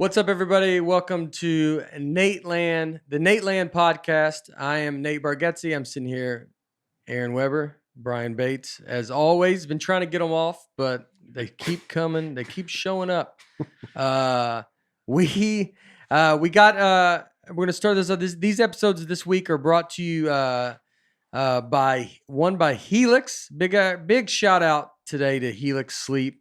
What's up, everybody? Welcome to Nateland, the Nateland podcast. I am Nate Bargatze. I'm sitting here, Aaron Weber, Brian Bates. As always, been trying to get them off, but they keep coming. They keep showing up. We're gonna start this. These episodes this week are brought to you by Helix. Big shout out today to Helix Sleep.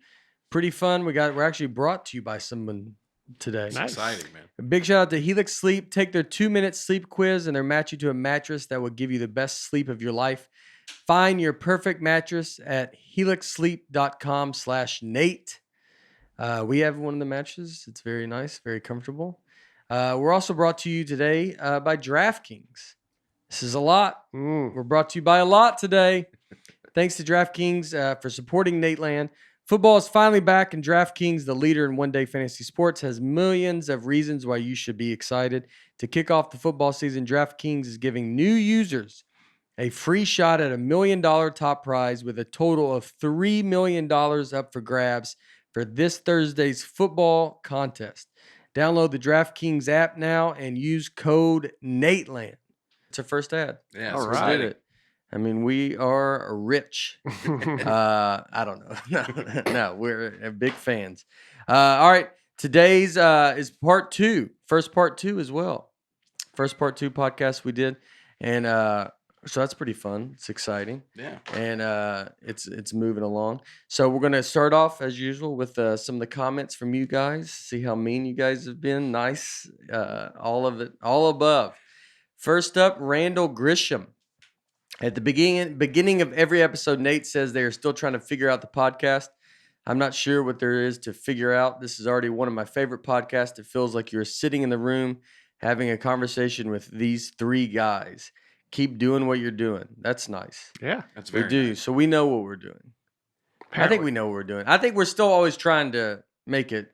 Pretty fun. We're actually brought to you by someone today. Nice. Exciting, man. A big shout out to Helix Sleep. Take their 2-minute sleep quiz and they'll match you to a mattress that will give you the best sleep of your life. Find your perfect mattress at helixsleep.com/Nate. We have one of the mattresses. It's very nice, very comfortable. We're also brought to you today by DraftKings. This is a lot. We're brought to you by a lot today. Thanks to DraftKings for supporting Nateland. Football is finally back, and DraftKings, the leader in one-day fantasy sports, has millions of reasons why you should be excited. To kick off the football season, DraftKings is giving new users a free shot at $1 million top prize with a total of $3 million up for grabs for this Thursday's football contest. Download the DraftKings app now and use code Nateland. It's our first ad. Yeah, All right. Did it. I mean, we are rich. I don't know. No, we're big fans. All right. Today's is part 2. First part 2 as well. First part 2 podcast we did. And so that's pretty fun. It's exciting. Yeah. And it's moving along. So we're going to start off as usual with some of the comments from you guys. See how mean you guys have been. Nice. All of it. All above. First up, Randall Grisham. At the beginning of every episode, Nate says they are still trying to figure out the podcast. I'm not sure what there is to figure out. This is already one of my favorite podcasts. It feels like you're sitting in the room having a conversation with these 3 guys. Keep doing what you're doing. That's nice. Yeah, that's very nice. So we know what we're doing. Apparently. I think we know what we're doing. I think we're still always trying to make it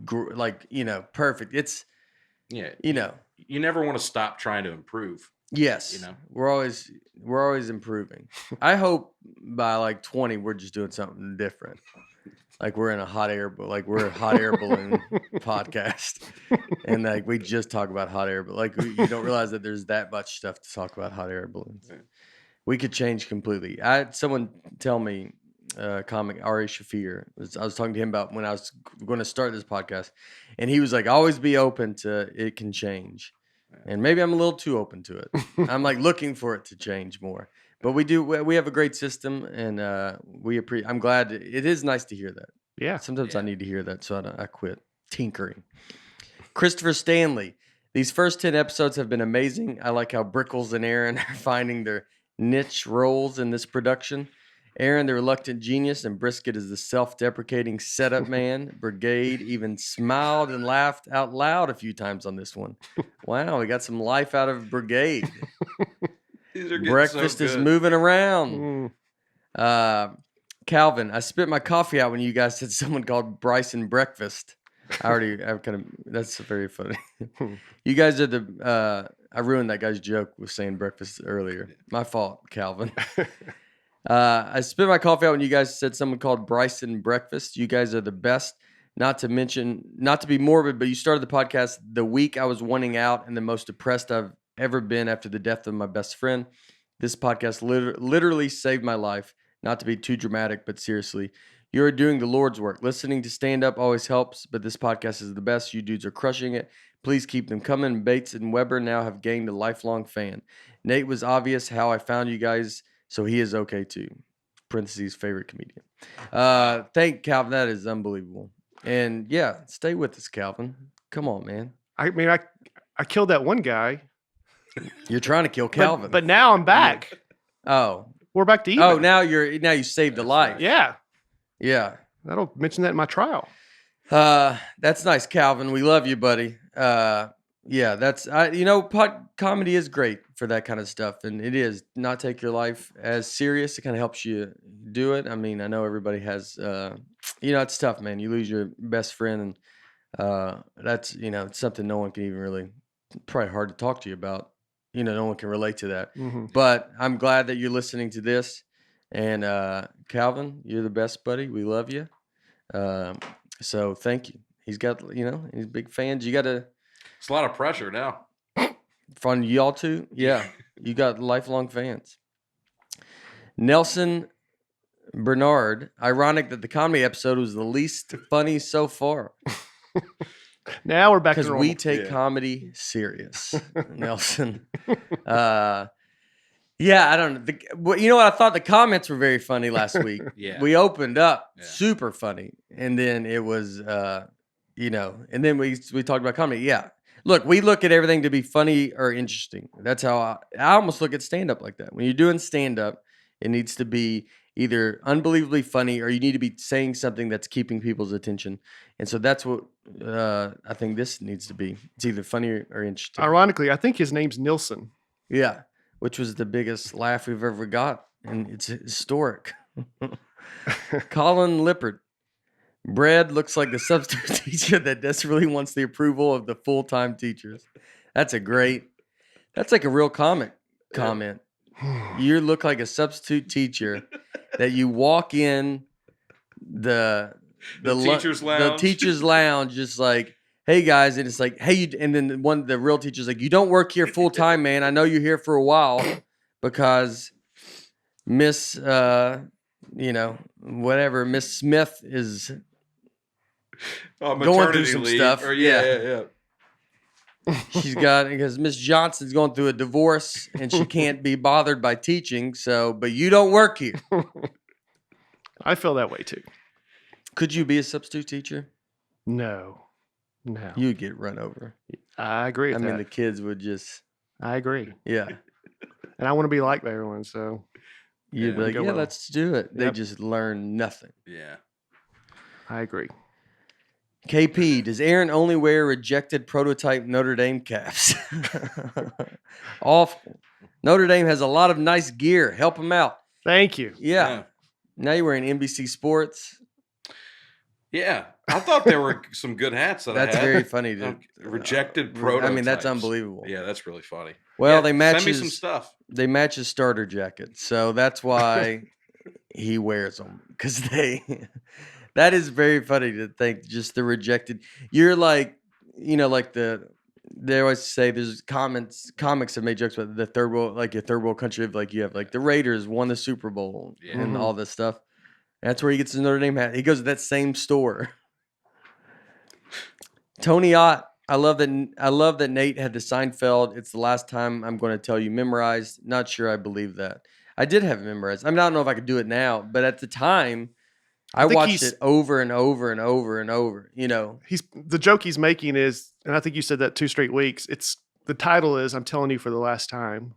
perfect. It's, you never want to stop trying to improve. Yes, we're always improving. I hope by like 20 we're just doing something different. Like we're in a hot air balloon podcast, and like we just talk about hot air, but like you don't realize that there's that much stuff to talk about hot air balloons. Yeah. We could change completely. I had someone tell me, comic Ari Shafir. I was talking to him about when I was going to start this podcast, and he was like, "Always be open to it can change." And maybe I'm a little too open to it. I'm like looking for it to change more. But we have a great system, and I'm glad. It is nice to hear that. Yeah. Sometimes I need to hear that, so I quit tinkering. Christopher Stanley. These first 10 episodes have been amazing. I like how Brickles and Aaron are finding their niche roles in this production. Aaron, the reluctant genius, and Brisket is the self-deprecating setup man. Brigade even smiled and laughed out loud a few times on this one. Wow, we got some life out of Brigade. Breakfast is moving around. Calvin, I spit my coffee out when you guys said someone called Bryson Breakfast. That's very funny. You guys are I ruined that guy's joke with saying breakfast earlier. My fault, Calvin. I spit my coffee out when you guys said someone called Bryson Breakfast. You guys are the best. Not to be morbid, but you started the podcast the week I was wanting out and the most depressed I've ever been after the death of my best friend. This podcast literally saved my life. Not to be too dramatic, but seriously, you are doing the Lord's work. Listening to stand up always helps, but this podcast is the best. You dudes are crushing it. Please keep them coming. Bates and Weber now have gained a lifelong fan. Nate was obvious how I found you guys. So he is okay too. Parentheses, favorite comedian. Thank Calvin. That is unbelievable. And yeah, stay with us, Calvin. Come on, man. I mean, I killed that one guy. You're trying to kill Calvin. But now I'm back. Oh. We're back to even. Oh, now you saved a life. Yeah. Yeah. I don't mention that in my trial. That's nice, Calvin. We love you, buddy. Yeah, that's comedy is great for that kind of stuff, and it is not take your life as serious. It kind of helps you do it. I mean, I know everybody has, it's tough, man. You lose your best friend, and that's it's something no one can even really. Probably hard to talk to you about. No one can relate to that. Mm-hmm. But I'm glad that you're listening to this, and Calvin, you're the best, buddy. We love you. So thank you. He's got, he's big fans. You got to, It's a lot of pressure now. from y'all too. Yeah. You got lifelong fans. Nelson Bernard, ironic that the comedy episode was the least funny so far. Now we're back to Because normal. we take comedy serious, Nelson. Yeah, I don't know. You know what? I thought the comments were very funny last week. Yeah. We opened up Yeah. super funny, and then it was, and then we talked about comedy. Yeah, look, we look at everything to be funny or interesting. That's how I almost look at stand up like that. When you're doing stand up, it needs to be either unbelievably funny or you need to be saying something that's keeping people's attention. And so that's what I think this needs to be. It's either funny or interesting. Ironically, I think his name's Nilsson. Yeah, which was the biggest laugh we've ever got, and it's historic. Colin Lippert. Brad looks like the substitute teacher that desperately wants the approval of the full-time teachers. That's like a real comment. You look like a substitute teacher that you walk in the teacher's lounge. The teacher's lounge, just like, hey guys, and it's like, hey, and then the real teacher's like, you don't work here full time, man. I know you're here for a while because Miss, whatever, Miss Smith is going through some stuff. Yeah. She's got, because Miss Johnson's going through a divorce and she can't be bothered by teaching. So, but you don't work here. I feel that way too. Could you be a substitute teacher? No. You'd get run over. I agree with I that. mean, the kids would just, I agree. yeah. And I want to be liked by everyone, so. You'd be like, go yeah, well. let's do it. They Yep. just learn nothing. Yeah. I agree. KP, does Aaron only wear rejected prototype Notre Dame caps? Awful. Notre Dame has a lot of nice gear. Help him out. Thank you. Yeah. Now you're wearing NBC Sports. Yeah. I thought there were some good hats that That's I had. very funny. Rejected prototypes. I mean, that's unbelievable. Yeah, that's really funny. Well, Yeah, they match send me his, some stuff. They match his starter jacket. So that's why he wears them. Because that is very funny to think, just the rejected. You're like, they always say there's comics have made jokes about the third world, like a third world country of like, you have like the Raiders won the Super Bowl and all this stuff. That's where he gets his Notre Dame hat. He goes to that same store. Tony Ott, I love that Nate had the Seinfeld. It's the last time I'm going to tell you memorized. Not sure I believe that. I did have it memorized. I mean, I don't know if I could do it now, but at the time, I watched it over and over and over and over. The joke he's making is, and I think you said that 2 straight weeks. The title is "I'm telling you for the last time."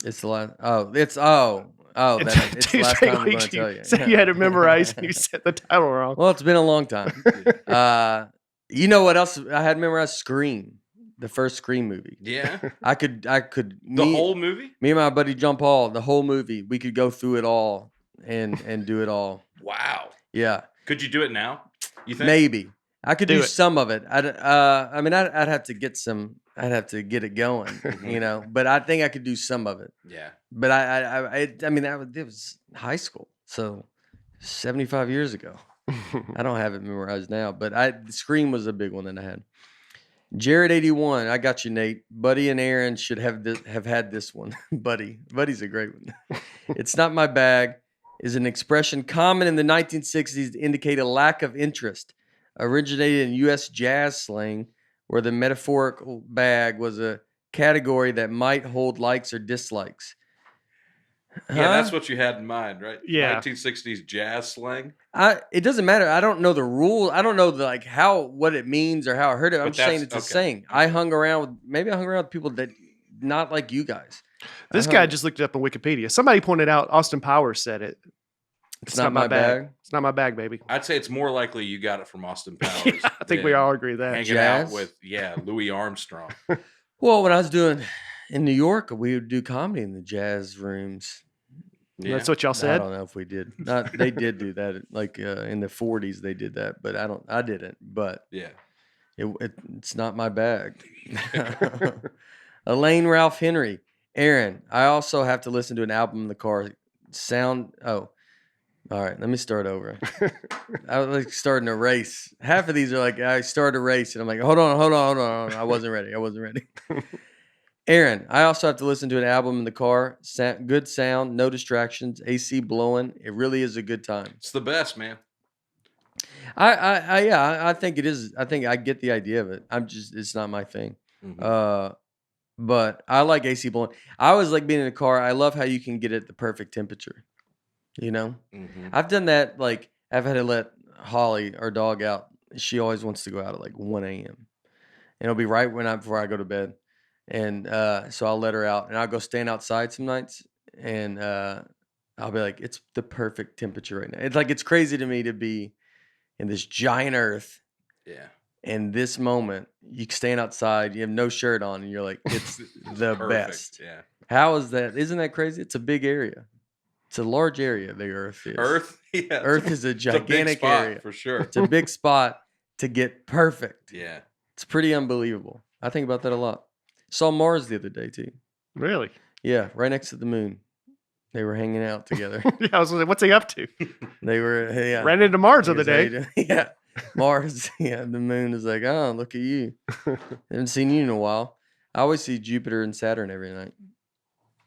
It's the last. It's the last time I'm going to tell you. So you had it memorized, and you said the title wrong. Well, it's been a long time. You know what else I had memorized? Scream, the first Scream movie. Yeah. I could. The whole movie? Me and my buddy John Paul, the whole movie. We could go through it all and do it all. Wow. Yeah. Could you do it now? You think? Maybe I could do it. some of it. I'd have to get some. I'd have to get it going, But I think I could do some of it. Yeah. But it was high school, so 75 years ago. I don't have it memorized now, but Scream was a big one that I had. Jared 81, I got you, Nate. Buddy and Aaron should have had this one. Buddy's a great one. It's not my bag is an expression common in the 1960s to indicate a lack of interest. Originated in U.S. jazz slang, where the metaphorical bag was a category that might hold likes or dislikes. Yeah, that's what you had in mind, right? Yeah. 1960s jazz slang. It doesn't matter. I don't know the rules. I don't know what it means or how I heard it. I'm just saying it's a saying. I hung around with people that not like you guys. This guy just looked it up on Wikipedia. Somebody pointed out Austin Powers said it. It's not my bag. It's not my bag, baby. I'd say it's more likely you got it from Austin Powers. Yeah, I think we all agree with that. Hanging Jazz? out with Louis Armstrong. Well, when I was doing in New York, we would do comedy in the jazz rooms. Yeah. That's what y'all I said. don't know if we did. They did do that. Like in the 40s, they did that, but I didn't. But Yeah. it's not my bag. Elaine Ralph Henry. Aaron, I also have to listen to an album in the car. All right, let me start over. I was like starting a race. Half of these are like, I started a race, and I'm like, hold on. I wasn't ready. Aaron, I also have to listen to an album in the car. Good sound, no distractions, AC blowing. It really is a good time. It's the best, man. I think it is. I think I get the idea of it. It's not my thing. Mhm. But I like AC blowing. I always like being in a car. I love how you can get it the perfect temperature. You know, Mhm. I've done that. Like I've had to let Holly, our dog, out. She always wants to go out at like 1 a.m. and it'll be right before I go to bed. And so I'll let her out, and I'll go stand outside some nights, and I'll be like, it's the perfect temperature right now. It's like it's crazy to me to be in this giant earth. Yeah. In this moment, you stand outside, you have no shirt on, and you're like, it's the Perfect. best. Yeah. How is that? Isn't that crazy? It's a big area. It's a large area, the Earth is. Earth? Yeah. Earth is a It's a big gigantic spot, area. for sure. It's a big spot to get perfect. Yeah. It's pretty unbelievable. I think about that a lot. Saw Mars the other day, too. Really? Yeah, right next to the moon. They were hanging out together. Yeah, I was like, what's he up to? They were, yeah. Ran into Mars the other He goes, "How you day. doing?" Yeah. Mars, yeah. The moon is like, oh, look at you. Haven't seen you in a while. I always see Jupiter and Saturn every night.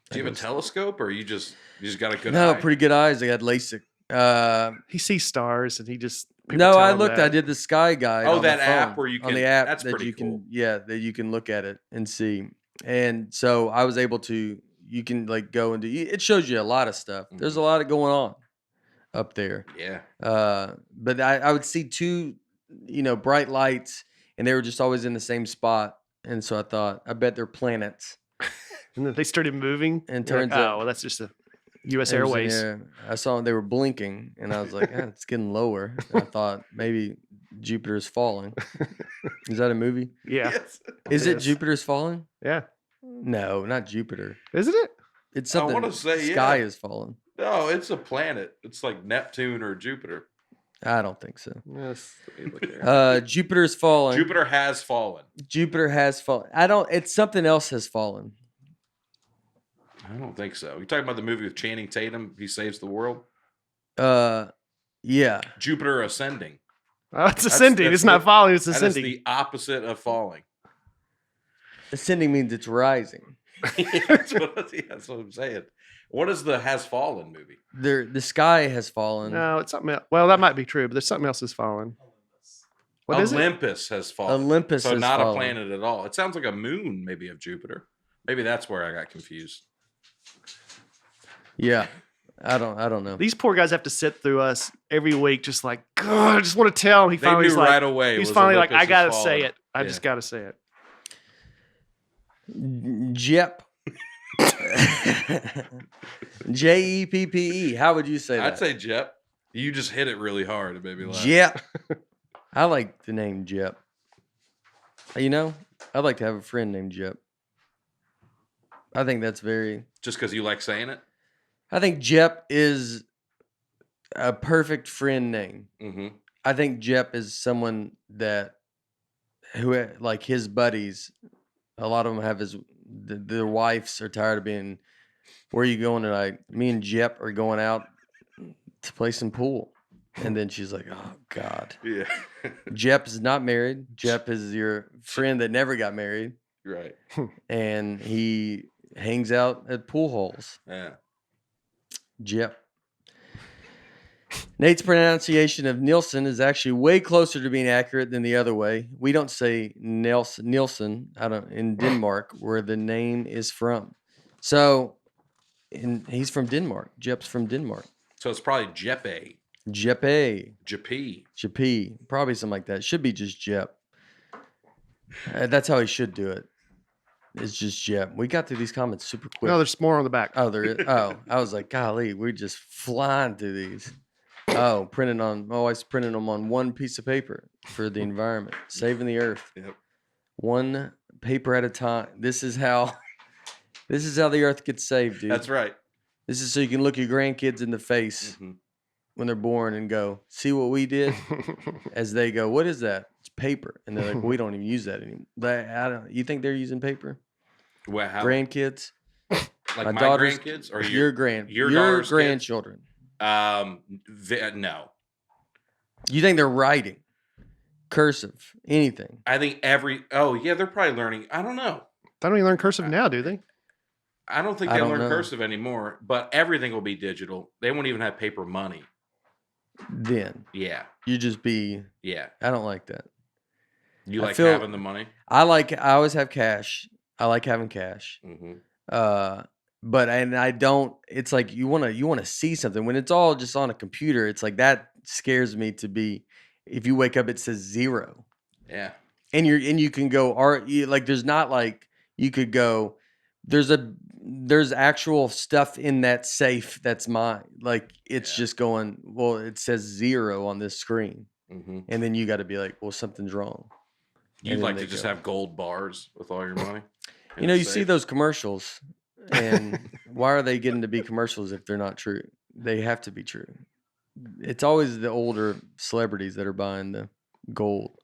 Do you have a telescope, or you just got a good No, eye? pretty good eyes. I got LASIK. He sees stars, and he just people No, tell I him looked. that. I did the Sky Guide. Oh, on that the app phone, where you on can- the app that's that pretty you cool. can, yeah, that you can look at it and see. And so I was able to. You can like go and do. It shows you a lot of stuff. There's a lot of going on up there. Yeah. But I would see two, bright lights, and they were just always in the same spot. And so I thought, I bet they're planets. And then they started moving. And You're like, turns out- oh, well, that's just a U.S. It was in Airways. there. I saw they were blinking, and I was like, it's getting lower. And I thought maybe Jupiter's falling. Is that a movie? Yeah. Yes. Is it Yes. Jupiter's falling? Yeah. No, not Jupiter. Isn't it? It's I something. wanna say, Sky yeah. is falling. No, it's a planet. It's like Neptune or Jupiter. I don't think so. Yes. Let me look here. Jupiter's falling. Jupiter has fallen. Jupiter has fallen. It's something else has fallen. I don't think so. You talking about the movie with Channing Tatum? He saves the world. Yeah. Jupiter ascending. Oh, it's ascending. It's not falling. It's That is ascending. the opposite of falling. Ascending means it's rising. that's what I'm saying. What is the has fallen movie? The sky has fallen. No, it's something else. Well, that might be true, but there's something else that's fallen. What is it? Olympus has fallen. Olympus So has not fallen. a planet at all. It sounds like a moon, maybe, of Jupiter. Maybe that's where I got confused. Yeah. I don't know. These poor guys have to sit through us every week, just like, God, I just want to tell him. He They finally knew was like, right away. He's was finally like, Olympus I gotta has say fallen. it. I Yeah. just gotta say it. Jep. Jeppe. How would you say that? I'd say Jep. You just hit it really hard. It made me laugh. Jep. I like the name Jep. I'd like to have a friend named Jep. I think that's very. Just because you like saying it? I think Jep is a perfect friend name. Mm-hmm. I think Jep is someone who like his buddies. A lot of them have their wives are tired of being. Where are you going tonight? Me and Jep are going out to play some pool. And then she's like, oh, God. Yeah. Jep is not married. Jep is your friend that never got married. Right. And he hangs out at pool holes. Yeah. Jep. Nate's pronunciation of Nielsen is actually way closer to being accurate than the other way. We don't say Nielsen in Denmark, where the name is from. So, he's from Denmark. Jep's from Denmark. So it's probably Jeppe. Jeppe. Jeppe. Probably something like that. It should be just Jep. That's how he should do it. It's just Jep. We got through these comments super quick. No, there's more on the back. Oh, there is. Oh, I was like, golly, we're just flying through these. Oh, my wife's printing them on one piece of paper for the environment, saving the earth. Yep. One paper at a time. This is how the earth gets saved, dude. That's right. This is so you can look your grandkids in the face Mm-hmm. when they're born and go, see what we did? As they go, what is that? It's paper. And they're like, we don't even use that anymore. You think they're using paper? Well, how, Grandkids? like my daughter's- grandkids or Your daughters' grandchildren. Kids? No. You think they're writing cursive, anything? I think they're probably learning. I don't know. They don't even learn cursive now, do they? I don't think I they don't learn know. cursive anymore, but everything will be digital. They won't even have paper money. Then Yeah. you just be. Yeah. I don't like that. You I like feel- having the money? I always have cash. I like having cash. Mm-hmm. I don't. It's like you want to see something when it's all just on a computer. It's like that scares me to be. If you wake up, it says 0, Yeah. and you can go like there's not like you could go. There's actual stuff in that safe that's mine. Like it's just going. Well, it says 0 on this screen, Mm-hmm. and then you got to be like, well, something's wrong. You'd like to just have gold bars with all your money? You know, you see those commercials, and why are they getting to be commercials if they're not true? They have to be true. It's always the older celebrities that are buying the gold,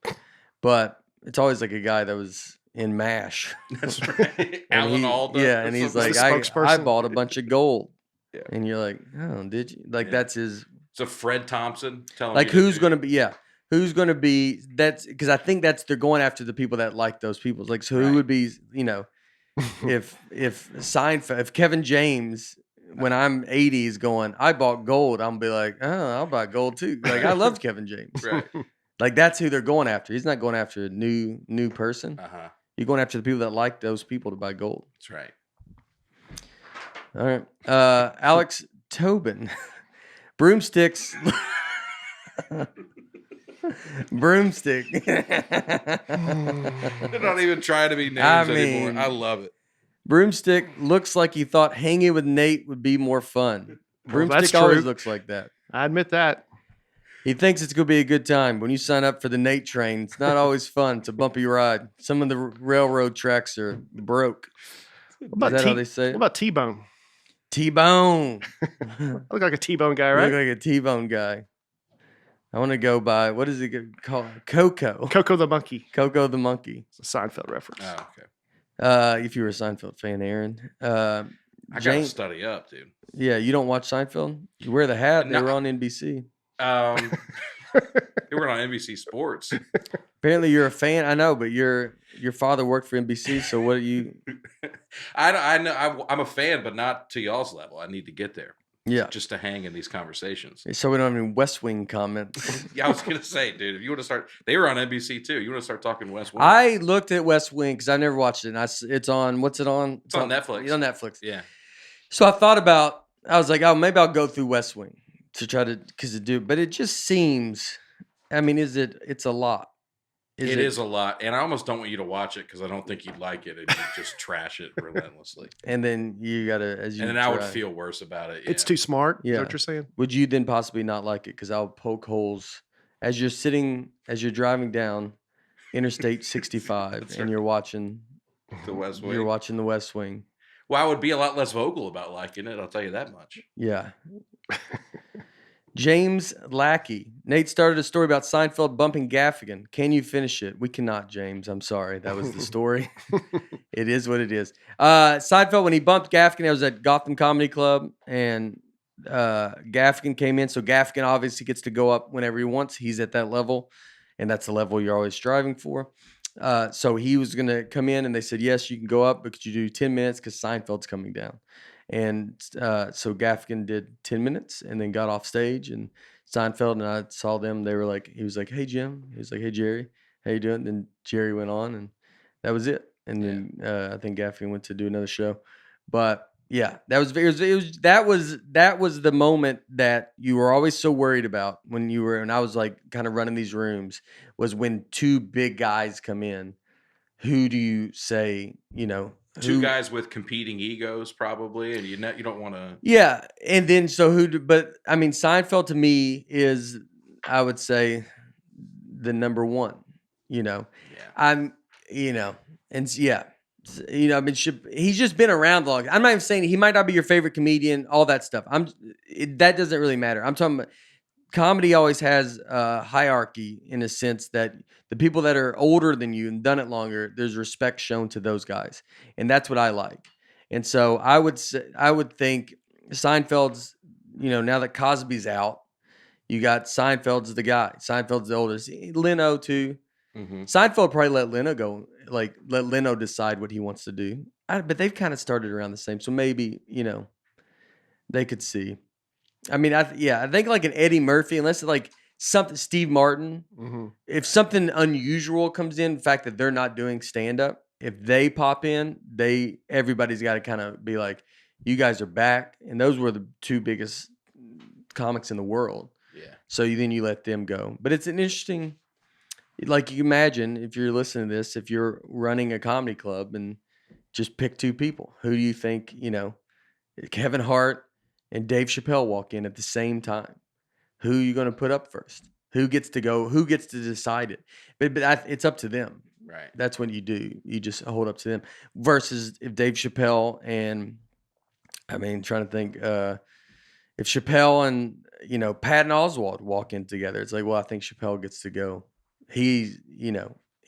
but it's always like a guy that was in MASH. That's right. And Alan Alda. Yeah, and he's like, the I spokesperson. bought a bunch of gold. Yeah. And you're like, oh, did you? Like, that's his. So Fred Thompson telling Like, you who's going to be, who's going to be, that's, because I think they're going after the people that like those people. Like, so who would be, if Seinfeld, if Kevin James, when I'm 80 is going, I bought gold, I'm be like, oh, I'll buy gold too. Like, I loved Kevin James. Right. Like, that's who they're going after. He's not going after a new person. Uh-huh. You're going after the people that like those people to buy gold. That's right. All right. Alex Tobin. Broomsticks. Broomstick. They're not even trying to be names anymore. I love it. Broomstick looks like he thought hanging with Nate would be more fun. Broomstick that's always true. looks like that. I admit that. He thinks it's going to be a good time. When you sign up for the Nate train, it's not always fun. It's a bumpy ride. Some of the railroad tracks are broke. What Is that how they say What it? about T-Bone? T-Bone. I look like a T-Bone guy, You right? look like a T-Bone guy. I want to go by, what is it called? Coco. Coco the monkey. Coco the monkey. It's a Seinfeld reference. Oh, okay. If you were a Seinfeld fan, Aaron. I got to James, study up, dude. yeah, you don't watch Seinfeld? You wear the hat. They No. were on NBC. They were on NBC Sports. Apparently, you're a fan. I know, but your father worked for NBC. So what do you? I know I'm a fan, but not to y'all's level. I need to get there Yeah. just to hang in these conversations. So we don't have any West Wing comments. Yeah, I was gonna say, dude, if you want to start, they were on NBC too. You want to start talking West Wing? I looked at West Wing because I never watched it. And it's on. What's it on? It's on Netflix. It's on Netflix. Yeah. So I thought about. I was like, oh, maybe I'll go through West Wing to try to but it just seems. I mean, it's a lot. It is a lot, and I almost don't want you to watch it because I don't think you'd like it, and you just trash it relentlessly. And then you gotta, And then I would feel worse about it. It's yeah. too smart. Yeah. Is that what you're saying? Would you then possibly not like it? Because I'll poke holes as you're driving down Interstate 65, and you're watching The West Wing. You're watching the West Wing. Well, I would be a lot less vocal about liking it. I'll tell you that much. Yeah. James Lackey. Nate started a story about Seinfeld bumping Gaffigan. Can you finish it? We cannot, James. I'm sorry. That was the story. It is what it is. Seinfeld, when he bumped Gaffigan, I was at Gotham Comedy Club, and Gaffigan came in. So Gaffigan obviously gets to go up whenever he wants. He's at that level, and that's the level you're always striving for. So he was going to come in, and they said, yes, you can go up, but could you do 10 minutes because Seinfeld's coming down? And so Gaffigan did 10 minutes and then got off stage, and Seinfeld and I saw them. They were like, he was like, hey, Jim. He was like, hey, Jerry, how you doing? And then Jerry went on, and that was it. And then I think Gaffigan went to do another show. But yeah, that was the moment that you were always so worried about when I was like kind of running these rooms, was when two big guys come in. Who do you say, Two guys with competing egos, probably, and you don't want to. Yeah, and then but I mean, Seinfeld to me is, I would say, the number one. Yeah. I mean, he's just been around long. I'm not even saying he might not be your favorite comedian, all that stuff. That doesn't really matter. I'm talking about comedy always has a hierarchy in a sense that the people that are older than you and done it longer, there's respect shown to those guys. And that's what I like. And so I would think Seinfeld's now that Cosby's out, you got Seinfeld's the guy. Seinfeld's the oldest. Leno too. Mm-hmm. Seinfeld probably let Leno go, like let Leno decide what he wants to do. But they've kind of started around the same, so maybe they could see. I mean, I think like an Eddie Murphy, unless it's like something Steve Martin, if something unusual comes in, the fact that they're not doing stand up, if they pop in, everybody's got to kind of be like, you guys are back, and those were the two biggest comics in the world. Yeah. So then you let them go, but it's an interesting. Like you imagine if you're listening to this, if you're running a comedy club and just pick two people, who do you think, Kevin Hart and Dave Chappelle walk in at the same time? Who are you going to put up first? Who gets to go? Who gets to decide it? But it's up to them. Right. That's what you do. You just hold up to them. Versus if Dave Chappelle and, trying to think, if Chappelle and, Patton Oswalt walk in together, it's like, well, I think Chappelle gets to go. He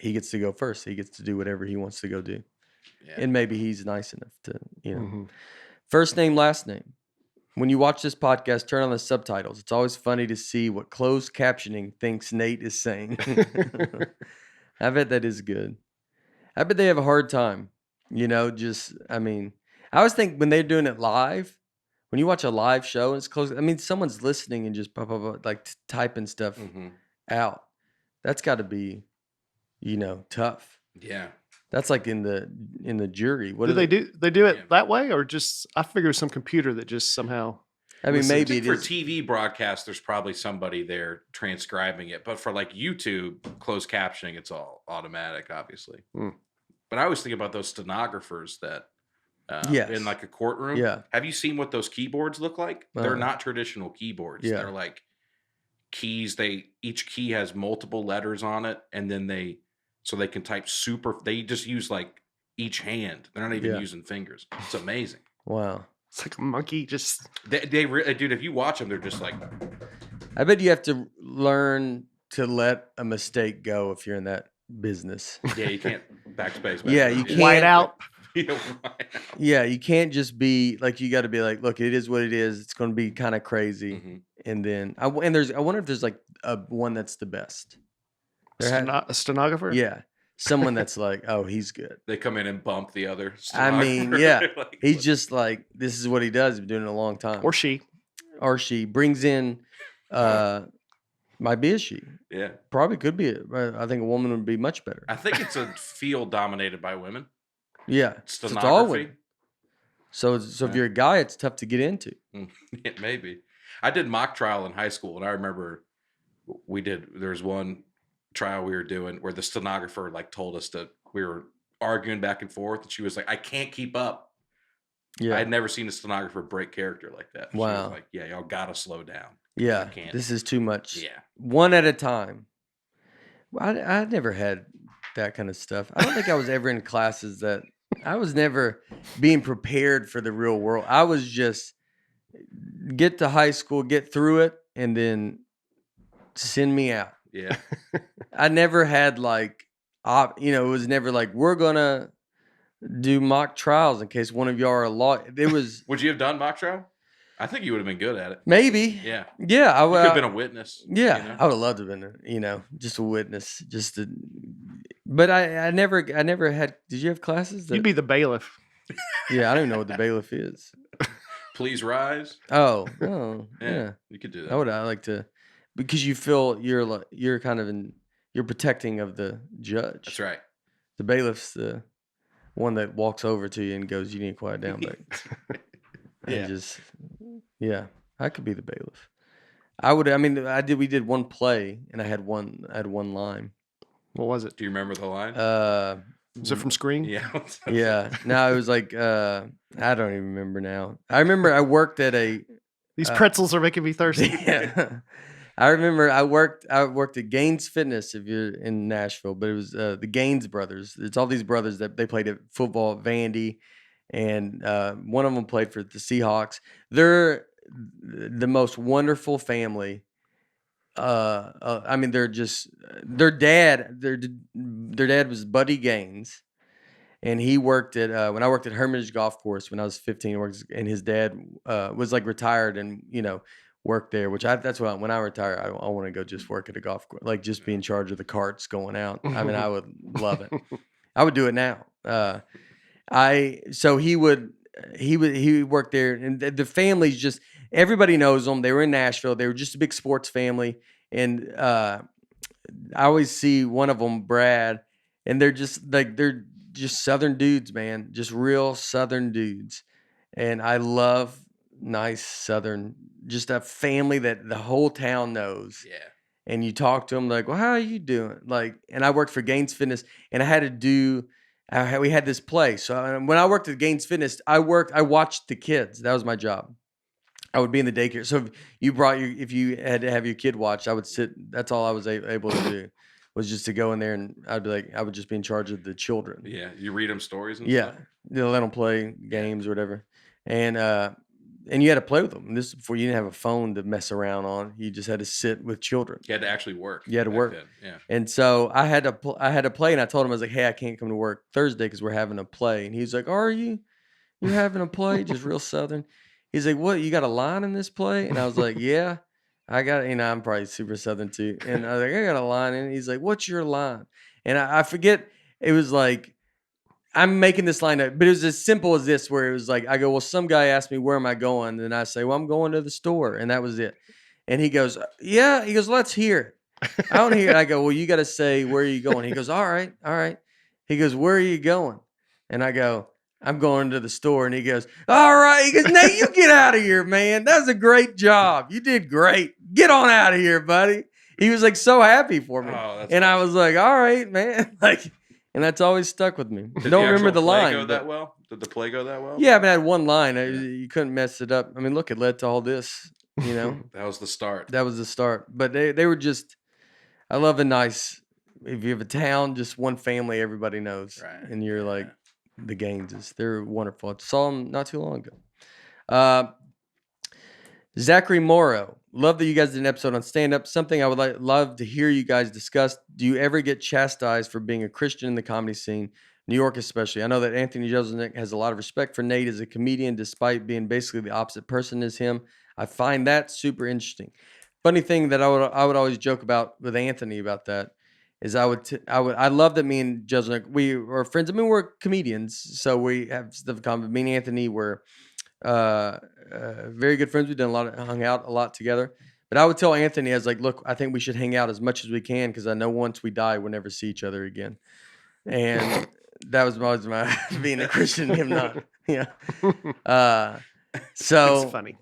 gets to go first. He gets to do whatever he wants to go do. Yeah. And maybe he's nice enough to, First name, last name. When you watch this podcast, turn on the subtitles. It's always funny to see what closed captioning thinks Nate is saying. I bet that is good. I bet they have a hard time. I always think when they're doing it live, when you watch a live show and it's closed, someone's listening and just like typing stuff out. That's got to be, tough. Yeah. That's like in the jury. What do they do? They do it Yeah. that way, or just I figure some computer that just somehow. Maybe it for is. TV broadcast, there's probably somebody there transcribing it, but for like YouTube closed captioning, it's all automatic, obviously. But I always think about those stenographers that in like a courtroom. Yeah. Have you seen what those keyboards look like? They're not traditional keyboards. Yeah. They're like keys. Each key has multiple letters on it, and then they can type they just use like each hand. They're not even using fingers. It's amazing. Wow. It's like a monkey just. Dude, if you watch them, they're just like. I bet you have to learn to let a mistake go if you're in that business. Yeah, you can't backspace. Yeah, you can't. White out. Yeah, you can't just be like, you got to be like, look, it is what it is. It's going to be kind of crazy. And then I wonder if there's like one that's the best. A stenographer? Yeah. Someone that's like, oh, he's good. They come in and bump the other. Yeah. He's just like, this is what he does. He's been doing it a long time. Or she brings in, might be a she. Yeah. Probably could be. I think a woman would be much better. I think it's a field dominated by women. Yeah. Stenography. It's all women. So if you're a guy, it's tough to get into. Yeah, maybe. I did mock trial in high school, and I remember there's one trial we were doing where the stenographer like told us that we were arguing back and forth, and she was like, I can't keep up. Yeah. I had never seen a stenographer break character like that. Wow. She was like, yeah, y'all gotta slow down. Yeah. This is too much. Yeah. One at a time. I never had that kind of stuff. I don't think I was ever in classes that I was never being prepared for the real world. I was just get to high school, get through it, and then send me out. Yeah. I never had like, it was never like, we're going to do mock trials in case one of y'all are a law. It was. Would you have done mock trial? I think you would have been good at it. Maybe. Yeah. Yeah. I would have been a witness. Yeah. I would have loved to have been, just a witness. But I never had. Did you have classes? You'd be the bailiff. Yeah. I don't even know what the bailiff is. Please rise. Oh. Yeah. You could do that. I like to, because you feel you're kind of you're protecting of the judge. That's right. The bailiff's the one that walks over to you and goes, you need to quiet down, back. Yeah. I could be the bailiff. We did one play and I had one line. What was it? Do you remember the line? Is it from Scream? Yeah. Yeah. No, it was like, I don't even remember now. I remember I worked at these pretzels are making me thirsty. Yeah. I remember I worked at Gaines Fitness if you're in Nashville, but it was the Gaines brothers. It's all these brothers that they played at football at Vandy, and one of them played for the Seahawks. They're the most wonderful family. They're just their dad was Buddy Gaines, and he worked at when I worked at Hermitage Golf Course when I was 15. And his dad was like retired and worked there. Which that's what when I retire, I want to go just work at a golf course, like just be in charge of the carts going out. I mean, I would love it. I would do it now. So he worked there, and the family's just everybody knows them. They were in Nashville. They were just a big sports family, and I always see one of them, Brad, and they're just Southern dudes, man, just real Southern dudes, and I love nice Southern, just a family that the whole town knows. Yeah. And you talk to them like, well, how are you doing? Like, and I worked for Gaines Fitness, and I had to do. We had this play. So when I worked at Gaines Fitness, I watched the kids. That was my job. I would be in the daycare. So if you had to have your kid watch, I would sit. That's all I was able to do, was just to go in there, and I would just be in charge of the children. Yeah, you read them stories and Yeah, stuff? let them play games or whatever, and you had to play with them. This is before you didn't have a phone to mess around on. You just had to sit with children. You had to actually work. You had to work. Then. Yeah. And so I had to play, and I told him, I was like, hey, I can't come to work Thursday because we're having a play. And he's like, are you? You're having a play? Just real Southern. He's like, what? You got a line in this play? And I was like, yeah, I got. I'm probably super Southern too. And I was like, I got a line in it. He's like, what's your line? And I forget. It was like, I'm making this line up, but it was as simple as this, where it was like, I go, well, some guy asked me, where am I going? And I say, well, I'm going to the store. And that was it. And he goes, yeah. He goes, let's hear it. I don't hear it. I go, well, you got to say, where are you going? He goes, all right. He goes, where are you going? And I go, I'm going to the store. And he goes, all right. He goes, Nate, you get out of here, man. That was a great job. You did great. Get on out of here, buddy. He was like so happy for me. Oh, and I was like, all right, man. Like, and that's always stuck with me. Did Don't remember the line. Go that well? Did the play go that well? Yeah, I mean, I had one line. You couldn't mess it up. I mean, look, it led to all this, That was the start. That was the start. But they were just, I love a nice, if you have a town, just one family everybody knows. Right. And you're like, the Gaineses. They're wonderful. I saw them not too long ago. Zachary Morrow. Love that you guys did an episode on stand-up. Something I would love to hear you guys discuss. Do you ever get chastised for being a Christian in the comedy scene, New York especially? I know that Anthony Jeselnik has a lot of respect for Nate as a comedian, despite being basically the opposite person as him. I find that super interesting. Funny thing that I would always joke about with Anthony about that is I love that me and Jeselnik, we are friends. I mean, we're comedians, so we have stuff in common. Me and Anthony were very good friends. We've done hung out a lot together. But I would tell Anthony, I was like, look, I think we should hang out as much as we can, because I know once we die, we'll never see each other again. And that was always my being a Christian, him not. Yeah. So it's funny.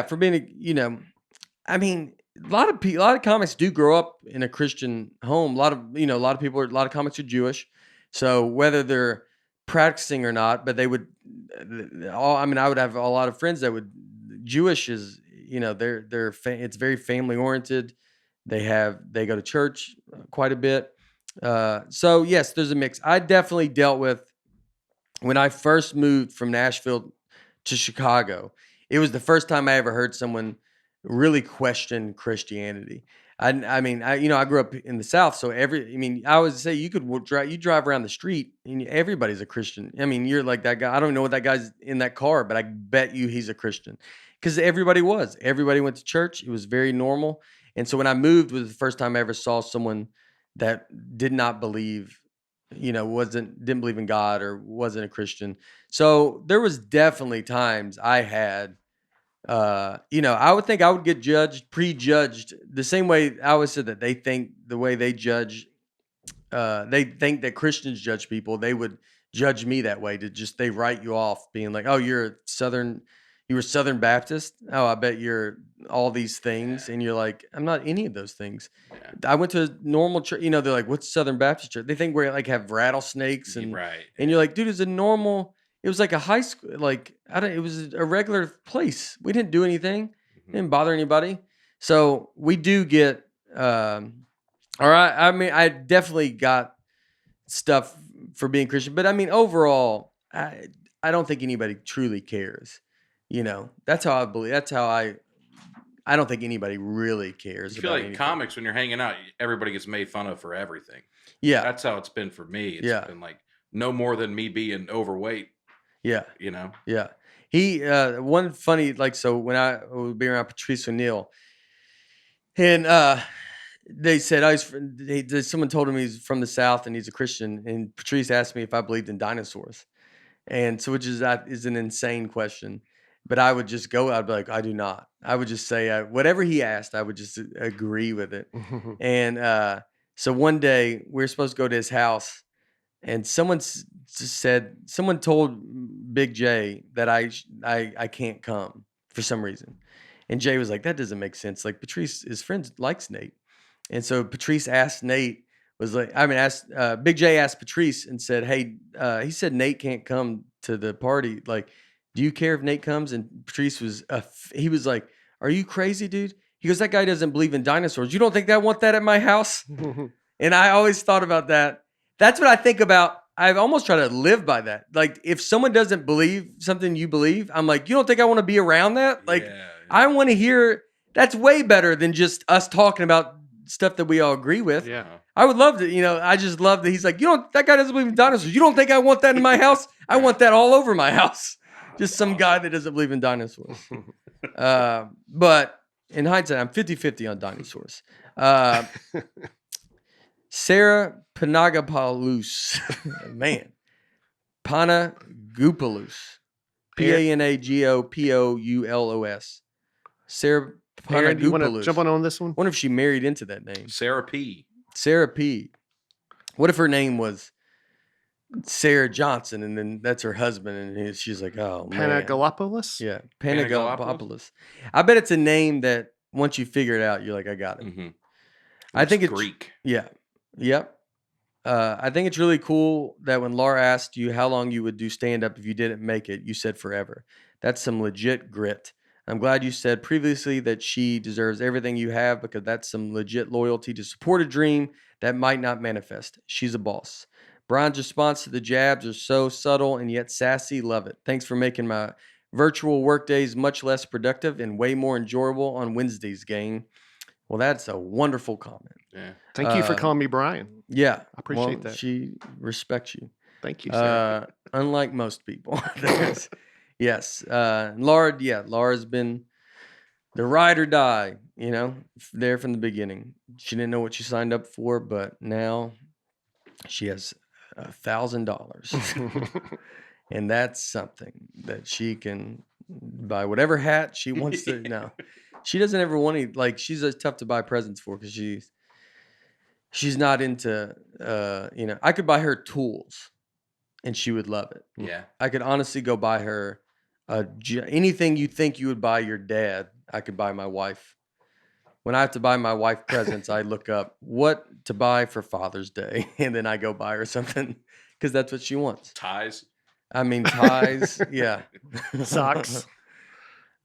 For being I mean, a lot of comics do grow up in a Christian home. A lot of comics are Jewish. So whether they're practicing or not, but they would I would have a lot of friends that would. Jewish is it's very family oriented. They go to church quite a bit. So yes, there's a mix. I definitely dealt with, when I first moved from Nashville to Chicago, it was the first time I ever heard someone really question Christianity. I grew up in the South, so I would say you drive around the street and everybody's a Christian. I mean, you're like that guy. I don't know what that guy's in that car, but I bet you he's a Christian, because everybody went to church. It was very normal. And so when I moved, was the first time I ever saw someone that did not believe, didn't believe in God or wasn't a Christian. So there was definitely times I had. I would think I would get prejudged the same way I always said that they think the way they judge, they think that Christians judge people. They would judge me that way, they write you off being like, oh, you were Southern Baptist. Oh, I bet you're all these things. Yeah. And you're like, I'm not any of those things. Yeah. I went to a normal church, they're like, what's Southern Baptist church? They think we're like have rattlesnakes and, right. And you're like, dude, it's a normal. It was like a high school, it was a regular place. We didn't do anything. Mm-hmm. Didn't bother anybody. So we do get, I definitely got stuff for being Christian, but I mean, overall, I don't think anybody truly cares. That's how I believe. That's how I don't think anybody really cares. You feel like anything. Comics, when you're hanging out, everybody gets made fun of for everything. Yeah. That's how it's been for me. It's Yeah. been like no more than me being overweight, Yeah. you know? Yeah. He, one funny, like, so when I would be around Patrice O'Neill, and they said, someone told him he's from the South and he's a Christian. And Patrice asked me if I believed in dinosaurs. And so, which is an insane question. But I would just go, I'd be like, I do not. I would just say, whatever he asked, I would just agree with it. And so one day we were supposed to go to his house, and someone told Big J that I can't come for some reason. And Jay was like, that doesn't make sense. Like, Patrice, his friend, likes Nate. And so Patrice asked Nate, Big J asked Patrice and said, hey, he said Nate can't come to the party. Like, do you care if Nate comes? And Patrice he was like, are you crazy, dude? He goes, that guy doesn't believe in dinosaurs. You don't think I want that at my house? And I always thought about that. That's what I think about. I almost try to live by that. Like, if someone doesn't believe something you believe, I'm like, you don't think I want to be around that? Like, Yeah. I want to hear. That's way better than just us talking about stuff that we all agree with. Yeah. I would love to, I just love that he's like, that guy doesn't believe in dinosaurs. You don't think I want that in my house? I want that all over my house. Just some guy that doesn't believe in dinosaurs. But in hindsight, I'm 50-50 on dinosaurs. Sarah Panagopoulos. Man. Panagopoulos. Panagopoulos. Sarah Aaron, do you want to Panagopoulos. jump on this one? Wonder if she married into that name. Sarah P. Sarah P. What if her name was Sarah Johnson, and then that's her husband, and she's like, oh, man. Panagopoulos? Yeah, Panagopoulos? Panagopoulos. I bet it's a name that once you figure it out, you're like, I got it. Mm-hmm. I think it's Greek. Yeah. Yep. I think it's really cool that when Laura asked you how long you would do stand-up if you didn't make it, you said forever. That's some legit grit. I'm glad you said previously that she deserves everything you have, because that's some legit loyalty to support a dream that might not manifest. She's a boss. Brian's response to the jabs are so subtle and yet sassy. Love it. Thanks for making my virtual work days much less productive and way more enjoyable on Wednesdays, gang. Well, that's a wonderful comment. Yeah. Thank you for calling me Brian. Yeah. I appreciate that. She respects you. Thank you, sir. Unlike most people. Yes. Laura's been the ride or die, there from the beginning. She didn't know what she signed up for, but now she has $1,000. And that's something that she can buy whatever hat she wants to. No, she doesn't ever want to. Like, she's tough to buy presents for, because she's not into, I could buy her tools and she would love it. Yeah. I could honestly go buy her anything you think you would buy your dad, I could buy my wife. When I have to buy my wife presents, I look up what to buy for Father's Day, and then I go buy her something, because that's what she wants. Ties. I mean, ties. Yeah. Socks.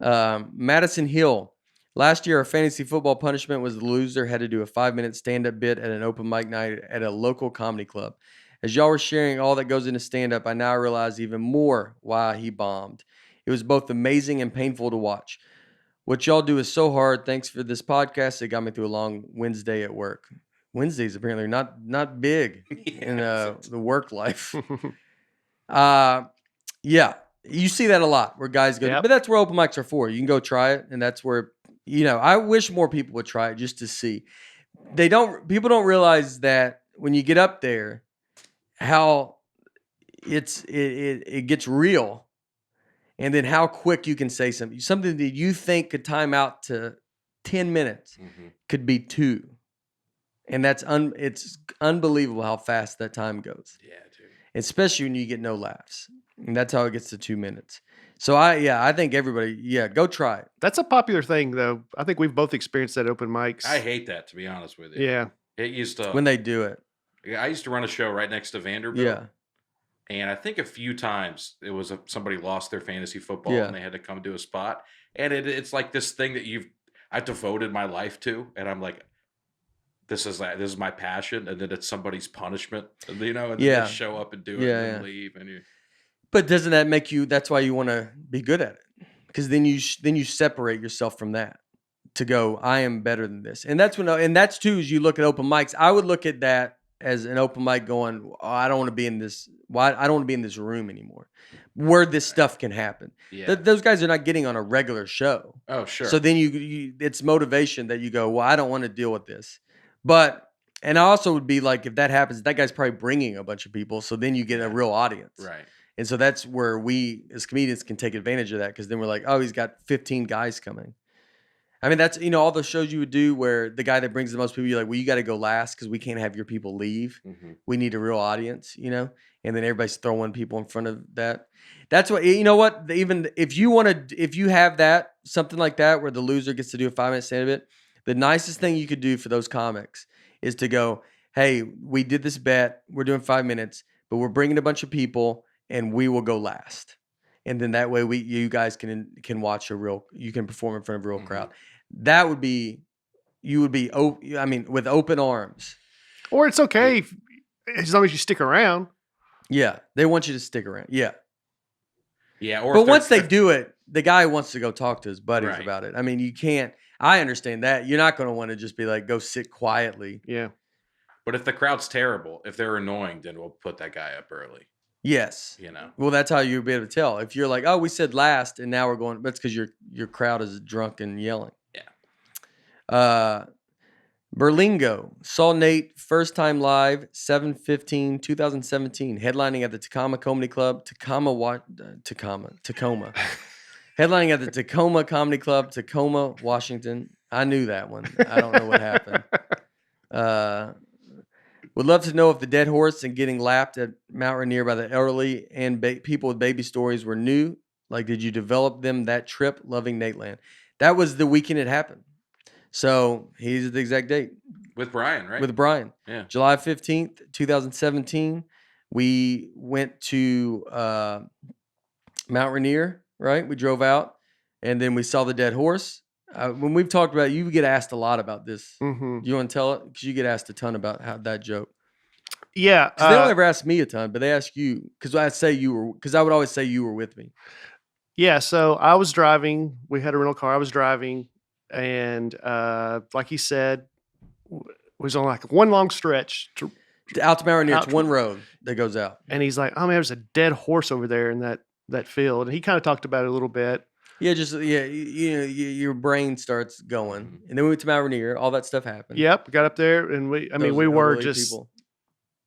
Madison Hill. Last year, our fantasy football punishment was the loser had to do a 5-minute stand-up bit at an open mic night at a local comedy club. As y'all were sharing all that goes into stand-up, I now realize even more why he bombed. It was both amazing and painful to watch. What y'all do is so hard. Thanks for this podcast. It got me through a long Wednesday at work. Wednesdays apparently not big in the work life. Yeah, you see that a lot where guys go, but that's where open mics are for. You can go try it, and that's where, I wish more people would try it just to see. People don't realize that when you get up there, how it gets real. And then how quick you can say something that you think could time out to 10 minutes could be 2. And it's unbelievable how fast that time goes. Yeah, dude. Especially when you get no laughs. And that's how it gets to 2 minutes. So I think everybody, go try it. That's a popular thing, though. I think we've both experienced that open mics. I hate that, to be honest with you. Yeah. It used to. When they do it. I used to run a show right next to Vanderbilt. Yeah. And I think a few times it was somebody lost their fantasy football and they had to come to a spot. And it's like this thing that I've devoted my life to. And I'm like, this is my passion. And then it's somebody's punishment, and then they show up and do it and then leave. But doesn't that make you, that's why you want to be good at it. Because then you separate yourself from that to go, I am better than this. And that's too, as you look at open mics, I would look at that as an open mic going, oh, I don't want to be in this. Why I don't want to be in this room anymore, where this stuff can happen. Yeah. Those guys are not getting on a regular show. Oh, sure. So then it's motivation that you go, well, I don't want to deal with this. But, and I also would be like, if that happens, that guy's probably bringing a bunch of people. So then you get a real audience. Right. And so that's where we as comedians can take advantage of that, because then we're like, oh, he's got 15 guys coming. I mean, that's, all the shows you would do where the guy that brings the most people, you're like, well, you got to go last because we can't have your people leave. Mm-hmm. We need a real audience, and then everybody's throwing people in front of that. That's what, even if you have that, something like that, where the loser gets to do a 5-minute stand bit, the nicest thing you could do for those comics is to go, hey, we did this bet, we're doing 5 minutes, but we're bringing a bunch of people and we will go last. And then that way you guys can watch you can perform in front of a real crowd. That would be, you would be, with open arms. Or it's okay as long as you stick around. Yeah. They want you to stick around. Yeah. Yeah. Or but once they do it, the guy wants to go talk to his buddies Right. about it. I mean, you can't, I understand that. You're not going to want to just be like, go sit quietly. Yeah. But if the crowd's terrible, if they're annoying, then we'll put that guy up early. Yes. Well, that's how you'll be able to tell. If you're like, oh, we said last and now we're going, that's because your crowd is drunk and yelling. Yeah. Berlingo saw Nate first time live 7/15/2017, headlining at the Tacoma Comedy Club, Tacoma. Headlining at the Tacoma Comedy Club, Tacoma, Washington. I knew that one. I don't know what happened. Would love to know if the Dead Horse and getting lapped at Mount Rainier by the elderly and people with baby stories were new. Like, did you develop them that trip? Loving Nateland. That was the weekend it happened. So he's the exact date. With Brian, right? With Brian. Yeah. July 15th, 2017. We went to Mount Rainier, right? We drove out, and then we saw the Dead Horse. When we've talked about it, you get asked a lot about this. Mm-hmm. Do you want to tell it? Because you get asked a ton about that joke. Yeah. Because they don't ever ask me a ton, but they ask you. Because I would always say you were with me. Yeah. So I was driving. We had a rental car. I was driving. And like he said, it was on like one long stretch. Out to Mount Rainier, it's one road that goes out. And he's like, oh, man, there's a dead horse over there in that field. And he kind of talked about it a little bit. Yeah, your brain starts going. And then we went to Mount Rainier. All that stuff happened. Yep, got up there, and we were just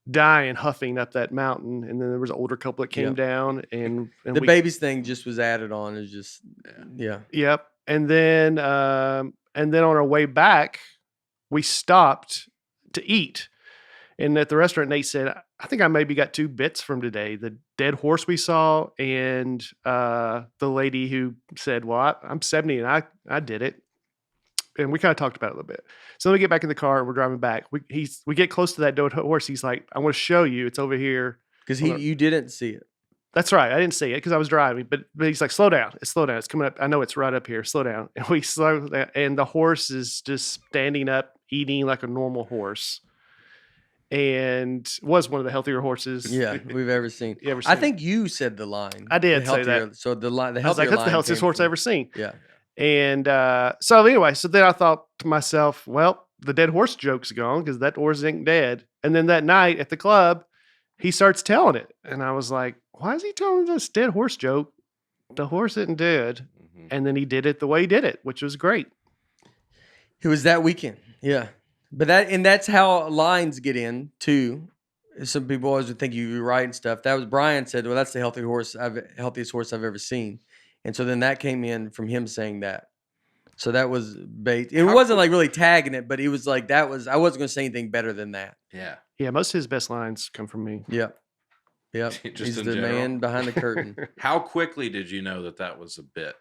dying, huffing up that mountain. And then there was an older couple that came down. And the babies thing just was added on. It's just, yeah. Yep. And then on our way back, we stopped to eat. And at the restaurant, Nate said, I think I maybe got 2 bits from today. The dead horse we saw and the lady who said, well, I'm 70 and I did it. And we kind of talked about it a little bit. So then we get back in the car and we're driving back. We get close to that dead horse. He's like, I want to show you. It's over here. Because you didn't see it. That's right. I didn't see it because I was driving. But he's like, slow down. It's coming up. I know it's right up here. Slow down. And we slow down. And the horse is just standing up, eating like a normal horse. And was one of the healthier horses we've ever seen. I think you said the line. I did say that. So the healthier I was like, that's the healthiest horse I've ever seen. Yeah. And so anyway, then I thought to myself, well, the dead horse joke's gone because that horse ain't dead. And then that night at the club, he starts telling it. And I was like, why is he telling this dead horse joke? The horse isn't dead. Mm-hmm. And then he did it the way he did it, which was great. It was that weekend. Yeah. But that's how lines get in too. Some people always would think you're right and stuff. That was Brian said, well, that's the healthiest horse I've ever seen. And so then that came in from him saying that. So that was bait. It wasn't like really tagging it, but it was like I wasn't going to say anything better than that. Yeah. Yeah, most of his best lines come from me. Yep. He's the man behind the curtain. How quickly did you know that was a bit?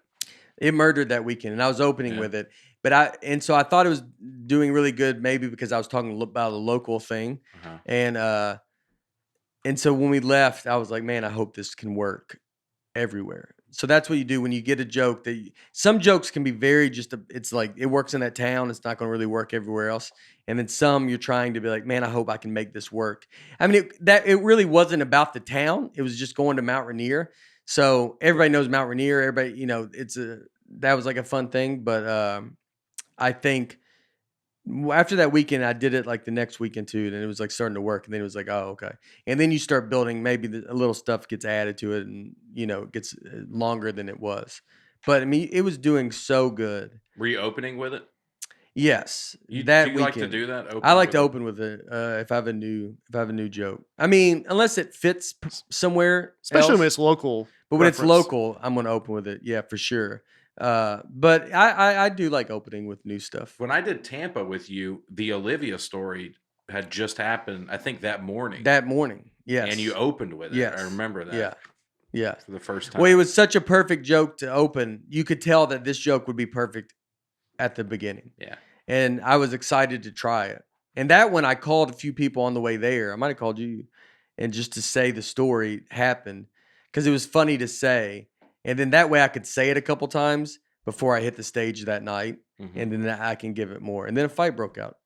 It murdered that weekend, and I was opening with it. But so I thought it was doing really good, maybe because I was talking about a local thing. Uh-huh. And so when we left, I was like, man, I hope this can work everywhere. So that's what you do when you get a joke some jokes can be very it's like it works in that town. It's not going to really work everywhere else. And then some you're trying to be like, man, I hope I can make this work. I mean, it really wasn't about the town. It was just going to Mount Rainier. So everybody knows Mount Rainier. Everybody, that was like a fun thing. But I think after that weekend, I did it like the next weekend too, and it was like starting to work. And then it was like, oh, okay. And then you start building. Maybe a little stuff gets added to it, and it gets longer than it was. But I mean, it was doing so good. Were you opening with it? Yes, Do that you weekend. like to do that? I like to open with it if I have a new joke. I mean, unless it fits somewhere, Especially else. when it's local. But when reference. it's local, I'm going to open with it. Yeah, for sure. But I do like opening with new stuff. When I did Tampa with you, the Olivia story had just happened, I think that morning. Yes. And you opened with it. Yes. I remember that. Yeah. Yeah. For the first time. Well, it was such a perfect joke to open. You could tell that this joke would be perfect at the beginning. Yeah. And I was excited to try it. And that one, I called a few people on the way there. I might have called you, and just to say the story happened because it was funny to say. And then that way I could say it a couple times before I hit the stage that night. Mm-hmm. And then I can give it more. And then a fight broke out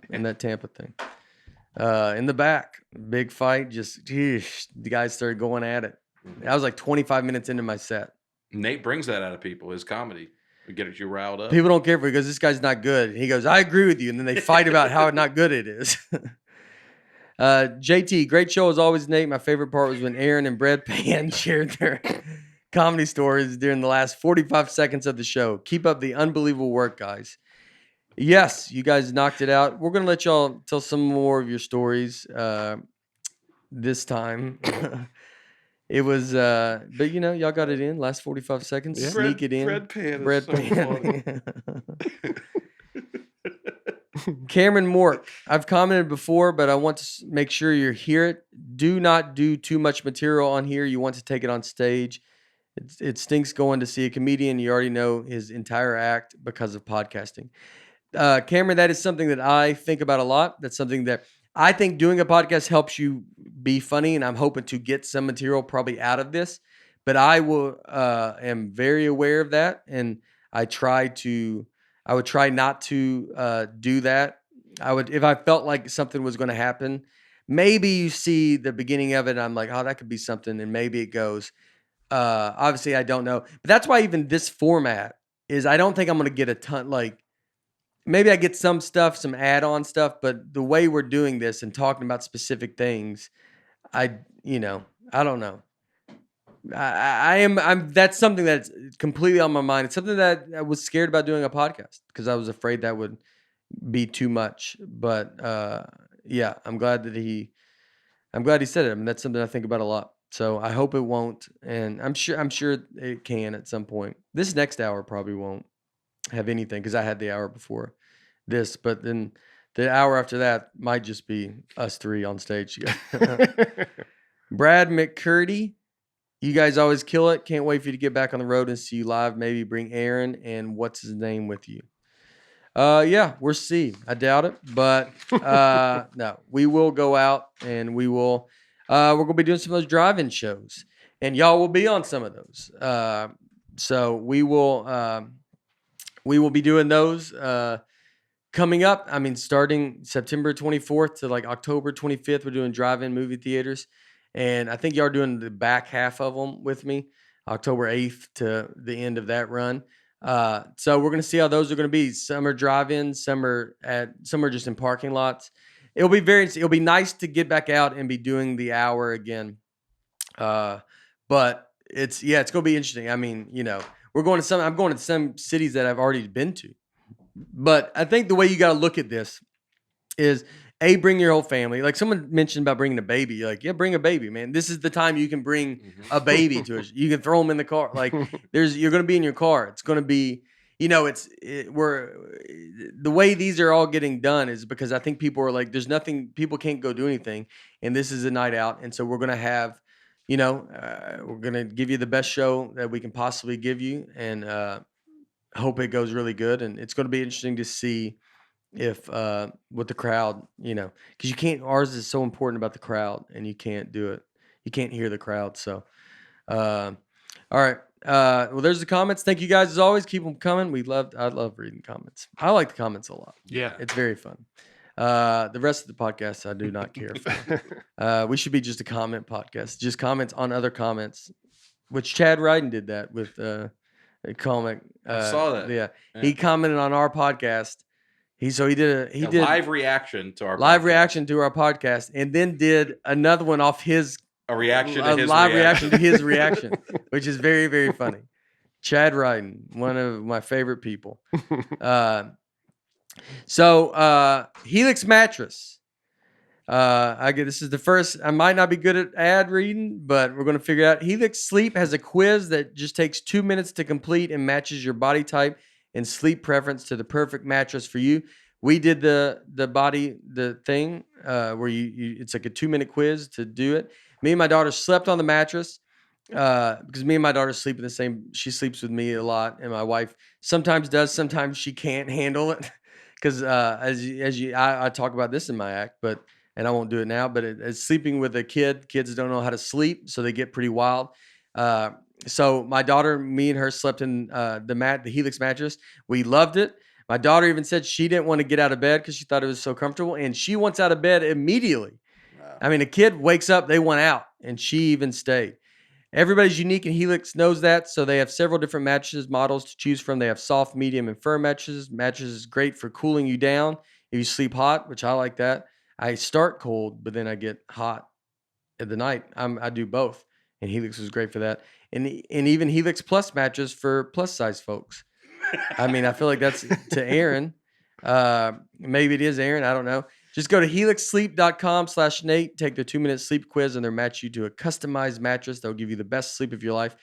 in that Tampa thing. In the back, big fight. Just, the guys started going at it. Mm-hmm. I was like 25 minutes into my set. Nate brings that out of people, his comedy. We get you riled up. People don't care for it because this guy's not good. He goes, I agree with you. And then they fight about how not good it is. JT, great show as always, Nate. My favorite part was when Aaron and Bread Pan shared their comedy stories during the last 45 seconds of the show. Keep up the unbelievable work, guys. Yes, you guys knocked it out. We're going to let y'all tell some more of your stories this time. It was, but y'all got it in last 45 seconds. Yeah. Sneak it in. Bread Pan Bread is so funny. Cameron Mork, I've commented before, but I want to make sure you hear it. Do not do too much material on here. You want to take it on stage. It stinks going to see a comedian. You already know his entire act because of podcasting. Cameron, that is something that I think about a lot. That's something that I think doing a podcast helps you be funny, and I'm hoping to get some material probably out of this. But I am very aware of that, and I would try not to do that. If I felt like something was going to happen, maybe you see the beginning of it, and I'm like, oh, that could be something, and maybe it goes. Obviously, I don't know. But that's why even this format is, I don't think I'm going to get a ton, maybe I get some stuff, some add-on stuff, but the way we're doing this and talking about specific things, I don't know. That's something that's completely on my mind. It's something that I was scared about doing a podcast because I was afraid that would be too much. But yeah, I'm glad he said it. I mean, that's something I think about a lot. So I hope it won't, and I'm sure it can at some point. This next hour probably won't have anything because I had the hour before this, but then the hour after that might just be us three on stage. Brad McCurdy, you guys always kill it. Can't wait for you to get back on the road and see you live. Maybe bring Aaron and what's his name with you. Yeah, we'll see. I doubt it, but no, we will go out and we're gonna be doing some of those drive-in shows, and y'all will be on some of those. So we will be doing those coming up. I mean, starting September 24th to like October 25th, we're doing drive-in movie theaters. And I think y'all are doing the back half of them with me, October 8th to the end of that run. So we're going to see how those are going to be. Some are drive-ins, some are just in parking lots. It'll be nice to get back out and be doing the hour again. But it's going to be interesting. I mean, I'm going to some cities that I've already been to. But I think the way you got to look at this is, bring your whole family. Like someone mentioned about bringing a baby. You're like, yeah, bring a baby, man. This is the time you can bring a baby to us. You can throw them in the car. Like you're going to be in your car. It's going to be, the way these are all getting done is because I think people are like, people can't go do anything. And this is a night out. And so we're going to have, we're going to give you the best show that we can possibly give you. And hope it goes really good. And it's going to be interesting to see if with the crowd, because ours is so important about the crowd, and you can't do it. You can't hear the crowd. So, all right. Well, there's the comments. Thank you guys as always. Keep them coming. I love reading comments. I like the comments a lot. Yeah, it's very fun. The rest of the podcast, I do not care for. We should be just a comment podcast. Just comments on other comments, which Chad Ryden did that with a comic. I saw that. Yeah, he commented on our podcast. He did A live reaction to our live podcast. reaction to our podcast, and then did another one off his A reaction to a his live reaction. reaction to his reaction, which is very, very funny. Chad Ryden, one of my favorite people. So Helix mattress. This is the first. I might not be good at ad reading, but we're going to figure it out. Helix Sleep has a quiz that just takes 2 minutes to complete and matches your body type and sleep preference to the perfect mattress for you. We did the thing where you it's like a 2-minute quiz to do it. Me and my daughter slept on the mattress because me and my daughter sleep in the same. She sleeps with me a lot, and my wife sometimes does. Sometimes she can't handle it because I talk about this in my act, but. And I won't do it now, but it's sleeping with a kid. Kids don't know how to sleep, so they get pretty wild. So my daughter, me and her slept in the Helix mattress. We loved it. My daughter even said she didn't want to get out of bed because she thought it was so comfortable, and she wants out of bed immediately. Wow. I mean, a kid wakes up, they want out, and she even stayed. Everybody's unique, and Helix knows that, so they have several different mattresses models to choose from. They have soft, medium, and firm mattresses. Mattresses great for cooling you down if you sleep hot, which I like that. I start cold, but then I get hot at the night. I do both, and Helix was great for that. And even Helix Plus mattress for plus size folks. I mean, I feel like that's to Aaron. Maybe it is Aaron. I don't know. Just go to helixsleep.com/Nate. Take the 2-minute sleep quiz, and they'll match you to a customized mattress that will give you the best sleep of your life.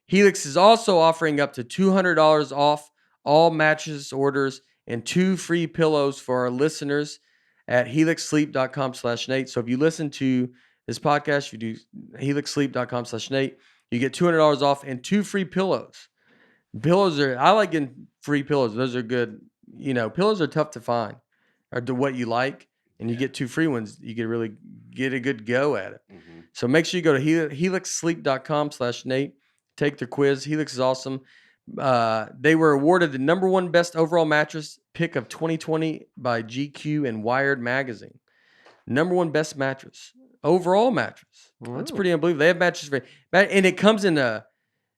Helix is also offering up to $200 off all mattress orders and 2 free pillows for our listeners at helixsleep.com/Nate. So if you listen to this podcast, you do helixsleep.com/Nate, you get $200 off and 2 free pillows. I like getting free pillows. Those are good. Pillows are tough to find or to what you like, and you get 2 free ones. You can really get a good go at it. Mm-hmm. So make sure you go to helixsleep.com/Nate. Take the quiz. Helix is awesome. They were awarded the #1 best overall mattress pick of 2020 by GQ and Wired magazine. #1 best mattress, overall mattress. Wow. That's pretty unbelievable. They have mattresses and it comes in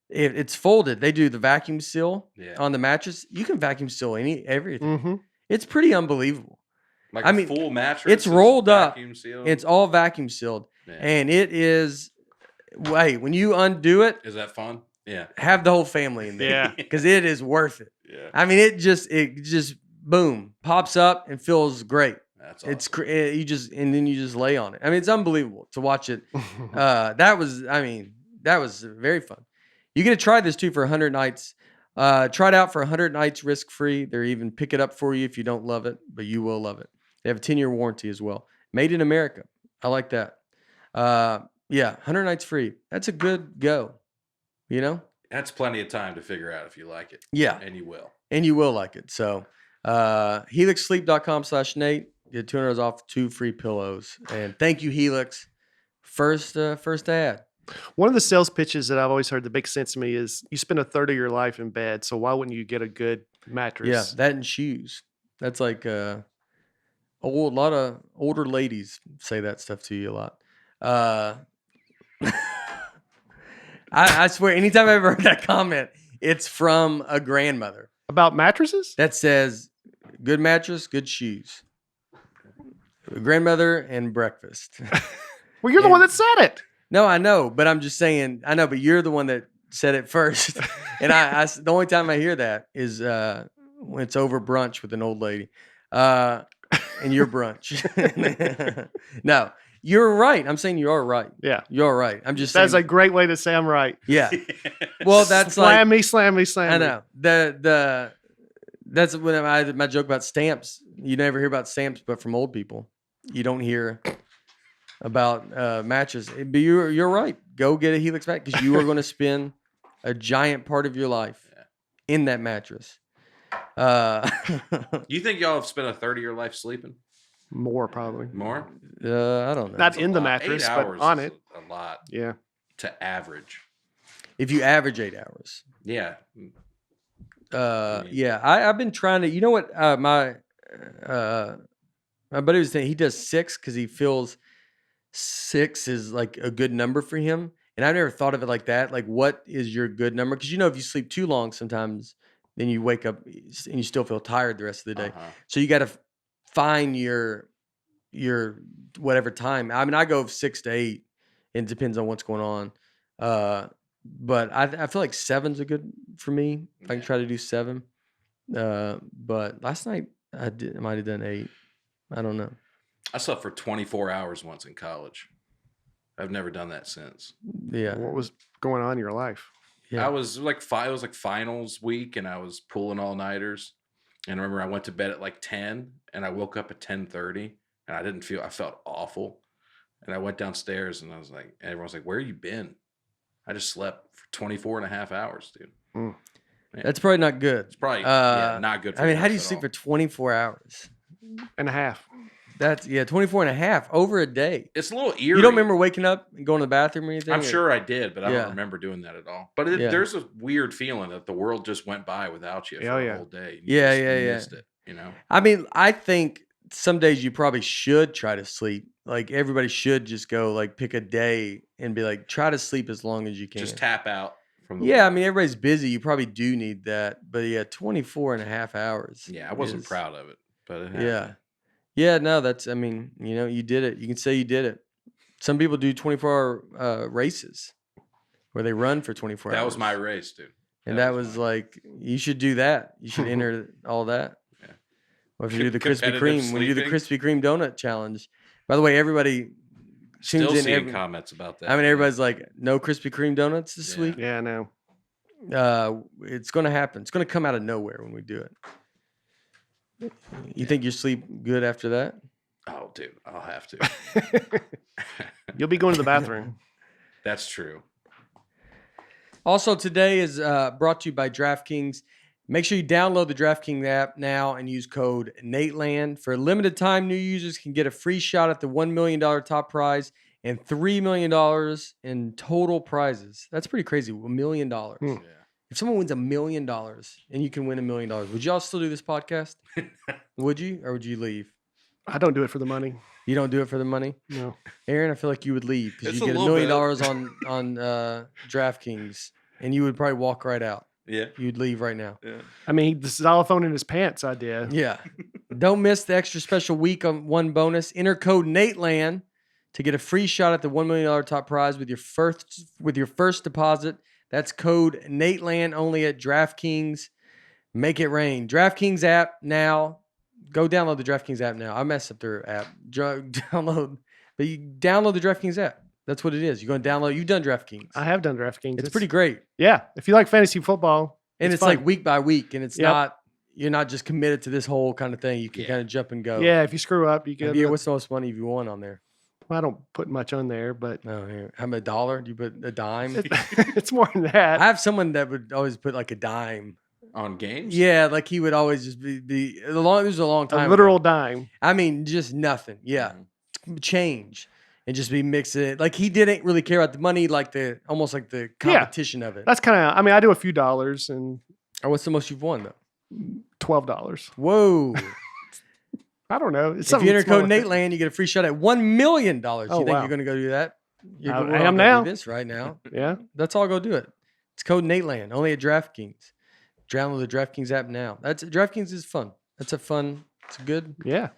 it's folded. They do the vacuum seal on the mattress. You can vacuum seal everything. Mm-hmm. It's pretty unbelievable. Like full mattress. It's rolled up. Sealed. It's all vacuum sealed, and it is. Wait, when you undo it, is that fun? Yeah. Have the whole family in there. Yeah. Because it is worth it. Yeah. I mean, it just boom, pops up and feels great. That's awesome. And then you just lay on it. I mean, it's unbelievable to watch it. That was very fun. You get to try this too for 100 nights. Try it out for 100 nights risk-free. They're even pick it up for you if you don't love it, but you will love it. They have a 10-year warranty as well. Made in America. I like that. 100 nights free. That's a good go. That's plenty of time to figure out if you like it. Yeah. And you will. And you will like it. So helixsleep.com/Nate. Get $200 off 2 free pillows. And thank you, Helix. First ad. One of the sales pitches that I've always heard that makes sense to me is you spend a third of your life in bed, so why wouldn't you get a good mattress? Yeah, that and shoes. That's like a lot of older ladies say that stuff to you a lot. I swear, anytime I've ever heard that comment, it's from a grandmother. About mattresses? That says, good mattress, good shoes. Grandmother and breakfast. Well, you're the one that said it. No, I know, but I'm just saying, I know, but you're the one that said it first. And the only time I hear that is when it's over brunch with an old lady. And your brunch. No. You're right. I'm saying you are right. Yeah. You're right. I'm just saying. That's a great way to say I'm right. Yeah. Well, that's slam like. Slam me. I know. That's when my joke about stamps. You never hear about stamps, but from old people. You don't hear about mattress. But you're right. Go get a Helix mattress because you are going to spend a giant part of your life in that mattress. You think y'all have spent a third of your life sleeping? More, probably. More? I don't know. Not in the mattress, but on it. A lot. Yeah. To average. If you average 8 hours. Yeah. Yeah. I've been trying to. You know what? My buddy was saying he does 6 because he feels 6 is like a good number for him. And I've never thought of it like that. Like, what is your good number? Because if you sleep too long, sometimes then you wake up and you still feel tired the rest of the day. Uh-huh. So you got to find your whatever time. I mean, I go 6 to 8. It depends on what's going on. But I feel like 7's a good for me. I can try to do 7. But last night I might have done 8. I don't know. I slept for 24 hours once in college. I've never done that since. Yeah. What was going on in your life? Yeah. I was like it was like finals week, and I was pulling all-nighters. And I remember I went to bed at like 10, and I woke up at 10:30, and I felt awful. And I went downstairs, and everyone's like, where you been? I just slept for 24 and a half hours, dude. Mm. That's probably not good. It's probably not good for I mean, the how do you health at sleep all. for 24 hours? And a half. That's 24 and a half over a day. It's a little eerie. You don't remember waking up and going to the bathroom or anything? I'm sure I did, but I Yeah. don't remember doing that at all. But Yeah. there's a weird feeling that the world just went by without you for Oh, the yeah. whole day. Yeah, You yeah. missed it, you know? I mean, I think some days you probably should try to sleep. Like everybody should just go like pick a day and be like, try to sleep as long as you can. Just tap out from the Yeah, I world. mean, everybody's busy. You probably do need that. But yeah, 24 and a half hours. Yeah, I wasn't is- proud of it, but it happened. Yeah. Yeah, no, I mean, you did it. You can say you did it. Some people do 24-hour races where they run for 24 hours. That was my race, dude. And that was like, you should do that. You should enter all that. Yeah. Or if you do the Krispy Competitive Kreme, when you do the sleeping. Krispy Kreme donut challenge. By the way, everybody tunes Still in. seeing comments about that. I mean, everybody's like, no Krispy Kreme donuts this Yeah. week. Yeah, I know. It's going to happen. It's going to come out of nowhere when we do it. You think you sleep good after that? Oh, dude, I'll have to. You'll be going to the bathroom. That's true. Also, today is brought to you by DraftKings. Make sure you download the DraftKings app now and use code Nateland. For a limited time, new users can get a free shot at the $1 million top prize and $3 million in total prizes. That's pretty crazy. $1 million. Hmm. Yeah. If someone wins $1 million and you can win $1 million, would y'all still do this podcast? Would you, or would you leave? I don't do it for the money. You don't do it for the money, No. Aaron. I feel like you would leave because It's you a get $1 little million bit. on DraftKings, and you would probably walk right out. Yeah. You'd leave right now. Yeah. I mean, the xylophone in his pants idea. Yeah. Don't miss the extra special week on one bonus. Enter code Nateland to get a free shot at the $1 million top prize with your first deposit. That's code Nateland only at DraftKings. Make it rain. DraftKings app now. Go download the DraftKings app now. I messed up their app. Download, but you download the DraftKings app. That's what it is. You're going to download. You've done DraftKings. I have done DraftKings. It's pretty great. Yeah. If you like fantasy football, And it's fun. like week by week, and it's Yep. not, you're not just committed to this whole kind of thing. You can Yeah. kind of jump and go. Yeah, if you screw up, you get. Yeah, what's the most money you won on there? I don't put much on there, but No, here. How about $1? Do you put a dime? it's more than that. I have someone that would always put like a dime. On games? Yeah, like he would always just be this was a long time A ago. literal dime. I mean, just nothing. Yeah, Mhm. change and just be mixing it. Like he didn't really care about the money, like almost like the competition of it. That's kind of. I mean, I do a few dollars and Or what's the most you've won though? $12. Whoa! I don't know. It's If something you enter small code like that. Nateland, you get a free shot at $1 million. Oh, you think wow. you're going to go do that? I we're all am gonna now. do this right now. Yeah. That's all. Go do it. It's code Nateland only at DraftKings. Download the DraftKings app now. DraftKings is fun. It's good. Yeah.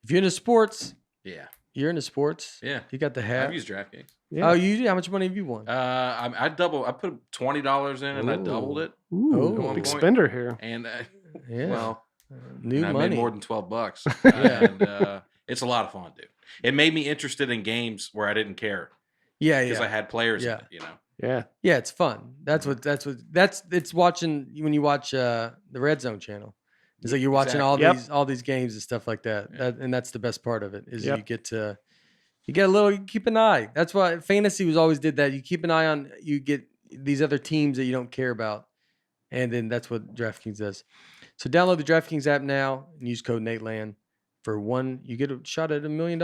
If you're into sports, Yeah. you're into sports. Yeah. You got the hat. I've used DraftKings. Yeah. Oh, you do? How much money have you won? I put $20 in and I doubled Ooh. it. Ooh, Oh. big Point. spender here. And Yeah. well, New and I money. made more than $12. Yeah. And it's a lot of fun, dude. It made me interested in games where I didn't care yeah, because I yeah. had players Yeah. in it, you know. Yeah. Yeah, it's fun. It's watching when you watch the Red Zone channel. It's like you're watching Exactly. all these games and stuff like that. Yeah. And that's the best part of it is Yep. you keep an eye. That's why fantasy always did that. You keep an eye on, you get these other teams that you don't care about. And then that's what DraftKings does. So download the DraftKings app now and use code Nateland you get a shot at $1 million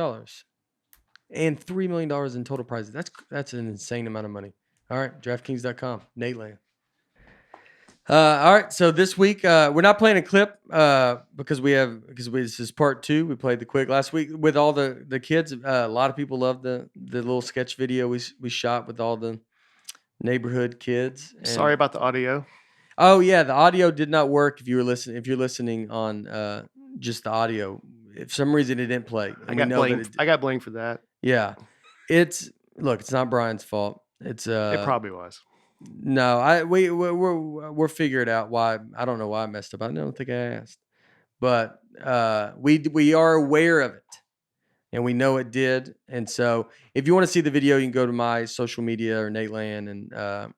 and $3 million in total prizes. That's an insane amount of money. All right, DraftKings.com, Nateland. All right, so this week we're not playing a clip because this is part 2. We played the quick last week with all the kids. A lot of people loved the little sketch video we shot with all the neighborhood kids. And Sorry about the audio. Oh yeah, the audio did not work if you were listening. If you're listening on just the audio, if for some reason it didn't play, I and we got know that blamed. I got blamed for that. yeah, it's look, it's not Brian's fault. It's It probably was. no, we're figuring out why. I don't know why I messed up. I don't think I asked, but we are aware of it. And we know it did. And so if you want to see the video, you can go to my social media or Nateland, and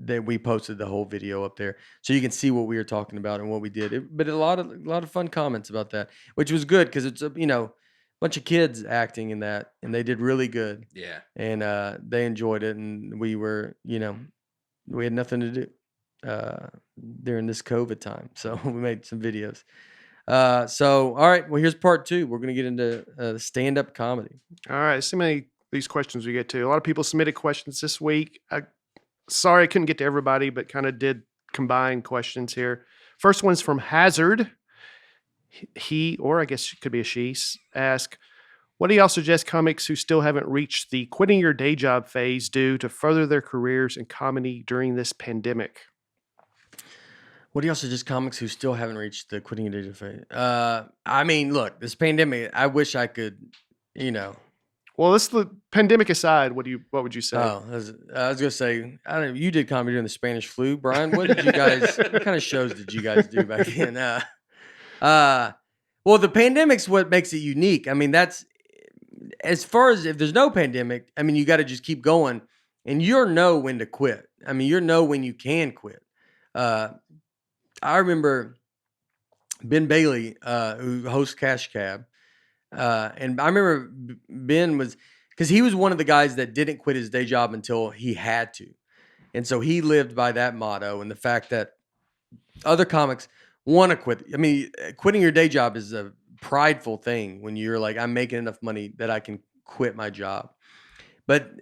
that we posted the whole video up there, so you can see what we were talking about and what we did. But a lot of fun comments about that, which was good because it's a bunch of kids acting in that, and they did really good. Yeah. And they enjoyed it, and we were we had nothing to do during this COVID time, so we made some videos. So all right, well here's part 2. We're gonna get into stand-up comedy. All right. See how many of these questions we get to. A lot of people submitted questions this week. Sorry I couldn't get to everybody, but kind of did combine questions here. First one's from Hazard. He, or I guess it could be a she, ask, what do y'all suggest comics who still haven't reached the quitting your day job phase do to further their careers in comedy during this pandemic? What do y'all suggest comics who still haven't reached the quitting your day job phase? I mean, look, this pandemic, I wish I could, Well, this the pandemic aside. What would you say? Oh, I was gonna say, I don't know. You did comedy during the Spanish flu, Brian. What did you guys? What kind of shows did you guys do back then? Well, the pandemic's what makes it unique. I mean, that's as far as if there's no pandemic. I mean, you got to just keep going, and you know when to quit. I mean, you know when you can quit. I remember Ben Bailey, who hosts Cash Cab. And I remember Ben was, because he was one of the guys that didn't quit his day job until he had to. And so he lived by that motto and the fact that other comics want to quit. I mean, quitting your day job is a prideful thing when you're like, I'm making enough money that I can quit my job. But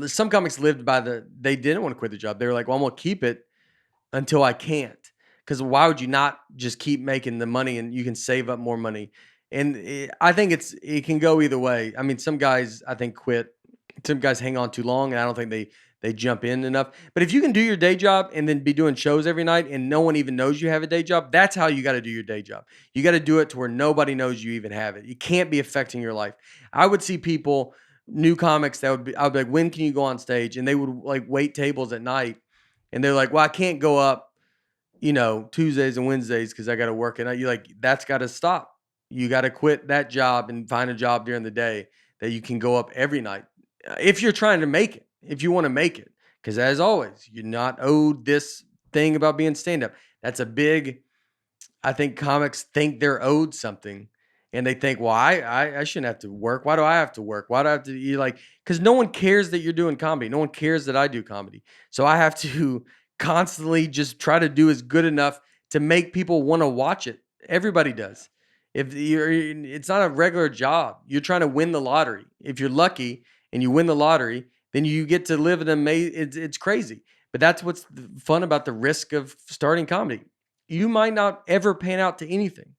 some comics lived by they didn't want to quit the job. They were like, well, I'm going to keep it until I can't. Because why would you not just keep making the money and you can save up more money? And I think it can go either way. I mean, some guys I think quit. Some guys hang on too long, and I don't think they jump in enough. But if you can do your day job and then be doing shows every night, and no one even knows you have a day job, that's how you got to do your day job. You got to do it to where nobody knows you even have it. You can't be affecting your life. I would see people, new comics, I would be like, when can you go on stage? And they would like wait tables at night, and they're like, well, I can't go up, Tuesdays and Wednesdays because I got to work. And you're like, that's got to stop. You got to quit that job and find a job during the day that you can go up every night. If you're trying to make it, if you want to make it, because as always, you're not owed this thing about being stand-up. That's a big, I think comics think they're owed something, and they think, well, I shouldn't have to work. Why do I have to work? Why do I have to, because no one cares that you're doing comedy. No one cares that I do comedy. So I have to constantly just try to do as good enough to make people want to watch it. Everybody does. It's not a regular job. You're trying to win the lottery. If you're lucky and you win the lottery, then you get to live in it's crazy. But that's what's fun about the risk of starting comedy. You might not ever pan out to anything.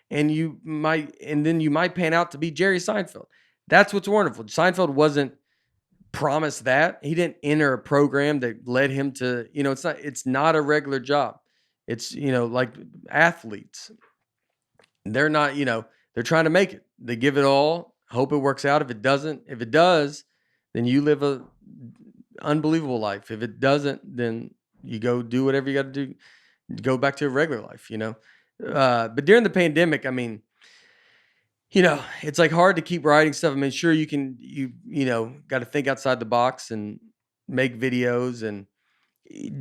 And then you might pan out to be Jerry Seinfeld. That's what's wonderful. Seinfeld wasn't promised that. He didn't enter a program that led him to, it's not a regular job. It's, like athletes. They're not, they're trying to make it. They give it all, hope it works out. If it does, then you live a unbelievable life. If it doesn't, then you go do whatever you got to do, go back to a regular life, But during the pandemic, I mean, it's like hard to keep writing stuff. I mean, sure you can, got to think outside the box and make videos and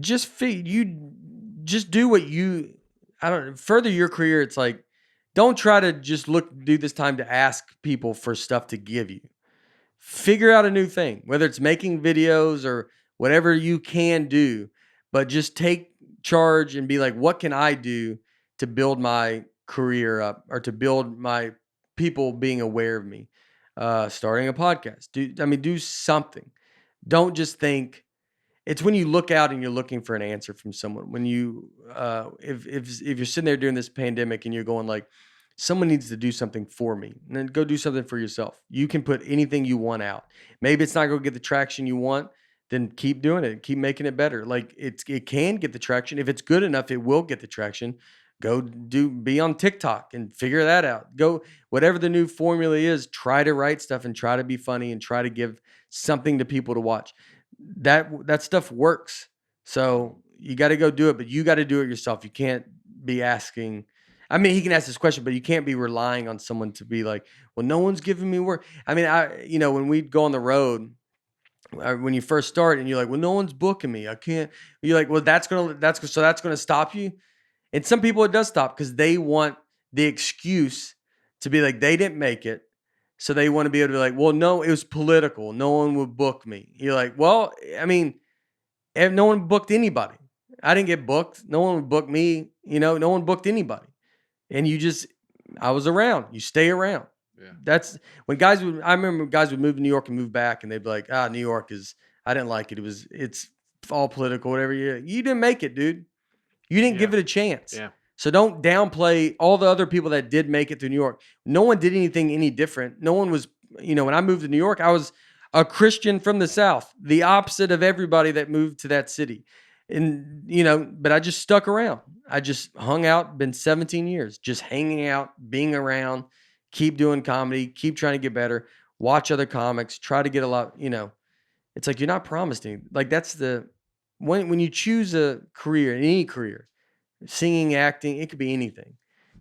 just do what further your career. It's like, don't try to just do this time to ask people for stuff to give you. Figure out a new thing, whether it's making videos or whatever you can do, but just take charge and be like, what can I do to build my career up or to build my people being aware of me? Starting a podcast. Do something. Don't just think. It's when you look out and you're looking for an answer from someone. When you, if you're sitting there during this pandemic and you're going like, someone needs to do something for me, and then go do something for yourself. You can put anything you want out. Maybe it's not going to get the traction you want. then keep doing it. Keep making it better. Like it can get the traction. If it's good enough, it will get the traction. Go be on TikTok and figure that out. Go whatever the new formula is, try to write stuff and try to be funny and try to give something to people to watch. That stuff works. So you got to go do it, but you got to do it yourself. You can't be asking. I mean, he can ask this question, but you can't be relying on someone to be like, well, no one's giving me work. I mean, when we go on the road, when you first start and you're like, well, no one's booking me. I can't. You're like, well, that's gonna stop you. And some people it does stop because they want the excuse to be like they didn't make it, so they want to be able to be like, well, no, it was political. No one would book me. You're like, well, I mean, no one booked anybody. I didn't get booked. No one would book me. No one booked anybody. And I was around. You stay around. Yeah. That's when I remember guys would move to New York and move back, and they'd be like, New York I didn't like it. It's all political, whatever. You didn't make it, dude. You didn't give it a chance. Yeah. So don't downplay all the other people that did make it to New York. No one did anything any different. No one was, when I moved to New York, I was a Christian from the South, the opposite of everybody that moved to that city. And, but I just stuck around. I just hung out, been 17 years, just hanging out, being around, keep doing comedy, keep trying to get better, watch other comics, try to get a lot, it's like, you're not promised anything. Like when you choose a career, any career, singing, acting, it could be anything.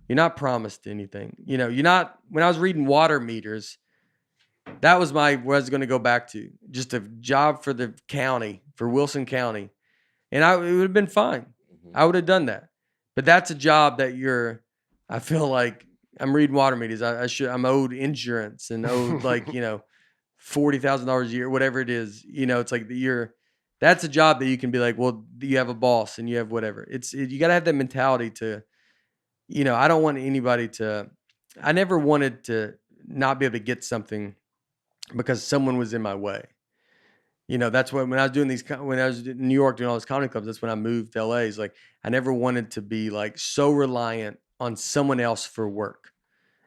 You're not promised anything. When I was reading water meters, that was where I was going to go back to. Just a job for the county, for Wilson County. And it would have been fine. Mm-hmm. I would have done that. But that's a job that I feel like I'm reading water meters. I'm owed insurance and owed $40,000 a year, whatever it is. It's like that's a job that you can be like, well, you have a boss and you have whatever. You got to have that mentality to, I don't want anybody I never wanted to not be able to get something because someone was in my way. That's when I was when I was in New York doing all those comedy clubs, that's when I moved to LA. It's like, I never wanted to be like so reliant on someone else for work.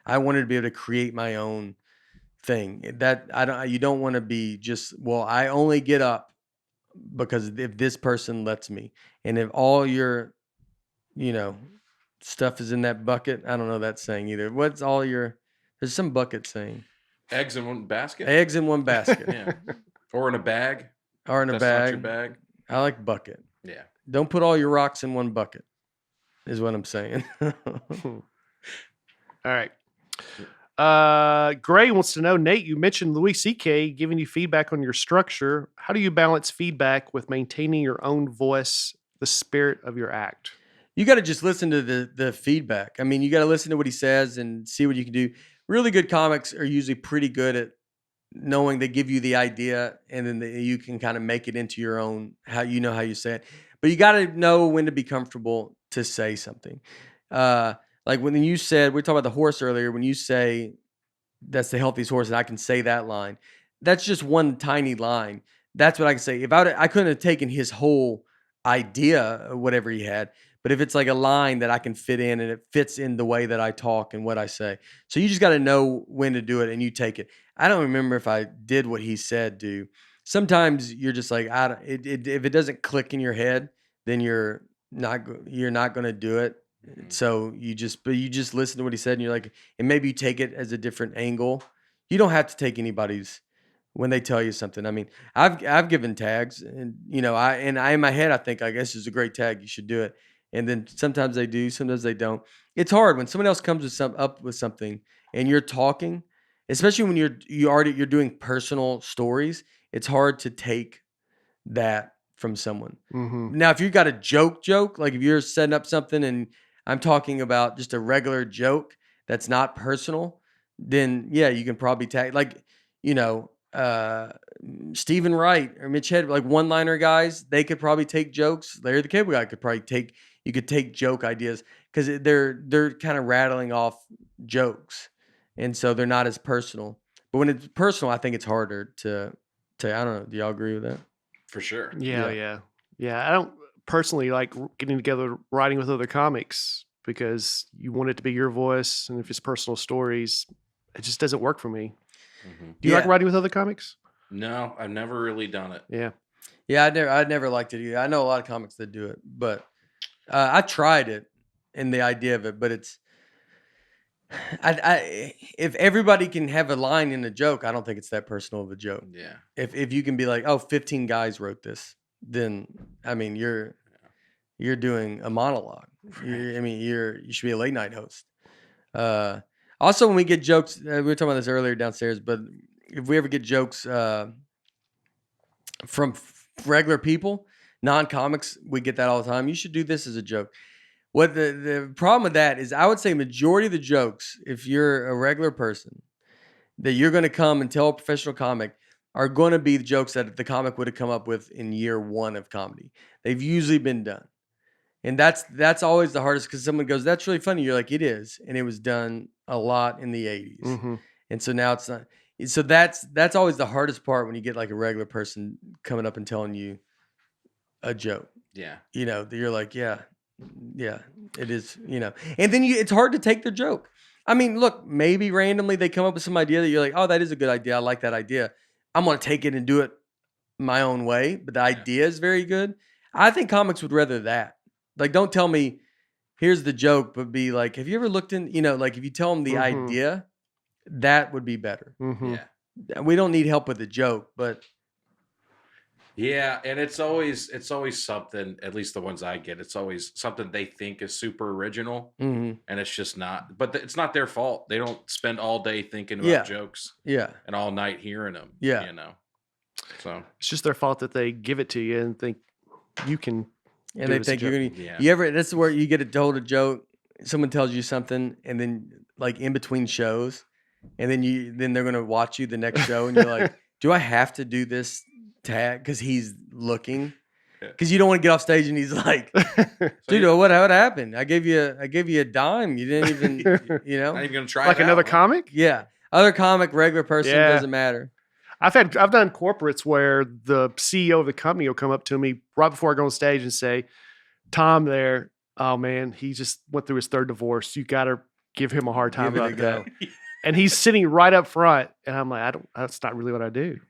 I wanted to be able to create my own thing. You don't want to be just, well, I only get up because if this person lets me, and if all your, stuff is in that bucket, I don't know that saying either. There's some bucket saying. Eggs in one basket? Eggs in one basket. Yeah. Or in a bag. Or in a bag. That's not your bag. I like bucket. Yeah. Don't put all your rocks in one bucket, is what I'm saying. All right. Gray wants to know, Nate, you mentioned Louis C.K. giving you feedback on your structure. How do you balance feedback with maintaining your own voice, the spirit of your act? You got to just listen to the feedback. I mean, you got to listen to what he says and see what you can do. Really good comics are usually pretty good at knowing they give you the idea, and then you can kind of make it into your own, how you say it. But you got to know when to be comfortable to say something. Like when you said, we talked about the horse earlier, when you say that's the healthiest horse and I can say that line, that's just one tiny line. That's what I can say. If I couldn't have taken his whole idea or whatever he had, but if it's like a line that I can fit in and it fits in the way that I talk and what I say. So you just got to know when to do it and you take it. I don't remember if I did what he said, do. Sometimes you're just like, if it doesn't click in your head, then you're not going to do it. Mm-hmm. So you just listen to what he said and you're like, and maybe you take it as a different angle. You don't have to take anybody's when they tell you something. I mean, I've given tags and, I in my head, I think, I guess this is a great tag. You should do it. And then sometimes they do, sometimes they don't. It's hard when someone else comes up with something and you're talking, especially when you're doing personal stories. It's hard to take that from someone. Mm-hmm. Now, if you got a joke, like if you're setting up something and I'm talking about just a regular joke that's not personal, then yeah, you can probably tag, like, Stephen Wright or Mitch Hedberg, like one-liner guys, they could probably take jokes. Larry the Cable Guy could probably you could take joke ideas because they're kind of rattling off jokes, and so they're not as personal. But when it's personal, I think it's harder to I don't know. Do y'all agree with that? For sure. Yeah. I don't personally like getting together, writing with other comics because you want it to be your voice, and if it's personal stories, it just doesn't work for me. Mm-hmm. Do you like writing with other comics? No, I've never really done it. Yeah. Yeah, I'd never liked it either. I know a lot of comics that do it, but I tried it and the idea of it, but it's if everybody can have a line in a joke, I don't think it's that personal of a joke. Yeah. If you can be like, oh, 15 guys wrote this, then I mean you're doing a monologue. I mean you should be a late night host. Also, when we get jokes, we were talking about this earlier downstairs, but if we ever get jokes from regular people, non-comics, we get that all the time. You should do this as a joke. What the problem with that is, I would say majority of the jokes, if you're a regular person, that you're going to come and tell a professional comic are going to be the jokes that the comic would have come up with in year one of comedy. They've usually been done. And that's always the hardest, because someone goes, that's really funny. You're like, it is. And it was done a lot in the 80s. Mm-hmm. And so now it's not. So that's always the hardest part, when you get like a regular person coming up and telling you a joke. Yeah. You know, you're like, yeah, it is, you know. And then it's hard to take their joke. I mean, look, maybe randomly they come up with some idea that you're like, oh, that is a good idea. I like that idea. I'm going to take it and do it my own way. But the idea is very good. I think comics would rather that. Like, don't tell me, here's the joke, but be like, have you ever looked in, you know, like if you tell them the idea, that would be better. Mm-hmm. Yeah. We don't need help with the joke, but. Yeah, and it's always something, at least the ones I get, it's always something they think is super original, and it's just not. But it's not their fault. They don't spend all day thinking about jokes, and all night hearing them, you know. So it's just their fault that they give it to you and think you can. And they think you're gonna. You ever? This is where you get told a joke. Someone tells you something, and then like in between shows, and then they're gonna watch you the next show, and you're like, do I have to do this tag because he's looking? Because you don't want to get off stage and he's like, dude, what happened? I gave you a dime. You didn't even, you know, not even gonna try like another comic. Yeah, other comic, regular person, doesn't matter. I've done corporates where the CEO of the company will come up to me right before I go on stage and say, Tom there, oh man, he just went through his third divorce. You got to give him a hard time about that. And he's sitting right up front. And I'm like, that's not really what I do.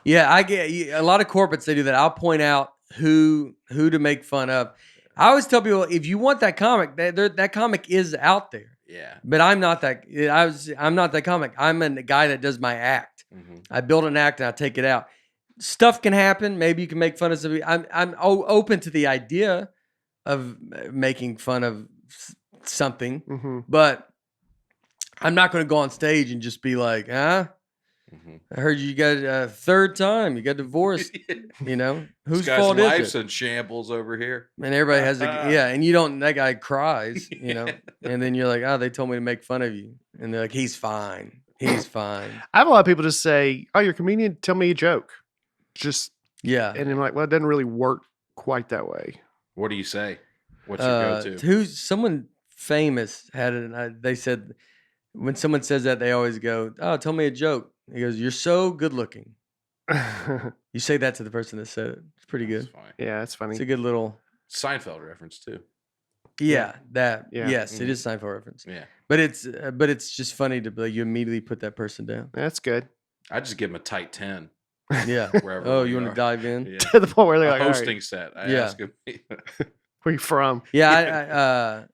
Yeah, I get a lot of corporates, they do that. I'll point out who to make fun of. I always tell people, if you want that comic, that comic is out there. Yeah. But I'm not that. I'm not that comic. I'm a guy that does my act. Mm-hmm. I build an act and I take it out. Stuff can happen. Maybe you can make fun of somebody. I'm open to the idea of making fun of something, but I'm not going to go on stage and just be like, I heard you got a third time. You got divorced. You know, whose fault is it? Life's in shambles over here. And everybody has and you don't. That guy cries. You know, and then you're like, oh, they told me to make fun of you, and they're like, he's fine. He's fine. I have a lot of people just say, oh, you're a comedian. Tell me a joke. Just and I'm like, well, it doesn't really work quite that way. What do you say? What's your go-to? Someone famous had it, and they said when someone says that, they always go, oh, tell me a joke. He goes, you're so good looking. You say that to the person that said it. It's pretty good. Yeah, it's funny. It's a good little Seinfeld reference too. Yes, it is Seinfeld reference. Yeah, but it's just funny to you immediately put that person down. That's good. I just give them a tight 10. Yeah. Wherever you want to dive in? Yeah. To the point where they're like, hosting set. I ask them, where you from? Yeah,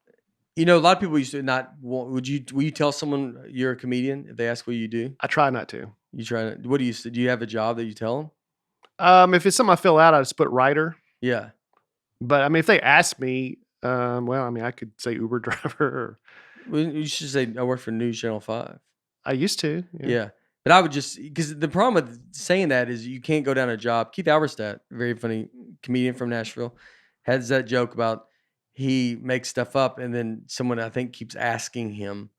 you know, a lot of people used to not. Will you tell someone you're a comedian if they ask what you do? I try not to. You try to. What do you? Do you have a job that you tell them? If it's something I fill out, I just put writer. Yeah. But I mean, if they ask me, well, I mean, I could say Uber driver. You should say I work for News Channel 5. I used to. Yeah. But I would just, because the problem with saying that is you can't go down a job. Keith Alberstadt, very funny comedian from Nashville, has that joke about he makes stuff up and then someone I think keeps asking him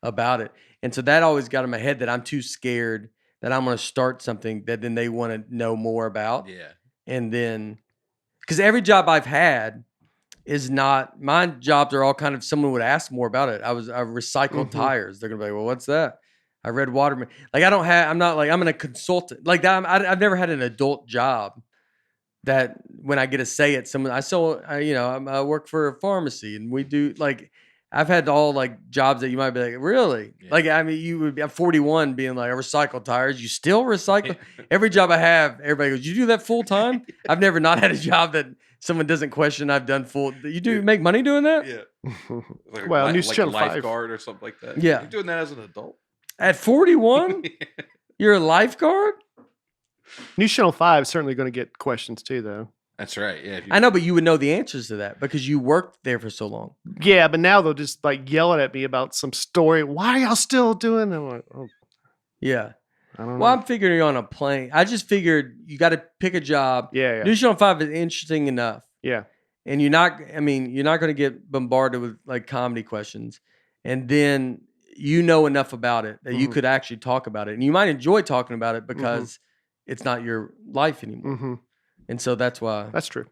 about it. And so that always got in my head that I'm too scared that I'm going to start something that then they want to know more about. Yeah. And then, because every job I've had is not, my jobs are all kind of, someone would ask more about it. I recycled tires. They're going to be like, well, what's that? I read Waterman. Like, I'm not like, I'm a consultant. Like that, I've never had an adult job that when I get to say it, I work for a pharmacy and we do like, I've had all like jobs that you might be like, really? Yeah. Like, I mean, you would be, I'm 41 being like, I recycle tires. You still recycle? Every job I have, everybody goes, you do that full time? I've never not had a job that someone doesn't question I've done full. You do make money doing that? Yeah. Like, Well, like, News like a Channel 5. lifeguard or something like that. Yeah. You're doing that as an adult? At 41? You're a lifeguard? News Channel 5 is certainly going to get questions too, though. That's right. Yeah. I know, but you would know the answers to that because you worked there for so long. Yeah, but now they'll just like yelling at me about some story. Why are y'all still doing it? I'm like, oh, Yeah. I don't Well, know. I'm figuring you're on a plane. I just figured you got to pick a job. Yeah. News Channel 5 is interesting enough. Yeah. And you're not going to get bombarded with like comedy questions. And then you know enough about it that you could actually talk about it. And you might enjoy talking about it because it's not your life anymore. Mm-hmm. And so that's why. That's true.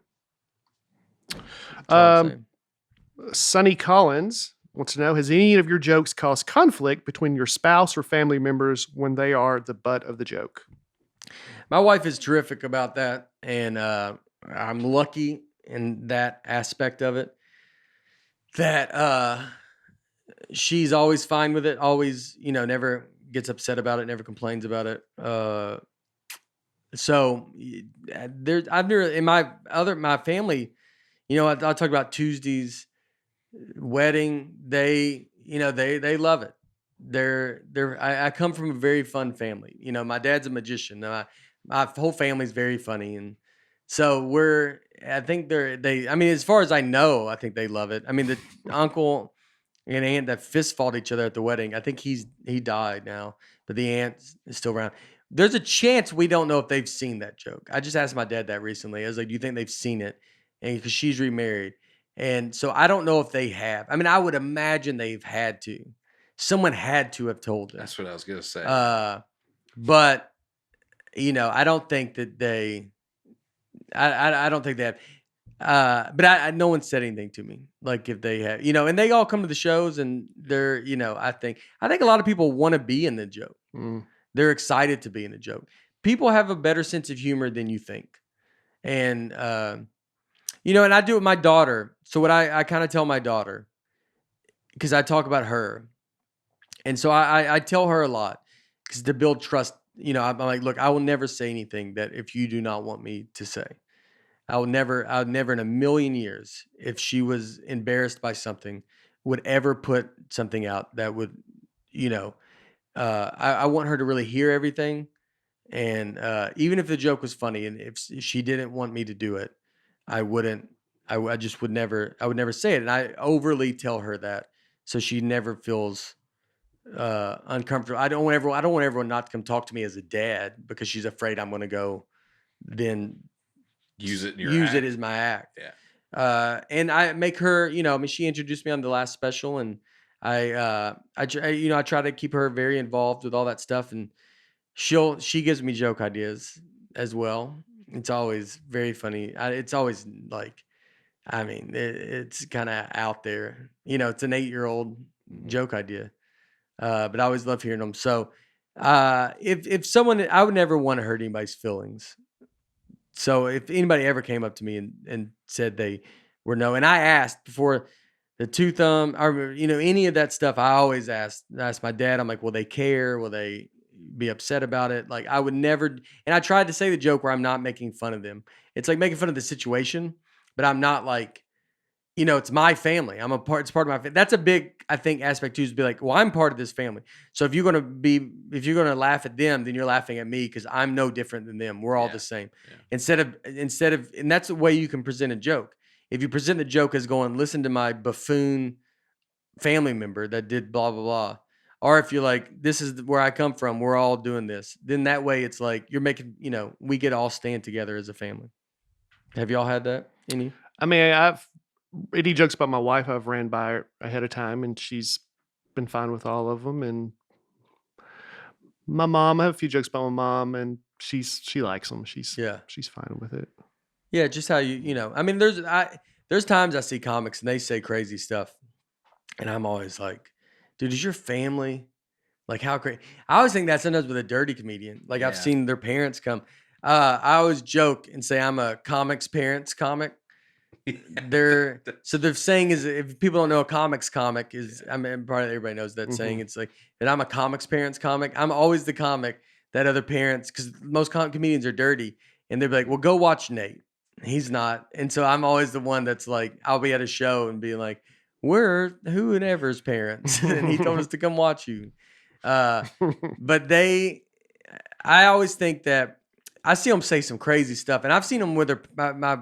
That's all I'm saying. Sonny Collins wants to know, has any of your jokes caused conflict between your spouse or family members when they are the butt of the joke? My wife is terrific about that. And I'm lucky in that aspect of it. That she's always fine with it. Always, never gets upset about it. Never complains about it. So there's I've never in my family, I talk about Tuesday's wedding. They love it. I come from a very fun family. My dad's a magician. My whole family's very funny, and so I think as far as I know, I think they love it. I mean, the uncle and aunt that fist fought each other at the wedding, I think he died now, but the aunt is still around. There's a chance we don't know if they've seen that joke. I just asked my dad that recently. I was like, do you think they've seen it? And because she's remarried. And so I don't know if they have. I mean, I would imagine they've had to. Someone had to have told them. That's what I was going to say. But, I don't think that they, I don't think they have. But no one said anything to me. Like if they have, and they all come to the shows and they're, I think a lot of people want to be in the joke. Mm. They're excited to be in a joke. People have a better sense of humor than you think. And, and I do it with my daughter. So what I kind of tell my daughter, because I talk about her. And so I tell her a lot because to build trust, I'm like, look, I will never say anything that if you do not want me to say. I would never in a million years, if she was embarrassed by something, would ever put something out that would, I want her to really hear everything. And even if the joke was funny and if she didn't want me to do it, I wouldn't, I would never say it. And I overly tell her that so she never feels uncomfortable. I don't want everyone not to come talk to me as a dad because she's afraid I'm going to go then use it as my act. Yeah. And I make her, she introduced me on the last special, and I try to keep her very involved with all that stuff, and she gives me joke ideas as well. It's always very funny. It's always like, it's kind of out there. It's an 8-year-old joke idea, but I always love hearing them. So if someone, I would never want to hurt anybody's feelings. So if anybody ever came up to me and said they were no, and I asked before the two thumb or any of that stuff, I always asked my dad. I'm like, will they care? Will they be upset about it? Like I would never. And I tried to say the joke where I'm not making fun of them. It's like making fun of the situation, but I'm not like, it's my family. It's part of my family. That's a big, I think, aspect too, is to be like, well, I'm part of this family. So if you're going to laugh at them, then you're laughing at me because I'm no different than them. We're all the same. Yeah. Instead of, and that's the way you can present a joke. If you present the joke as going, listen to my buffoon family member that did blah, blah, blah. Or if you're like, this is where I come from, we're all doing this. Then that way it's like, you're making, we get all stand together as a family. Have y'all had that? Any? Any jokes about my wife I've ran by her ahead of time, and she's been fine with all of them. And my mom, I have a few jokes about my mom, and she likes them. She's fine with it. Yeah, just how there's times I see comics and they say crazy stuff, and I'm always like, dude, is your family like how crazy? I always think that sometimes with a dirty comedian, like I've seen their parents come. I always joke and say I'm a comics parents comic. they're so the saying is, if people don't know, a comics comic is, I mean, probably everybody knows that saying. It's like that I'm a comics parents comic. I'm always the comic that other parents, because most comedians are dirty, and they're like, well, go watch Nate. He's not. And so I'm always the one that's like, I'll be at a show and be like, we're whoever's parents, and he told us to come watch you. But I always think that I see them say some crazy stuff, and I've seen them with my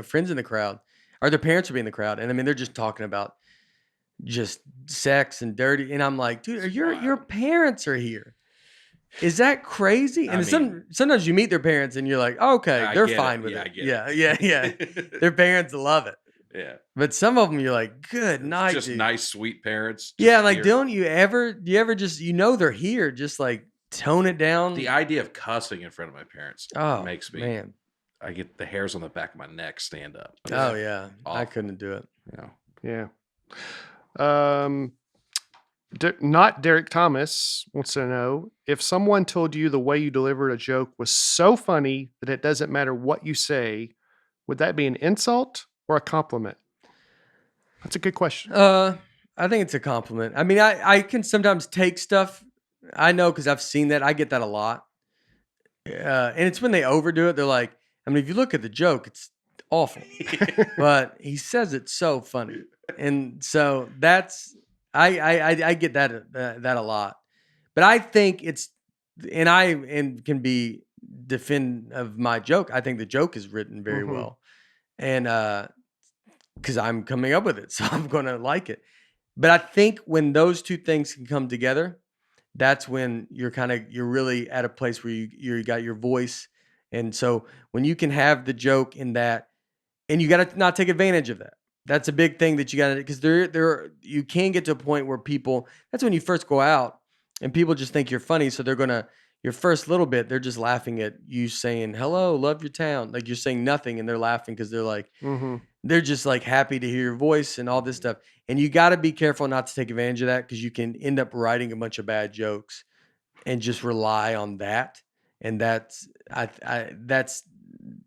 friends in the crowd, or their parents will be in the crowd, and I mean they're just talking about just sex and dirty, and I'm like, dude, your parents are here. Is that crazy? And sometimes you meet their parents, and you're like, oh, okay, they're fine with it. Yeah. Their parents love it. Yeah. But some of them, you're like, good night, just dude. Nice, sweet parents. Yeah, like, do you ever just, they're here, just like tone it down? The idea of cussing in front of my parents makes me, man. I get the hairs on the back of my neck stand up. Oh, yeah. Awful. I couldn't do it. Yeah. Not Derek Thomas wants to know, if someone told you the way you delivered a joke was so funny that it doesn't matter what you say, would that be an insult or a compliment? That's a good question. I think it's a compliment. I mean, I can sometimes take stuff. I know, because I've seen that. I get that a lot. And it's when they overdo it. They're like, I mean, if you look at the joke, it's awful. But he says it's so funny. And so that's, I get that a lot. But I think it's, and can be defend of my joke. I think the joke is written very well. And because I'm coming up with it, so I'm going to like it. But I think when those two things can come together, that's when you're really at a place where you got your voice. And so when you can have the joke in that, and you got to not take advantage of that. That's a big thing that you got to, because you can get to a point where people, that's when you first go out and people just think you're funny. So they're going to, your first little bit, they're just laughing at you saying, hello, love your town. Like, you're saying nothing, and they're laughing because they're like, they're just like happy to hear your voice and all this stuff. And you got to be careful not to take advantage of that, because you can end up writing a bunch of bad jokes and just rely on that. And that's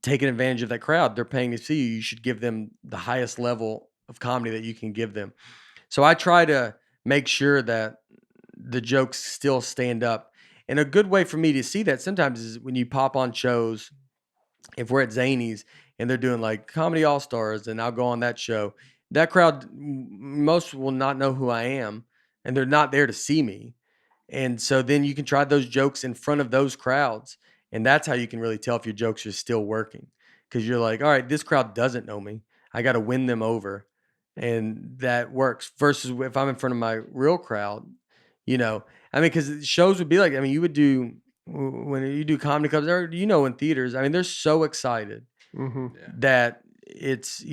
taking advantage of that crowd. They're paying to see you. You should give them the highest level of comedy that you can give them. So I try to make sure that the jokes still stand up. And a good way for me to see that sometimes is when you pop on shows, if we're at Zany's and they're doing like Comedy All-Stars, and I'll go on that show, that crowd, most will not know who I am, and they're not there to see me. And so then you can try those jokes in front of those crowds. And that's how you can really tell if your jokes are still working. Because you're like, all right, this crowd doesn't know me. I got to win them over. And that works. Versus if I'm in front of my real crowd, I mean, because shows would be like, I mean, you would do, when you do comedy clubs, or, in theaters, I mean, they're so excited that it's,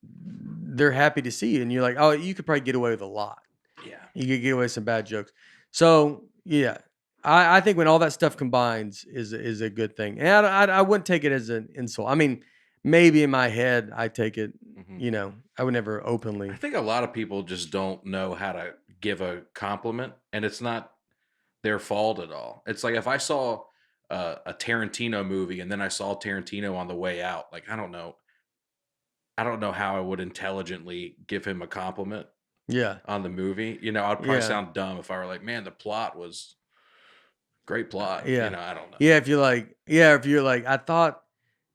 they're happy to see you. And you're like, oh, you could probably get away with a lot. Yeah. You could get away with some bad jokes. So, yeah, I think when all that stuff combines is a good thing. And I wouldn't take it as an insult. I mean, maybe in my head, I take it, I would never openly. I think a lot of people just don't know how to give a compliment, and it's not their fault at all. It's like, if I saw a Tarantino movie and then I saw Tarantino on the way out, like, I don't know how I would intelligently give him a compliment on the movie. I'd probably sound dumb if I were like, man, the plot was great plot. I don't know. Yeah, if you're like, I thought,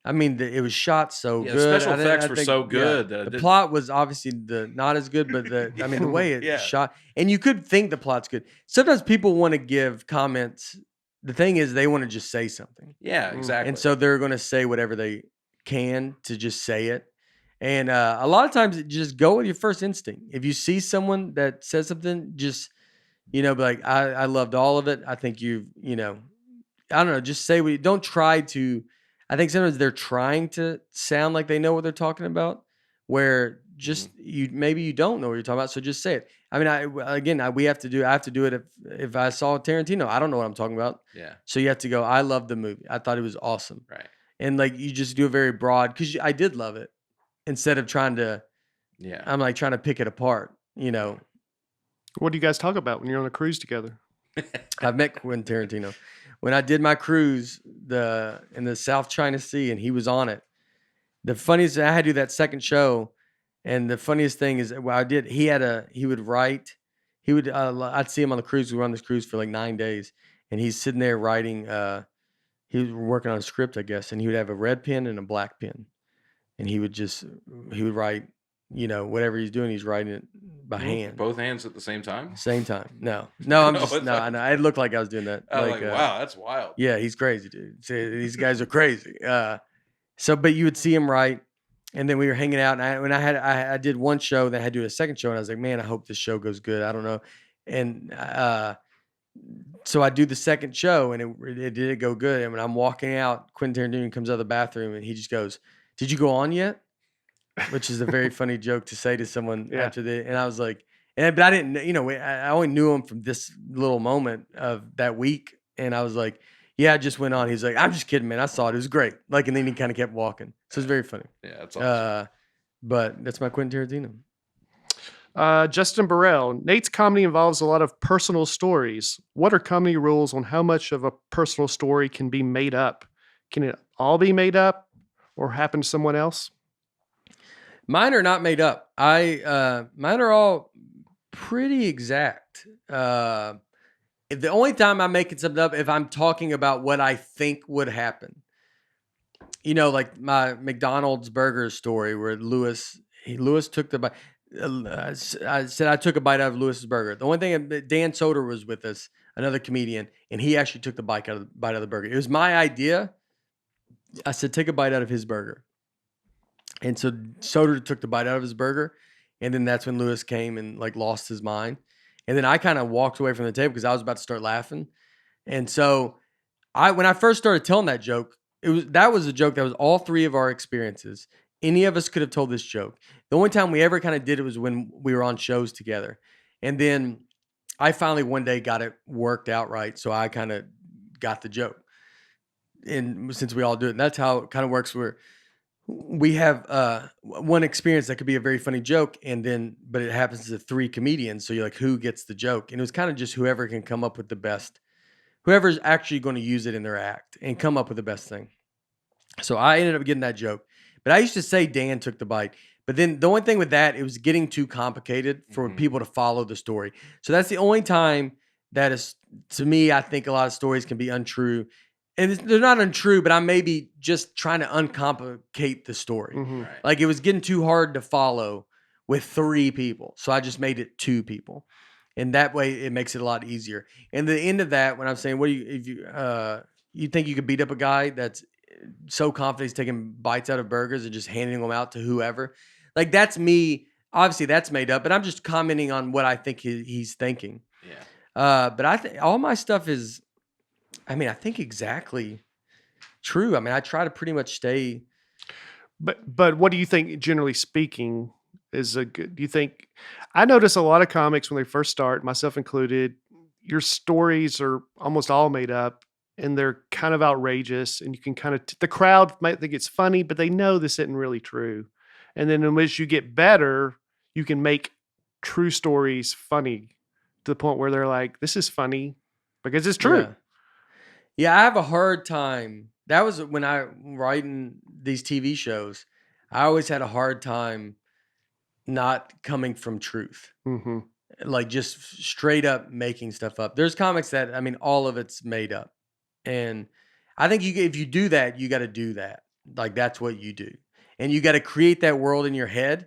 I mean, it was shot so good. The special effects were so good. The plot was obviously not as good, but the way it shot, and you could think the plot's good. Sometimes people want to give comments. The thing is, they want to just say something. Yeah, exactly. And so they're going to say whatever they can to just say it. And a lot of times, just go with your first instinct. If you see someone that says something, just, be like, I loved all of it. I think I don't know, just say what you, don't try to. I think sometimes they're trying to sound like they know what they're talking about, where just maybe you don't know what you're talking about. So just say it. I mean, I have to do it if I saw Tarantino, I don't know what I'm talking about. Yeah. So you have to go, I love the movie. I thought it was awesome. Right. And like, you just do it very broad, because I did love it, instead of trying to, I'm like trying to pick it apart, What do you guys talk about when you're on a cruise together? I've met Quentin Tarantino. When I did my cruise in the South China Sea, and he was on it, The funniest, I had to do that second show, and the funniest thing is, well, I did. He would write. He would. I'd see him on the cruise. We were on this cruise for like 9 days, and he's sitting there writing. He was working on a script, I guess, and he would have a red pen and a black pen, and he would write. Whatever he's doing, he's writing it by hand. Both hands at the same time. Same time. No, I'm just no. I know. It looked like I was doing that. I was like, wow, that's wild. Yeah, he's crazy, dude. These guys are crazy. But you would see him write, and then we were hanging out, and I did one show, then I had to do a second show, and I was like, man, I hope this show goes good. I don't know, and so I do the second show, and it did go good. And when I'm walking out, Quentin Tarantino comes out of the bathroom, and he just goes, "Did you go on yet?" Which is a very funny joke to say to someone after and I was like, but I didn't, I only knew him from this little moment of that week, and I was like, yeah, I just went on. He's like, I'm just kidding, man. I saw it. It was great. Like, and then he kind of kept walking. So it's very funny. Yeah, that's awesome. But that's my Quentin Tarantino. Justin Burrell. Nate's comedy involves a lot of personal stories. What are comedy rules on how much of a personal story can be made up? Can it all be made up or happen to someone else? Mine are not made up. Mine are all pretty exact. The only time I'm making something up if I'm talking about what I think would happen. Like my McDonald's burger story where Lewis took the bite. I said I took a bite out of Lewis's burger. The only thing, Dan Soder was with us, another comedian, and he actually took the bite out of the burger. It was my idea. I said, take a bite out of his burger. And so Soder took the bite out of his burger, and then that's when Lewis came and like lost his mind. And then I kind of walked away from the table because I was about to start laughing. And so when I first started telling that joke, that was a joke that was all three of our experiences. Any of us could have told this joke. The only time we ever kind of did it was when we were on shows together. And then I finally one day got it worked out right. So I kind of got the joke. And since we all do it, and that's how it kind of works, where we have one experience that could be a very funny joke, but it happens to three comedians. So you're like, who gets the joke? And it was kind of just whoever can come up with the best, whoever's actually going to use it in their act and come up with the best thing. So I ended up getting that joke. But I used to say Dan took the bite. But then the only thing with that, it was getting too complicated for people to follow the story. So that's the only time that is, to me, I think a lot of stories can be untrue. And they're not untrue, but I may be just trying to uncomplicate the story. Mm-hmm. Right. Like it was getting too hard to follow with three people. So I just made it two people. And that way it makes it a lot easier. And the end of that, when I'm saying, if you think you could beat up a guy that's so confident he's taking bites out of burgers and just handing them out to whoever, like that's me. Obviously that's made up, but I'm just commenting on what I think he's thinking. Yeah. But I think all my stuff is, I think exactly true. I try to pretty much stay. But what do you think, generally speaking, is a good? Do you think? I notice a lot of comics when they first start, myself included, your stories are almost all made up, and they're kind of outrageous, and you can kind of the crowd might think it's funny, but they know this isn't really true. And then as you get better, you can make true stories funny to the point where they're like, "This is funny because it's true." Yeah, I have a hard time. That was when I writing these TV shows. I always had a hard time not coming from truth. Mm-hmm. Like just straight up making stuff up. There's comics that, all of it's made up. And I think if you do that, you got to do that. Like that's what you do. And you got to create that world in your head,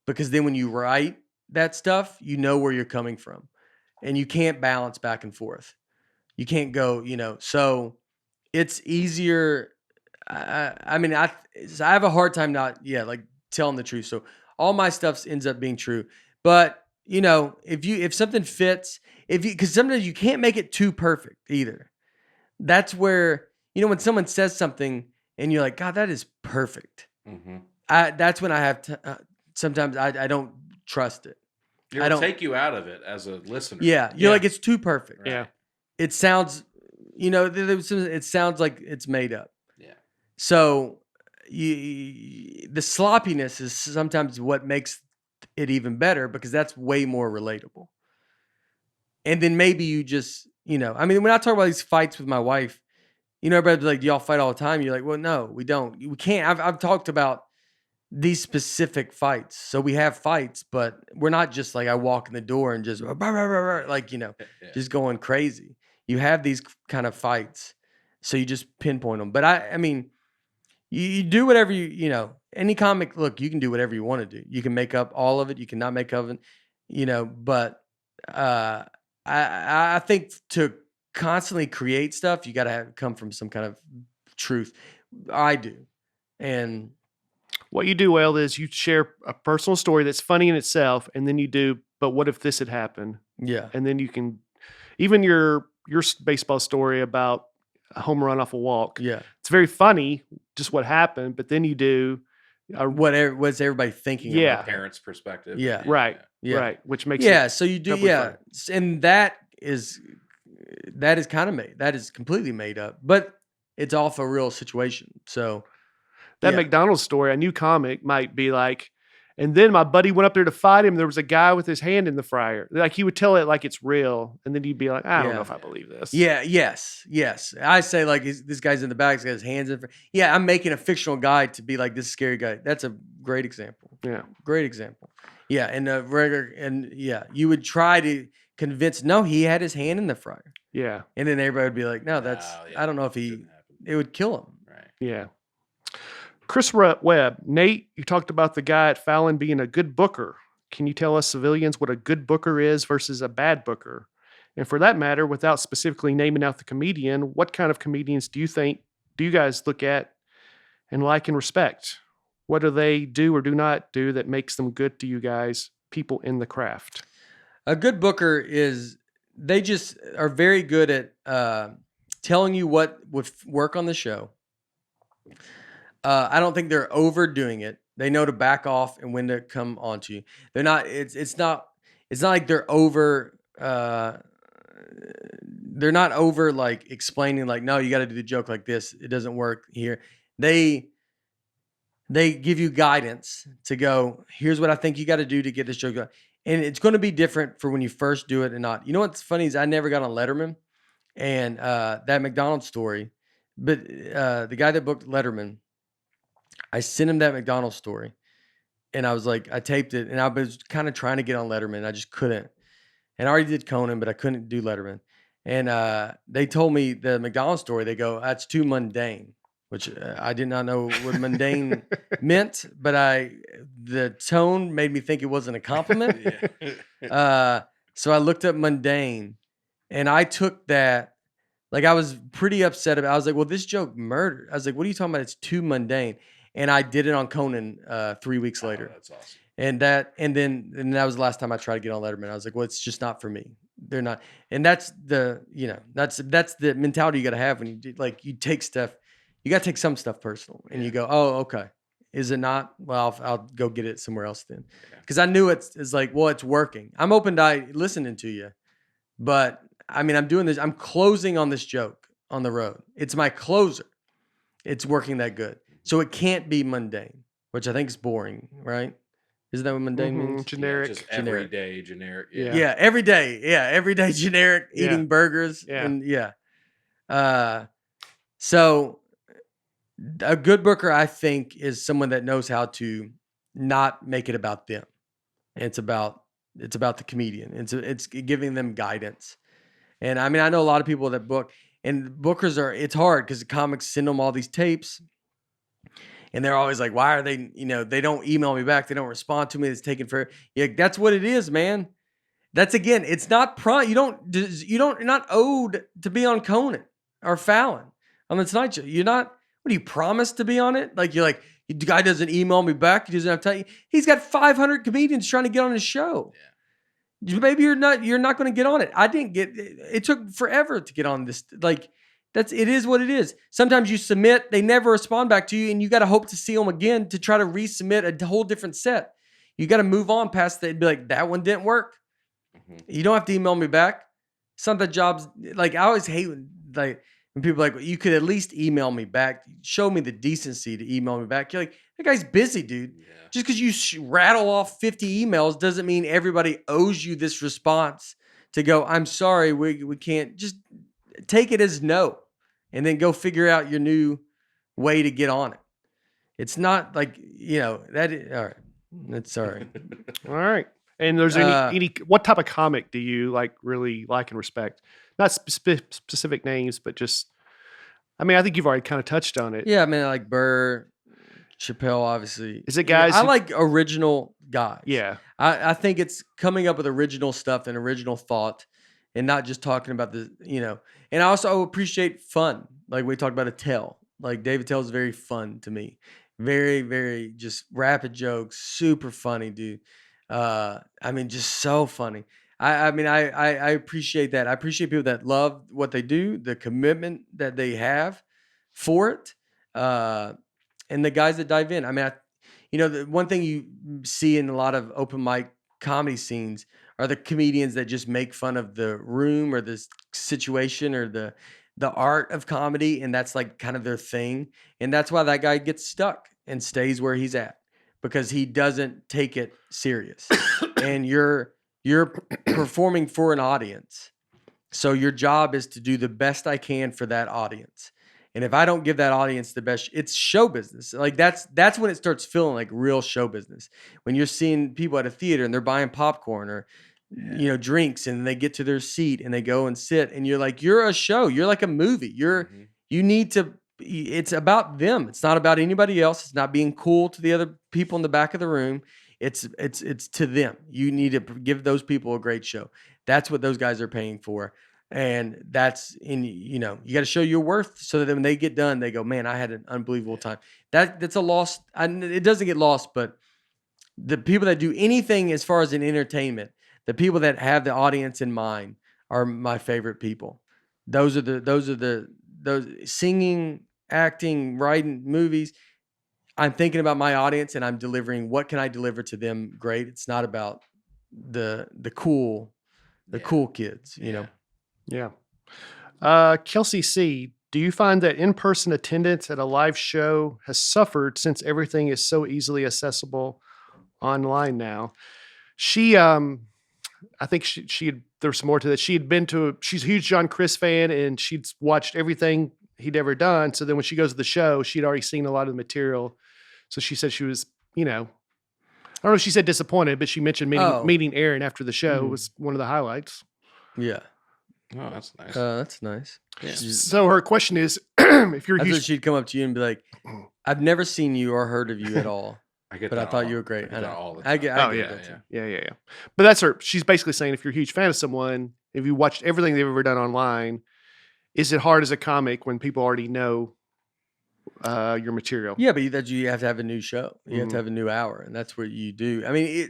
because then when you write that stuff, you know where you're coming from. And you can't balance back and forth. You can't go, so it's easier. I have a hard time like telling the truth. So all my stuff ends up being true. But, if something fits, because sometimes you can't make it too perfect either. That's where, when someone says something and you're like, God, that is perfect. Mm-hmm. That's when I have sometimes I don't trust it. It'll take you out of it as a listener. Yeah. You're like, it's too perfect. Right. Yeah. It sounds, it sounds like it's made up. Yeah. So the sloppiness is sometimes what makes it even better, because that's way more relatable. And then maybe you just, when I talk about these fights with my wife, everybody's like, do y'all fight all the time? You're like, well, no, we don't. We can't. I've talked about these specific fights. So we have fights, but we're not just like I walk in the door and just like, Yeah. just going crazy. You have these kind of fights. So you just pinpoint them. But I mean, you do whatever any comic, look, you can do whatever you want to do. You can make up all of it. You cannot make up it, but I think to constantly create stuff, you got to come from some kind of truth. I do. And what you do well is you share a personal story that's funny in itself, and then you do, but what if this had happened? yeah, And then you can, even your baseball story about a home run off a walk. yeah. It's very funny, just what happened, but then you do What's everybody thinking? Yeah. about that? Parents' perspective. Yeah. right, Yeah. right, which makes Yeah. it So you do, doubly yeah. funny. And that is kind of made. That is completely made up, but it's off a real situation. So That yeah. McDonald's story, a new comic might be like, and then my buddy went up there to fight him. There was a guy with his hand in the fryer. Like he would tell it like it's real, and then you'd be like, I don't know Yeah. if I believe this. Yeah. Yes. I say like this guy's in the back. He's got his hands in. Yeah. I'm making a fictional guy to be like this scary guy. That's a great example. Yeah. Great example. Yeah. And you would try to convince. No, he had his hand in the fryer, Yeah. and then everybody would be like, no, that's. yeah, I don't know if didn't happen. it would kill him. Right. Yeah. Chris Webb, Nate, you talked about the guy at Fallon being a good booker. Can you tell us civilians what a good booker is versus a bad booker? And for that matter, without specifically naming out the comedian, what kind of comedians do you guys look at and like and respect? What do they do or do not do that makes them good to you guys, people in the craft? A good booker they just are very good at telling you what would work on the show. I don't think they're overdoing it. They know to back off and when to come onto you. They're not. It's not like they're over. They're not over like explaining like, no, you got to do the joke like this. It doesn't work here. They give you guidance to go. Here's what I think you got to do to get this joke going. And it's going to be different for when you first do it and not. You know what's funny is I never got on Letterman, and that McDonald's story. But the guy that booked Letterman, I sent him that McDonald's story, and I was like, I taped it, and I was kind of trying to get on Letterman. I just couldn't. And I already did Conan, but I couldn't do Letterman. And they told me the McDonald's story. They go, that's too mundane, which I did not know what mundane meant, but the tone made me think it wasn't a compliment. So I looked up mundane, and I took that. Like I was pretty upset about it. I was like, well, this joke murdered. I was like, what are you talking about? It's too mundane. And I did it on Conan 3 weeks later. Oh, that's awesome. And that was the last time I tried to get on Letterman. I was like, well, it's just not for me. They're not. And that's the mentality you got to have when you do, like, you take stuff, you got to take some stuff personal and you go, oh, okay. Is it not? Well, I'll go get it somewhere else then. Cause I knew it's like, well, it's working. I'm open to listening to you, but I mean, I'm doing this. I'm closing on this joke on the road. It's my closer. It's working that good. So it can't be mundane, which I think is boring, right? Isn't that what mundane means? Generic. Just Generic. everyday generic. Yeah. Yeah, every day. Yeah, every day generic, Yeah. eating burgers. Yeah. And so a good booker, I think, is someone that knows how to not make it about them. And it's about the comedian. It's giving them guidance. And I mean, I know a lot of people that book, and bookers it's hard because the comics send them all these tapes. And they're always like, why are they, they don't email me back. They don't respond to me. It's taking forever. Yeah, that's what it is, man. That's again, it's not you're not owed to be on Conan or Fallon on the Tonight Show. You're not, what do you promise to be on it? Like, you're like, the guy doesn't email me back. He doesn't have time. He's got 500 comedians trying to get on his show. Yeah. Maybe you're not going to get on it. I didn't it took forever to get on this. Like, it is what it is. Sometimes you submit, they never respond back to you, and you got to hope to see them again to try to resubmit a whole different set. You got to move on past that and be like, that one didn't work. Mm-hmm. You don't have to email me back. Some of the jobs, like, I always hate when people are like, you could at least email me back. Show me the decency to email me back. You're like, that guy's busy, dude. Yeah. Just because you rattle off 50 emails doesn't mean everybody owes you this response to go, I'm sorry, we can't. Just take it as no, and then go figure out your new way to get on it. It's not like, that is, all right. That's all right. All right. And there's any what type of comic do you like really like and respect? Not specific names, but just I mean, I think you've already kind of touched on it. Yeah, I mean, I like Burr, Chappelle, obviously. Is it guys I who- like original guys. Yeah. I think it's coming up with original stuff and original thought and not just talking about and I also appreciate fun. Like we talked about Attell. Like David Attell is very fun to me. Very, very just rapid jokes, super funny, dude. I mean, just so funny. I appreciate that. I appreciate people that love what they do, the commitment that they have for it, and the guys that dive in. I mean, the one thing you see in a lot of open mic comedy scenes are the comedians that just make fun of the room or the situation or the art of comedy, and that's like kind of their thing. And that's why that guy gets stuck and stays where he's at because he doesn't take it serious. And you're performing for an audience. So your job is to do the best I can for that audience. And if I don't give that audience the best, it's show business. Like that's when it starts feeling like real show business. When you're seeing people at a theater and they're buying popcorn or drinks, and they get to their seat and they go and sit, and you're like, you're a show. You're like a movie. You need to. It's about them. It's not about anybody else. It's not being cool to the other people in the back of the room. It's to them. You need to give those people a great show. That's what those guys are paying for. And that's you got to show your worth so that when they get done, they go, man, I had an unbelievable time. That's a loss. It doesn't get lost, but the people that do anything as far as an entertainment, the people that have the audience in mind are my favorite people. Those singing, acting, writing, movies. I'm thinking about my audience and I'm delivering. What can I deliver to them? Great. It's not about the cool kids, you know? Yeah. Kelsey C., do you find that in-person attendance at a live show has suffered since everything is so easily accessible online now? She, I think there's some more to that. She's a huge John Chris fan and she'd watched everything he'd ever done. So then when she goes to the show, she'd already seen a lot of the material. So she said she was, I don't know if she said disappointed, but she mentioned meeting Aaron after the show was one of the highlights. Yeah. Oh, that's nice. That's nice. Yeah. So her question is, if you're I huge, thought she'd come up to you and be like, I've never seen you or heard of you at all. I get but that I thought all- you were great. I get I that know. all the I time. get Oh, that yeah. too. Yeah. But that's her. She's basically saying if you're a huge fan of someone, if you watched everything they've ever done online, is it hard as a comic when people already know your material? Yeah, but you have to have a new show. You have to have a new hour, and that's what you do. I mean,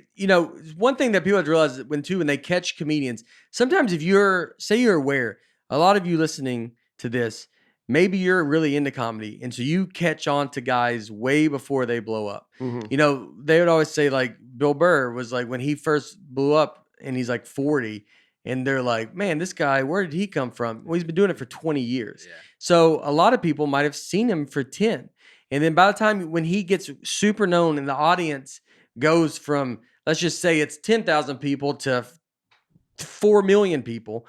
one thing that people have to realize is when they catch comedians, sometimes if you're aware, a lot of you listening to this, maybe you're really into comedy, and so you catch on to guys way before they blow up. Mm-hmm. They would always say like Bill Burr was like when he first blew up, and he's like 40. And they're like, man, this guy, where did he come from? Well, he's been doing it for 20 years. Yeah. So a lot of people might have seen him for 10. And then by the time when he gets super known and the audience goes from, let's just say it's 10,000 people to 4 million people.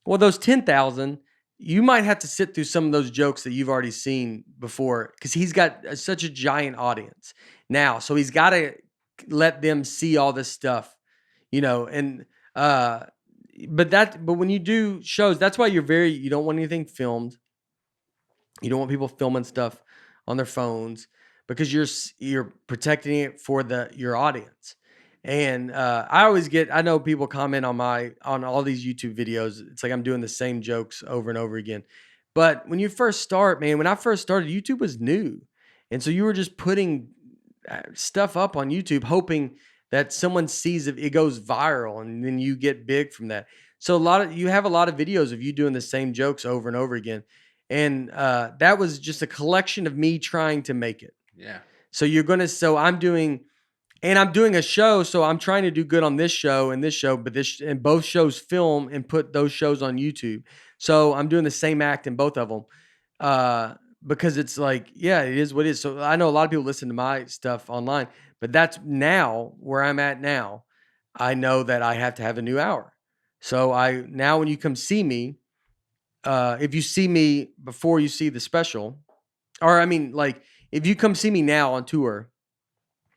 Well, those 10,000, you might have to sit through some of those jokes that you've already seen before because he's got such a giant audience now. So he's got to let them see all this stuff, and, but when you do shows, that's why you don't want anything filmed. You don't want people filming stuff on their phones because you're protecting it for your audience. And I know people comment on all these YouTube videos. It's like I'm doing the same jokes over and over again. But when you first start, man, when I first started, YouTube was new. And so you were just putting stuff up on YouTube, hoping that someone sees it goes viral, and then you get big from that. So you have a lot of videos of you doing the same jokes over and over again. And that was just a collection of me trying to make it. Yeah. So I'm doing a show. So I'm trying to do good on this show and this show, but and both shows film and put those shows on YouTube. So I'm doing the same act in both of them. Because it's like, yeah, it is what it is. So I know a lot of people listen to my stuff online, but that's now where I'm at now. I know that I have to have a new hour. So now when you come see me, if you see me before you see the special, or I mean, like if you come see me now on tour,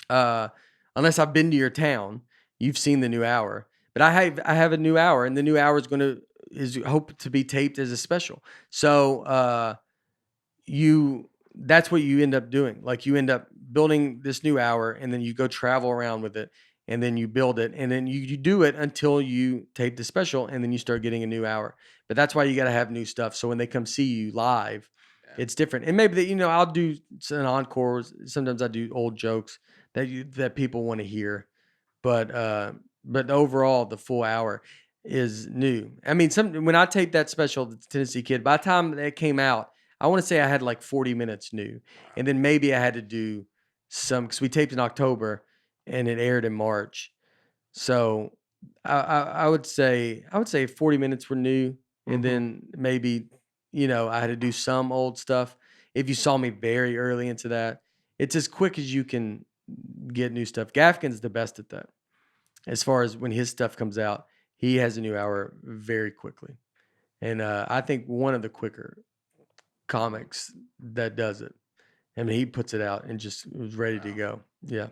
unless I've been to your town, you've seen the new hour. But I have a new hour, and the new hour is hope to be taped as a special. So that's what you end up doing. Like you end up building this new hour, and then you go travel around with it, and then you build it, and then you do it until you tape the special, and then you start getting a new hour. But that's why you got to have new stuff. So when they come see you live, it's different. And maybe I'll do an encore. Sometimes I do old jokes that people want to hear, but overall the full hour is new. I mean, when I taped that special, the Tennessee Kid, by the time it came out, I want to say I had like 40 minutes new, and then maybe I had to do some because we taped in October and it aired in March. So I would say 40 minutes were new, and then maybe I had to do some old stuff. If you saw me very early into that, it's as quick as you can get new stuff. Gaffigan's the best at that. As far as when his stuff comes out, he has a new hour very quickly, and I think one of the quicker comics that does it. I mean, he puts it out and just was ready to go. Yeah.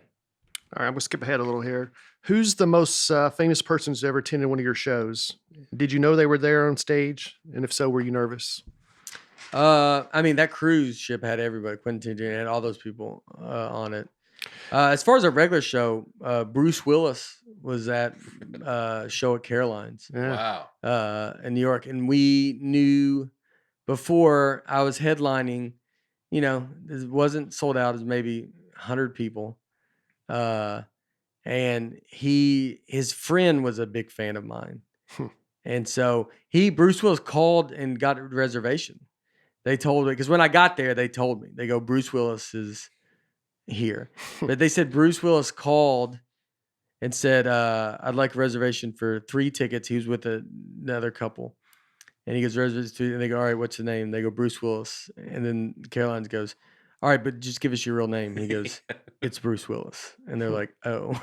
All right, I'm gonna skip ahead a little here. Who's the most famous person who's ever attended one of your shows? Did you know they were there on stage? And if so, were you nervous? I mean, that cruise ship had everybody. Quentin Tarantino had all those people on it. As far as a regular show, Bruce Willis was at a show at Caroline's. Wow. In New York, and we knew before I was headlining. It wasn't sold out. It was maybe 100 people. And his friend was a big fan of mine. And so Bruce Willis called and got a reservation. They told me, because when I got there, they told me, they go, Bruce Willis is here. But they said Bruce Willis called and said, I'd like a reservation for 3 tickets. He was with another couple. And he goes, reservation, and they go, all right, what's the name? They go, Bruce Willis. And then Caroline's goes, all right, but just give us your real name. And he goes, it's Bruce Willis. And they're like, oh.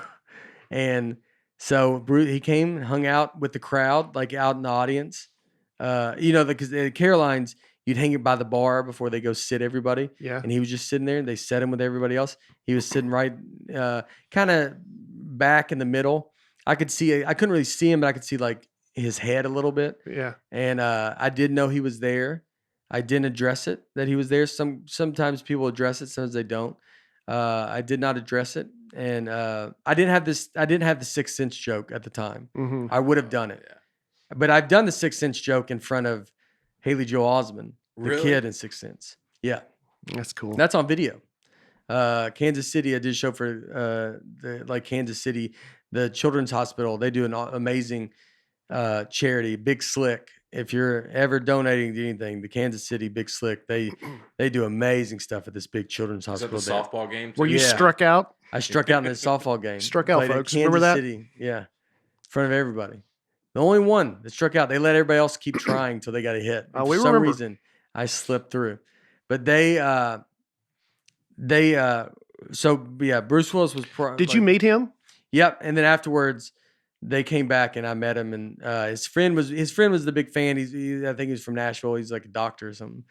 And so he came and hung out with the crowd, like out in the audience. Because the Caroline's, you'd hang it by the bar before they go sit everybody. Yeah. And he was just sitting there, and they set him with everybody else. He was sitting right kind of back in the middle. I couldn't really see him, but I could see like his head a little bit. Yeah. And I did know he was there. I didn't address it that he was there. Sometimes people address it, sometimes they don't. I did not address it. And I didn't have the 6th Sense joke at the time. Mm-hmm. I would have done it. But I've done the 6th Sense joke in front of Haley Joel Osment, the kid in 6th Sense. Yeah. That's cool. That's on video. Kansas City, I did a show for Kansas City, the Children's Hospital. They do an amazing charity, Big Slick. If you're ever donating to anything, the Kansas City Big Slick, they do amazing stuff at this big children's hospital. Is that the softball game? Were you struck out? I struck out in the softball game. Struck out, Played folks. Kansas Remember that? City, yeah, in front of everybody. The only one that struck out. They let everybody else keep trying until they got a hit. We For some remember. reason, I slipped through. But so Bruce Willis was. Did you meet him? Yep, and then afterwards, they came back and I met him, and his friend was the big fan. I think he was from Nashville. He's like a doctor or something.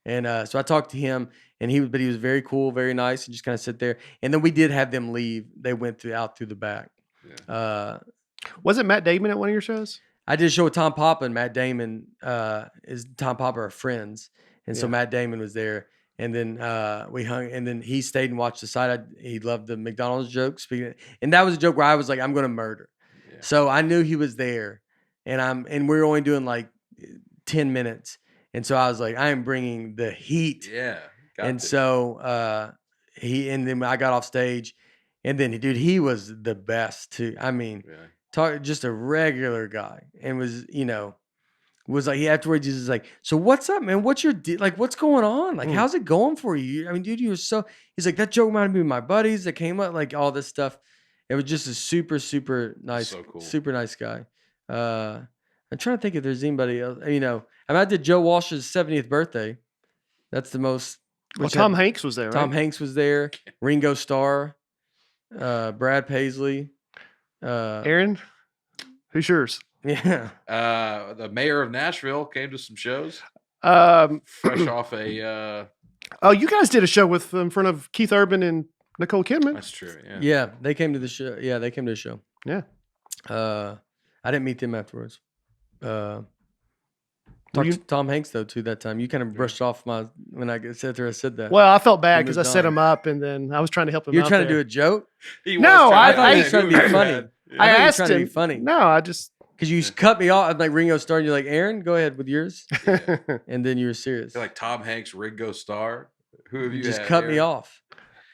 And so I talked to him, and he was very cool, very nice, and just kind of sit there. And then we did have them leave. They went out through the back. Yeah. Wasn't Matt Damon at one of your shows? I did a show with Tom Papa, and Matt Damon Tom Papa are friends, and so Matt Damon was there. And then we hung, and then he stayed and watched the side. He loved the McDonald's jokes, and that was a joke where I was like, "I'm going to murder." Yeah. So I knew he was there, and we were only doing like 10 minutes, and so I was like, "I am bringing the heat." Yeah. So and then I got off stage, and then he was the best too. I mean, just a regular guy, and was like, he afterwards he's like, so what's up, man? What's your what's going on? Like, how's it going for you? I mean, dude, he's like, that joke reminded me of my buddies that came up, like all this stuff. It was just a super, super nice, so cool. Super nice guy. I'm trying to think if there's anybody else, I mean, I did Joe Walsh's 70th birthday. That's the most. Well, Tom Hanks was there, right? Tom Hanks was there. Ringo Starr, Brad Paisley. Aaron, who's yours? Yeah. The mayor of Nashville came to some shows. Fresh Fresh off a Oh, you guys did a show with in front of Keith Urban and Nicole Kidman. That's true. Yeah. Yeah, they came to the show. Yeah, they came to the show. Yeah. I didn't meet them afterwards. Were Talked you- to Tom Hanks though too that time. You kind of brushed off when I said there. I said that. Well, I felt bad We because I moved set on. him up, and then I was trying to help him. You're out trying to there. do a joke. He No, was I thought he was to trying to be do it funny. bad. I I thought you were asked trying to be him. funny. No, I just. Because you cut me off like Ringo Starr, and you're like, Aaron, go ahead with yours, Yeah. and then you were serious. You're like Tom Hanks, Ringo Starr. Who have You you just had, cut me Aaron? off.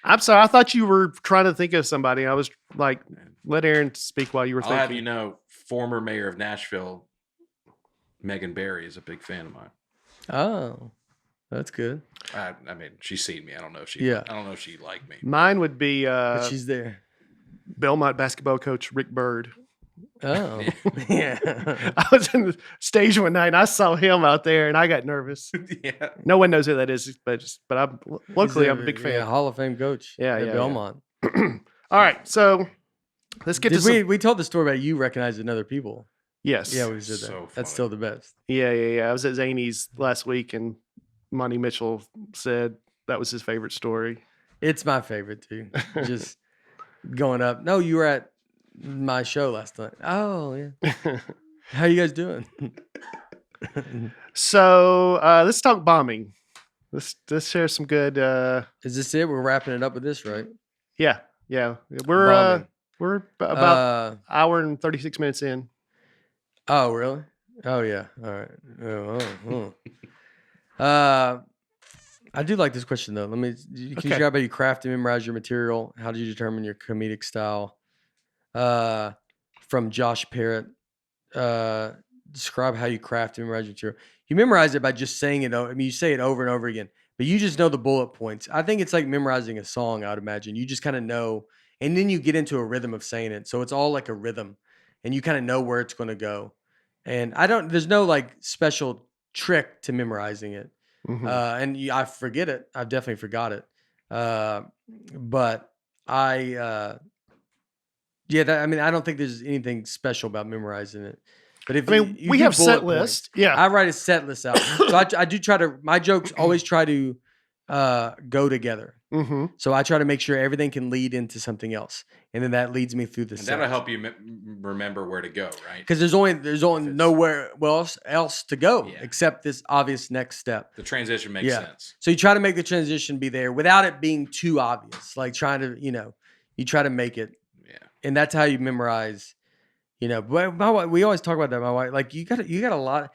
I'm sorry. I thought you were trying to think of somebody. I was like, let Aaron speak while you were I'll have thinking. you know, former mayor of Nashville, Megan Barry, is a big fan of mine. Oh, that's good. I mean, she's seen me. I don't know if she. Yeah. I don't know if she liked me. Mine would be But she's there. Belmont basketball coach Rick Bird. Oh, yeah. I was in the stage one night and I saw him out there and I got nervous. Yeah. No one knows who that is, but I'm locally I'm a big fan. Yeah, Hall of Fame coach. Yeah, at yeah, Belmont. All right, so let's get to Did some. we told the story about you recognizing other people? Yes. Yeah, we said that. So That's funny. still the best. Yeah. I was at Zany's last week and Monty Mitchell said that was his favorite story. It's my favorite too. Just going up. No, you were at my show last night. Oh yeah. How you guys doing? So let's talk bombing. Let's share some good. Is this it? We're wrapping it up with this, right? Yeah. We're Bombing. about hour and 36 minutes in. Oh, really? Oh, yeah. All right. I do like this question though. Can you Okay. describe how you craft and memorize your material? How do you determine your comedic style? From Josh Parrott. Describe how you craft and memorize your material. You memorize it by just saying it. I mean, you say it over and over again, but you just know the bullet points. I think it's like memorizing a song. I would imagine you just kind of know, and then you get into a rhythm of saying it. So it's all like a rhythm, and you kind of know where it's going to go. And there's no like special trick to memorizing it. Mhm. I forget it. I've definitely forgot it. But I don't think there's anything special about memorizing it. But if you we do have bullet set points, list. Yeah. I write a set list out. So I do try to. My jokes always try to go together. Mm-hmm. So I try to make sure everything can lead into something else, and then that leads me through the And set. that'll help you remember where to go, right? Because there's only nowhere else to go Yeah. except this obvious next step. The transition makes Yeah. sense. So you try to make the transition be there without it being too obvious. Like trying to, you try to make it, Yeah. and that's how you memorize. But my wife, we always talk about that. My wife, like you got a lot.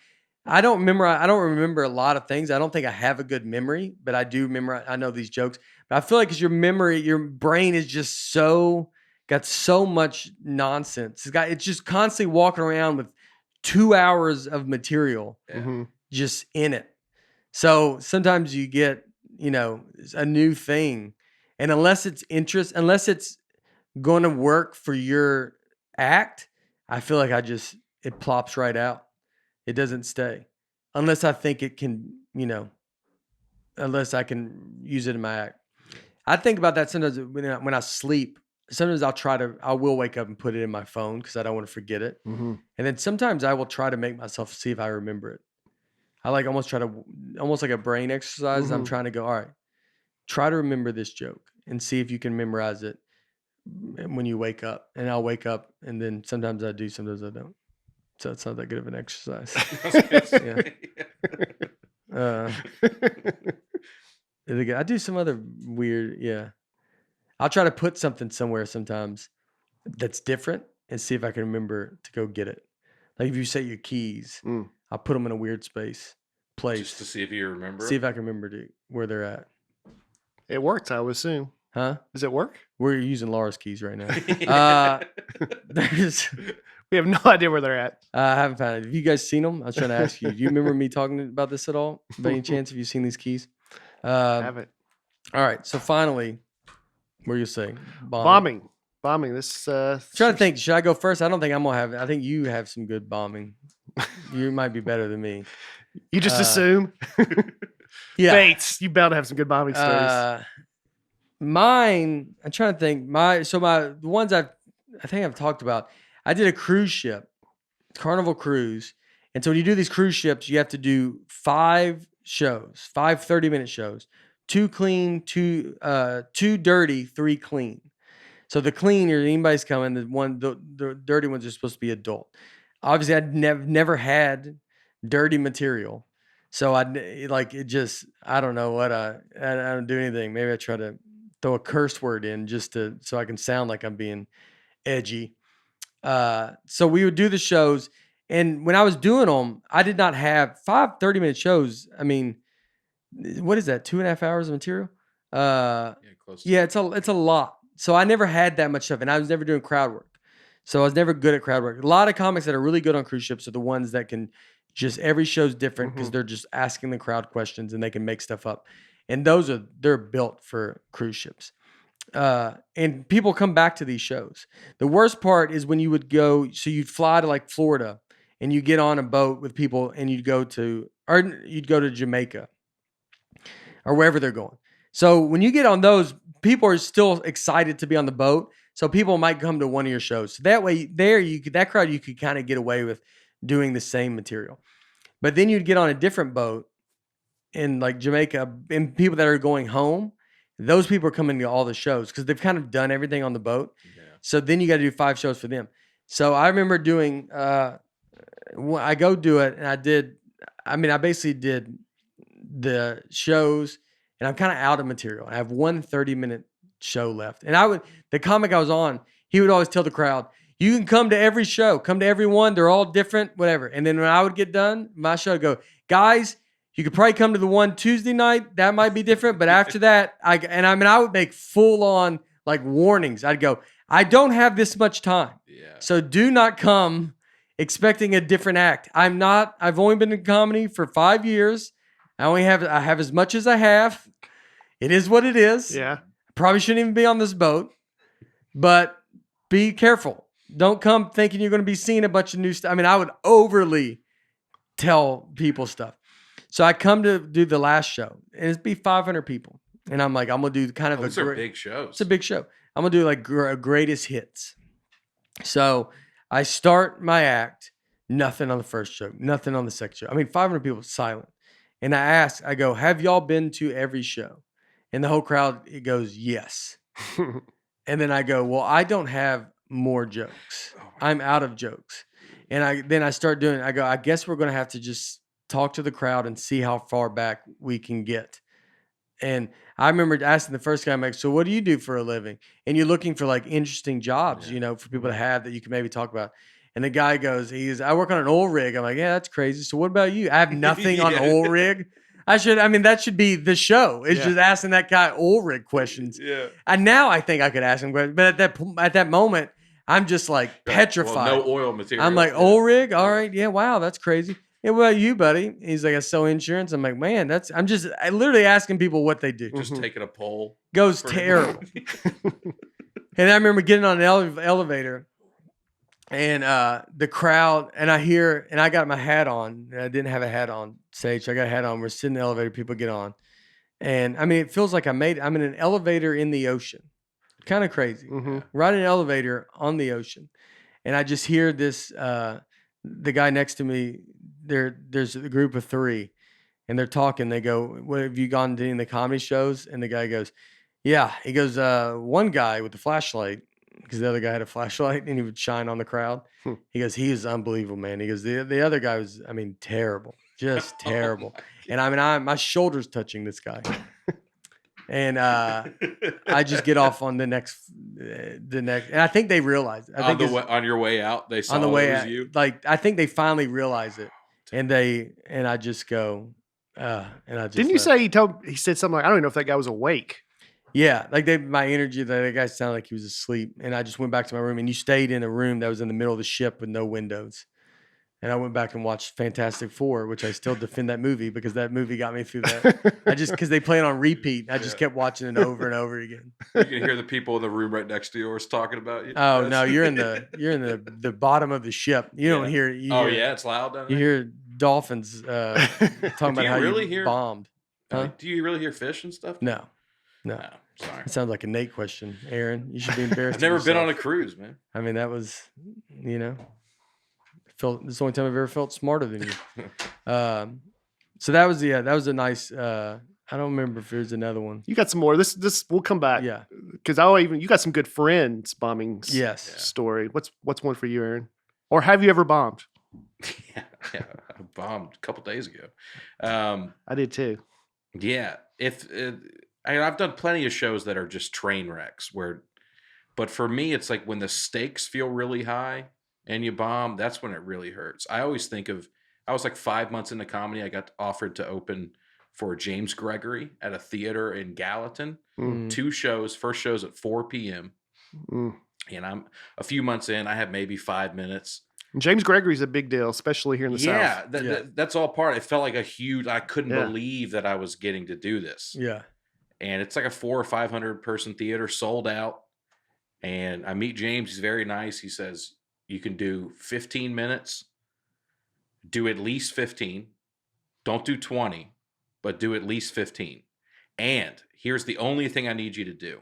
I don't remember a lot of things. I don't think I have a good memory, but I do memorize. I know these jokes, but I feel like it's your memory, your brain is just got so much nonsense. It's just constantly walking around with 2 hours of material Yeah. Mm-hmm. just in it. So sometimes you get, a new thing, and unless it's going to work for your act, I feel like it plops right out. It doesn't stay unless I think it can, unless I can use it in my act. I think about that sometimes when I sleep. Sometimes I will wake up and put it in my phone because I don't want to forget it. Mm-hmm. And then sometimes I will try to make myself see if I remember it. I like almost like a brain exercise. I'm Mhm. trying to go, all right, try to remember this joke and see if you can memorize it when you wake up. And I'll wake up, and then sometimes I do, sometimes I don't. So it's not that good of an exercise. I do some other weird, yeah. I'll try to put something somewhere sometimes that's different and see if I can remember to go get it. Like if you say your keys, Mm. I'll put them in a weird place, Just to see if you remember. see if I can remember where they're at. It works, I would assume. Huh? Does it work? We're using Laura's keys right now. Yeah. We have no idea where they're at. I haven't found it. Have you guys seen them? I was trying to ask you. Do you remember me talking about this at all? By any chance, have you seen these keys? I haven't. All right. So finally, what are you saying? Bombing. This. Trying to think. Should I go first? I don't think I'm gonna have. I think you have some good bombing. You might be better than me. You just assume. Yeah. Bates, you bound to have some good bombing stories. Mine. I'm trying to think. The ones I think I've talked about. I did a cruise ship, Carnival Cruise, and so when you do these cruise ships, you have to do 5 shows, 5 30-minute shows, 2 clean, 2 dirty, 3 clean. So the clean, or anybody's coming, the dirty ones are supposed to be adult. Obviously, I'd never had dirty material. So I don't know what I don't do anything. Maybe I try to throw a curse word in so I can sound like I'm being edgy. So we would do the shows, and when I was doing them, I did not have 5 30-minute shows. I mean, what is that? 2.5 hours of material? Close to It's a lot. So I never had that much stuff, and I was never doing crowd work. So I was never good at crowd work. A lot of comics that are really good on cruise ships are the ones that can just, every show's different because they're just asking the crowd questions and they can make stuff up. And they're built for cruise ships. And people come back to these shows. The worst part is when you would go, so you'd fly to like Florida and you get on a boat with people and you'd go to Jamaica or wherever they're going. So when you get on those, people are still excited to be on the boat. So people might come to one of your shows. So that way that crowd, you could kind of get away with doing the same material. But then you'd get on a different boat in like Jamaica, and people that are going home, those people are coming to all the shows because they've kind of done everything on the boat. Yeah. So then you got to do 5 shows for them. So I remember doing, I go do it, and I basically did the shows, and I'm kind of out of material. I have one 30-minute show left. And the comic I was on, he would always tell the crowd, you can come to every show, come to every one. They're all different, whatever. And then when I would get done, my show would go, guys, you could probably come to the one Tuesday night. That might be different. But after that, I would make full on like warnings. I'd go, I don't have this much time. Yeah. So do not come expecting a different act. I've only been in comedy for 5 years. I have as much as I have. It is what it is. Yeah. Probably shouldn't even be on this boat, but be careful. Don't come thinking you're going to be seeing a bunch of new stuff. I would overly tell people stuff. So I come to do the last show, and it'd be 500 people. And I'm like, I'm going to do kind of those are big shows. It's a big show. I'm going to do like greatest hits. So I start my act, nothing on the first show, nothing on the second show. 500 people silent. And I go, have y'all been to every show? And the whole crowd, it goes, yes. And then I go, well, I don't have more jokes. I'm out of jokes. And I start doing, I go, I guess we're going to have to just talk to the crowd and see how far back we can get. And I remember asking the first guy, I'm like, so what do you do for a living? And you're looking for like interesting jobs, for people to have that you can maybe talk about. And the guy goes, I work on an oil rig. I'm like, yeah, that's crazy. So what about you? I have nothing on oil rig. That should be the show. It's just asking that guy oil rig questions. Yeah. And now I think I could ask him questions. But at that moment, I'm just like petrified. Well, no oil material. I'm like, oil rig? All right. Yeah, wow, that's crazy. Yeah, what about you, buddy? He's like, I sell insurance. I'm like, man, I literally asking people what they do. Just taking a poll. Goes terrible. And I remember getting on an elevator. And the crowd, and I got my hat on. I didn't have a hat on stage. I got a hat on. We're sitting in the elevator. People get on. And it feels like I'm in an elevator in the ocean. Kind of crazy. Mm-hmm. Riding an elevator on the ocean. And I just hear this, the guy next to me, there's a group of 3. And they're talking. They go, what, have you gone to any of the comedy shows? And the guy goes, yeah. He goes, one guy with the flashlight, because the other guy had a flashlight and he would shine on the crowd. He goes, he is unbelievable, man. He goes, the other guy was, terrible, just terrible. And my shoulder's touching this guy. And I just get off on the next, and I think they realized. On your way out, they saw on the way it was out, you. like I think they finally realized it, and I just go, and I just. Didn't you say he said something like, I don't even know if that guy was awake. Yeah, like my energy, that guy sounded like he was asleep. And I just went back to my room, and you stayed in a room that was in the middle of the ship with no windows. And I went back and watched Fantastic Four, which I still defend that movie because that movie got me through that. Because they play it on repeat. I just kept watching it over and over again. You can hear the people in the room right next to yours talking about you. Oh no, you're in the bottom of the ship. You don't hear. It's loud down there. You hear dolphins talking about how you bombed. Huh? Do you really hear fish and stuff? No. Sorry. It sounds like a Nate question, Aaron. You should be embarrassed. I've never been on a cruise, man. That was, this is the only time I've ever felt smarter than you. So that was a nice I don't remember if there's another one. You got some more. This we'll come back. Yeah. Because you got some good friends bombing Yes. story. What's one for you, Aaron? Or have you ever bombed? Yeah, I bombed a couple days ago. I did too. Yeah, I've done plenty of shows that are just train wrecks but for me, it's like when the stakes feel really high and you bomb, that's when it really hurts. I always think I was like 5 months into comedy. I got offered to open for James Gregory at a theater in Gallatin. Mm. 2 shows. First show's at 4 p.m. Mm. And I'm a few months in. I have maybe 5 minutes. James Gregory's a big deal, especially here in the South. That's all part. It felt like I couldn't believe that I was getting to do this. Yeah. And it's like a 400 or 500 person theater, sold out. And I meet James. He's very nice. He says, you can do 15 minutes, do at least 15. Don't do 20, but do at least 15. And here's the only thing I need you to do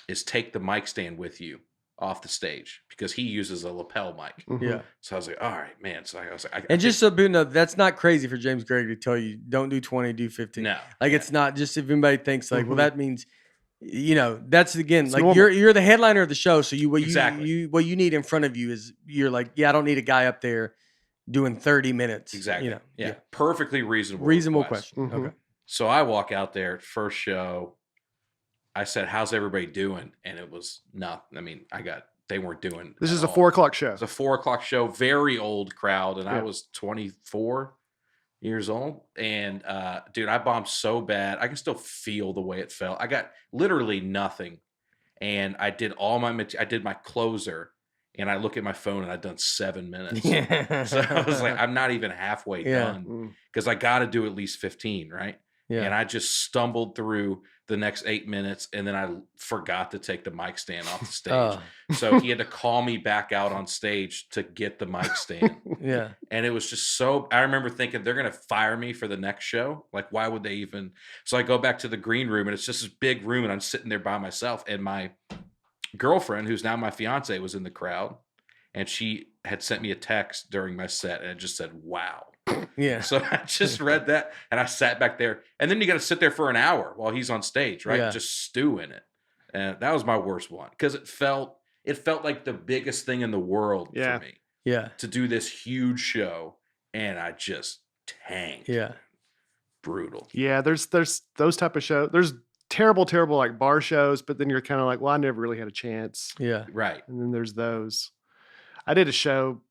is take the mic stand with you off the stage, because he uses a lapel mic. Mhm. Yeah. So I was like, all right, man. So I was like, And just so people know, that's not crazy for James Gregory to tell you, don't do 20, do 15. no, Like, it's not just if anybody thinks like, well, Mhm. that means, that's again, It's like normal. you're the headliner of the show. So Exactly. what you need in front of you is you're like, yeah, I don't need a guy up there doing 30 minutes. exactly. Yeah. Perfectly reasonable. Reasonable request. question. Mhm. Okay. So I walk out there, first show. I said, how's everybody doing? And it was nothing. I mean, they weren't doing. This at is a all. 4 o'clock show. It's a 4 o'clock show, very old crowd. And I Yeah. was 24 years old. And dude, I bombed so bad. I can still feel the way it felt. I got literally nothing. And I did I did my closer, and I look at my phone and I'd done 7 minutes. Yeah. So I was like, I'm not even halfway Yeah. done, Mm. because I got to do at least 15, right? Yeah. And I just stumbled through the next 8 minutes, and then I forgot to take the mic stand off the stage. Oh, So he had to call me back out on stage to get the mic stand. yeah. And it was just so, I remember thinking they're going to fire me for the next show. Like, why would they even? So I go back to the green room, and it's just this big room, and I'm sitting there by myself. And my girlfriend, who's now my fiance, was in the crowd, and she had sent me a text during my set, and it just said, wow. Yeah. So I just read that, and I sat back there. And then you got to sit there for an hour while he's on stage, right? Yeah. Just stew in it. And that was my worst one, because it felt like the biggest thing in the world Yeah. for me Yeah. to do this huge show, and I just tanked. Yeah. Brutal. Yeah, there's those type of shows. There's terrible like bar shows, but then you're kind of like, well, I never really had a chance. Yeah. Right. And then there's those. I did a show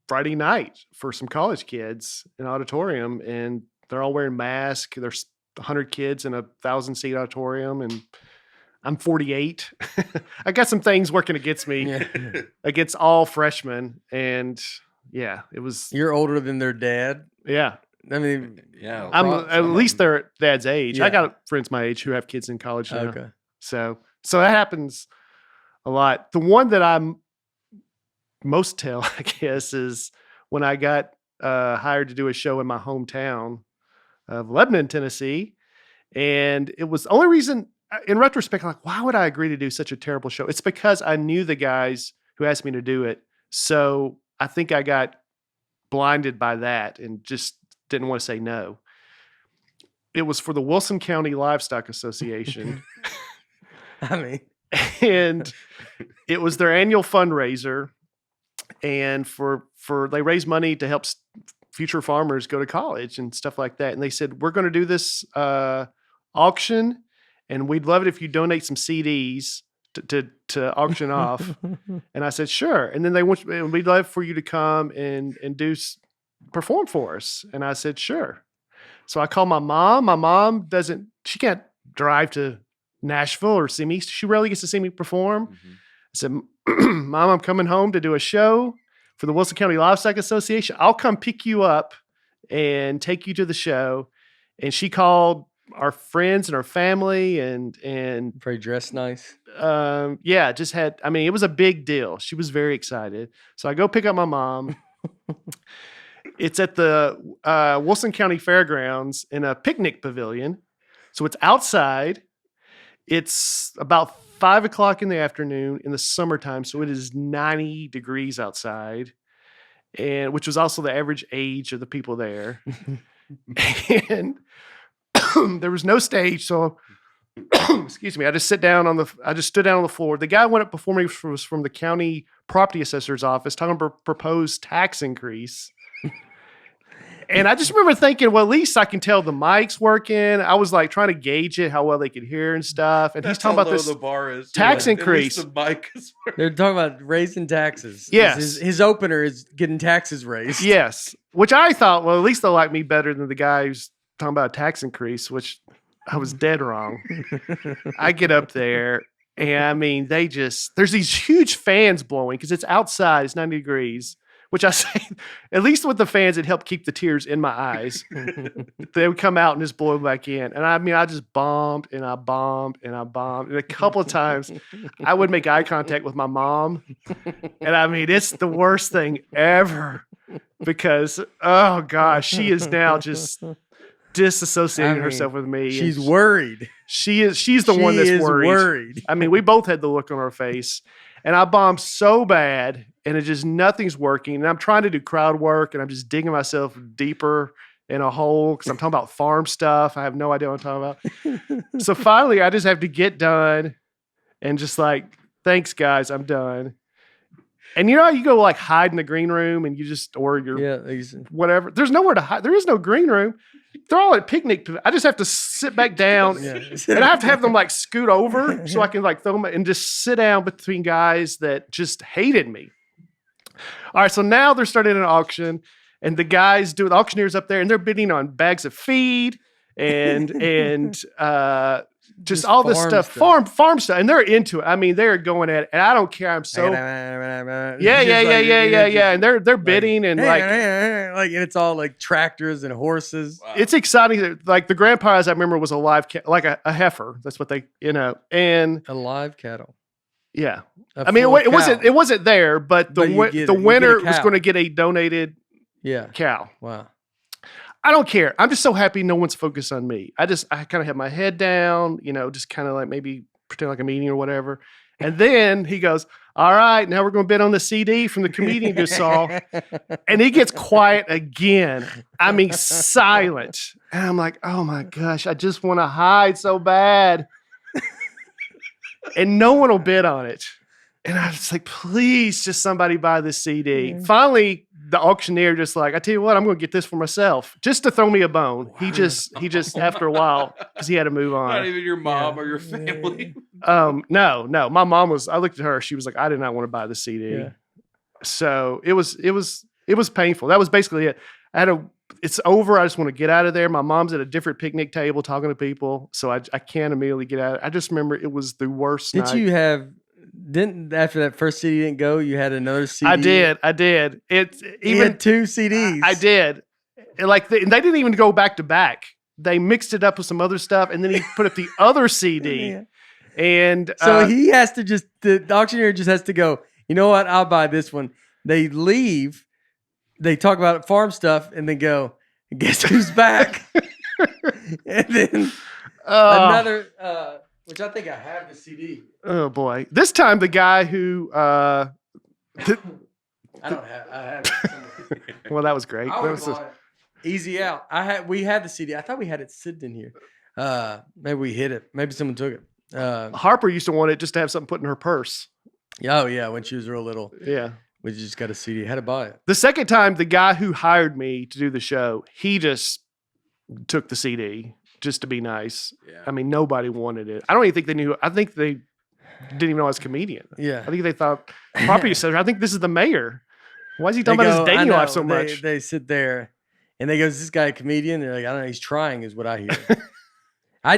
Friday night for some college kids in an auditorium, and they're all wearing masks. There's 100 kids in a 1,000-seat auditorium, and I'm 48. I got some things working against me, Yeah. against all freshmen. And yeah, it was, You're older than their dad. yeah. I mean, Yeah. I'm Props at on least them. they're dad's age. Yeah. I got friends my age who have kids in college now. okay. So that happens a lot. The one that I'm most tell, I guess, is when I got hired to do a show in my hometown of Lebanon, Tennessee. And it was the only reason, in retrospect, I'm like, why would I agree to do such a terrible show? It's because I knew the guys who asked me to do it. So I think I got blinded by that and just didn't want to say no. It was for the Wilson County Livestock Association. I mean, And it was their annual fundraiser. And for they raise money to help future farmers go to college and stuff like that. And they said, we're going to do this auction, and we'd love it if you donate some CDs to auction off. And I said, sure. And then we'd love for you to come and perform for us. And I said, sure. So I called my mom. My mom she can't drive to Nashville or see me. She rarely gets to see me perform. Mhm. I said, Mom, I'm coming home to do a show for the Wilson County Livestock Association. I'll come pick you up and take you to the show. And she called our friends and our family and Pretty dressed nice. yeah, it was a big deal. She was very excited. So I go pick up my mom. It's at the Wilson County Fairgrounds in a picnic pavilion. So it's outside. It's about 5 o'clock in the afternoon in the summertime. So it is 90 degrees outside, and which was also the average age of the people there. And there was no stage, so excuse me. I just stood down on the floor. The guy went up before me was from the county property assessor's office talking about proposed tax increase. And I just remember thinking, well, at least I can tell the mic's working. I was like trying to gauge it, how well they could hear and stuff. And he's talking about this the bar is. tax increase. At least the mic is They're talking about raising taxes. Yes. His opener is getting taxes raised. Yes. Which I thought, well, at least they'll like me better than the guy who's talking about a tax increase, which I was dead wrong. I get up there and I mean, there's these huge fans blowing because it's outside, it's 90 degrees. Which I say, at least with the fans, it helped keep the tears in my eyes. They would come out and just blow back in. And I mean, I just bombed and I bombed and I bombed. And a couple of times, I would make eye contact with my mom. And I mean, it's the worst thing ever because, oh gosh, she is now just disassociating herself with me. She's worried. She's the one that's worried. I mean, we both had the look on our face. And I bombed so bad, and it just nothing's working. And I'm trying to do crowd work, and I'm just digging myself deeper in a hole because I'm talking about farm stuff. I have no idea what I'm talking about. So finally, I just have to get done and just like, thanks, guys, I'm done. And you know how you go like hide in the green room and you just, or you're whatever. There's nowhere to hide. There is no green room. They're all at picnic. I just have to sit back down and I have to have them like scoot over so I can like throw them and just sit down between guys that just hated me. All right. So now they're starting an auction and the auctioneers up there and they're bidding on bags of feed and just all this stuff, farm stuff. And they're into it. I mean, they're going at it and I don't care. I'm so, yeah. And they're bidding and and it's all like tractors and horses. Wow. It's exciting. Like the grand prize I remember was a live, like a heifer. That's what they, and a live cattle. Yeah. I mean, it wasn't there, but the winner was going to get a donated cow. Wow. I don't care. I'm just so happy no one's focused on me. I kind of have my head down, just kind of like maybe pretend like a meeting or whatever. And then he goes, all right, now we're going to bid on the CD from the comedian you saw. And he gets quiet again. I mean, silent. And I'm like, oh my gosh, I just want to hide so bad. And no one will bid on it. And I was like, please, just somebody buy this CD. Finally, the auctioneer just like, I tell you what, I'm going to get this for myself just to throw me a bone. Wow. He just after a while, because he had to move on. Not even your mom or your family. No. My mom I looked at her. She was like, I did not want to buy the CD. Yeah. So it was painful. That was basically it. It's over. I just want to get out of there. My mom's at a different picnic table talking to people. So I can't immediately get out. I just remember it was the worst night. Didn't after that first CD didn't go, you had another CD? I did. It's even 2 CDs. I did. Like they didn't even go back to back. They mixed it up with some other stuff, and then he put up the other CD. Yeah. And so he has to the auctioneer just has to go, you know what? I'll buy this one. They leave. They talk about farm stuff, and then go, guess who's back? And then another. Which I think I have the CD. Oh boy! This time the guy who I don't have. I have it. Well, that was great. That was easy out. We had the CD. I thought we had it sitting in here. Maybe we hid it. Maybe someone took it. Harper used to want it just to have something put in her purse. Oh yeah, when she was real little. Yeah. We just got a CD. Had to buy it. The second time, the guy who hired me to do the show, he just took the CD. Just to be nice. Yeah. I mean, nobody wanted it. I don't even think they knew. I think they didn't even know I was a comedian. Yeah. I think they thought, property assessor, I think this is the mayor. Why is he talking about his dating life so much? They sit there and they go, is this guy a comedian? They're like, I don't know. He's trying is what I hear.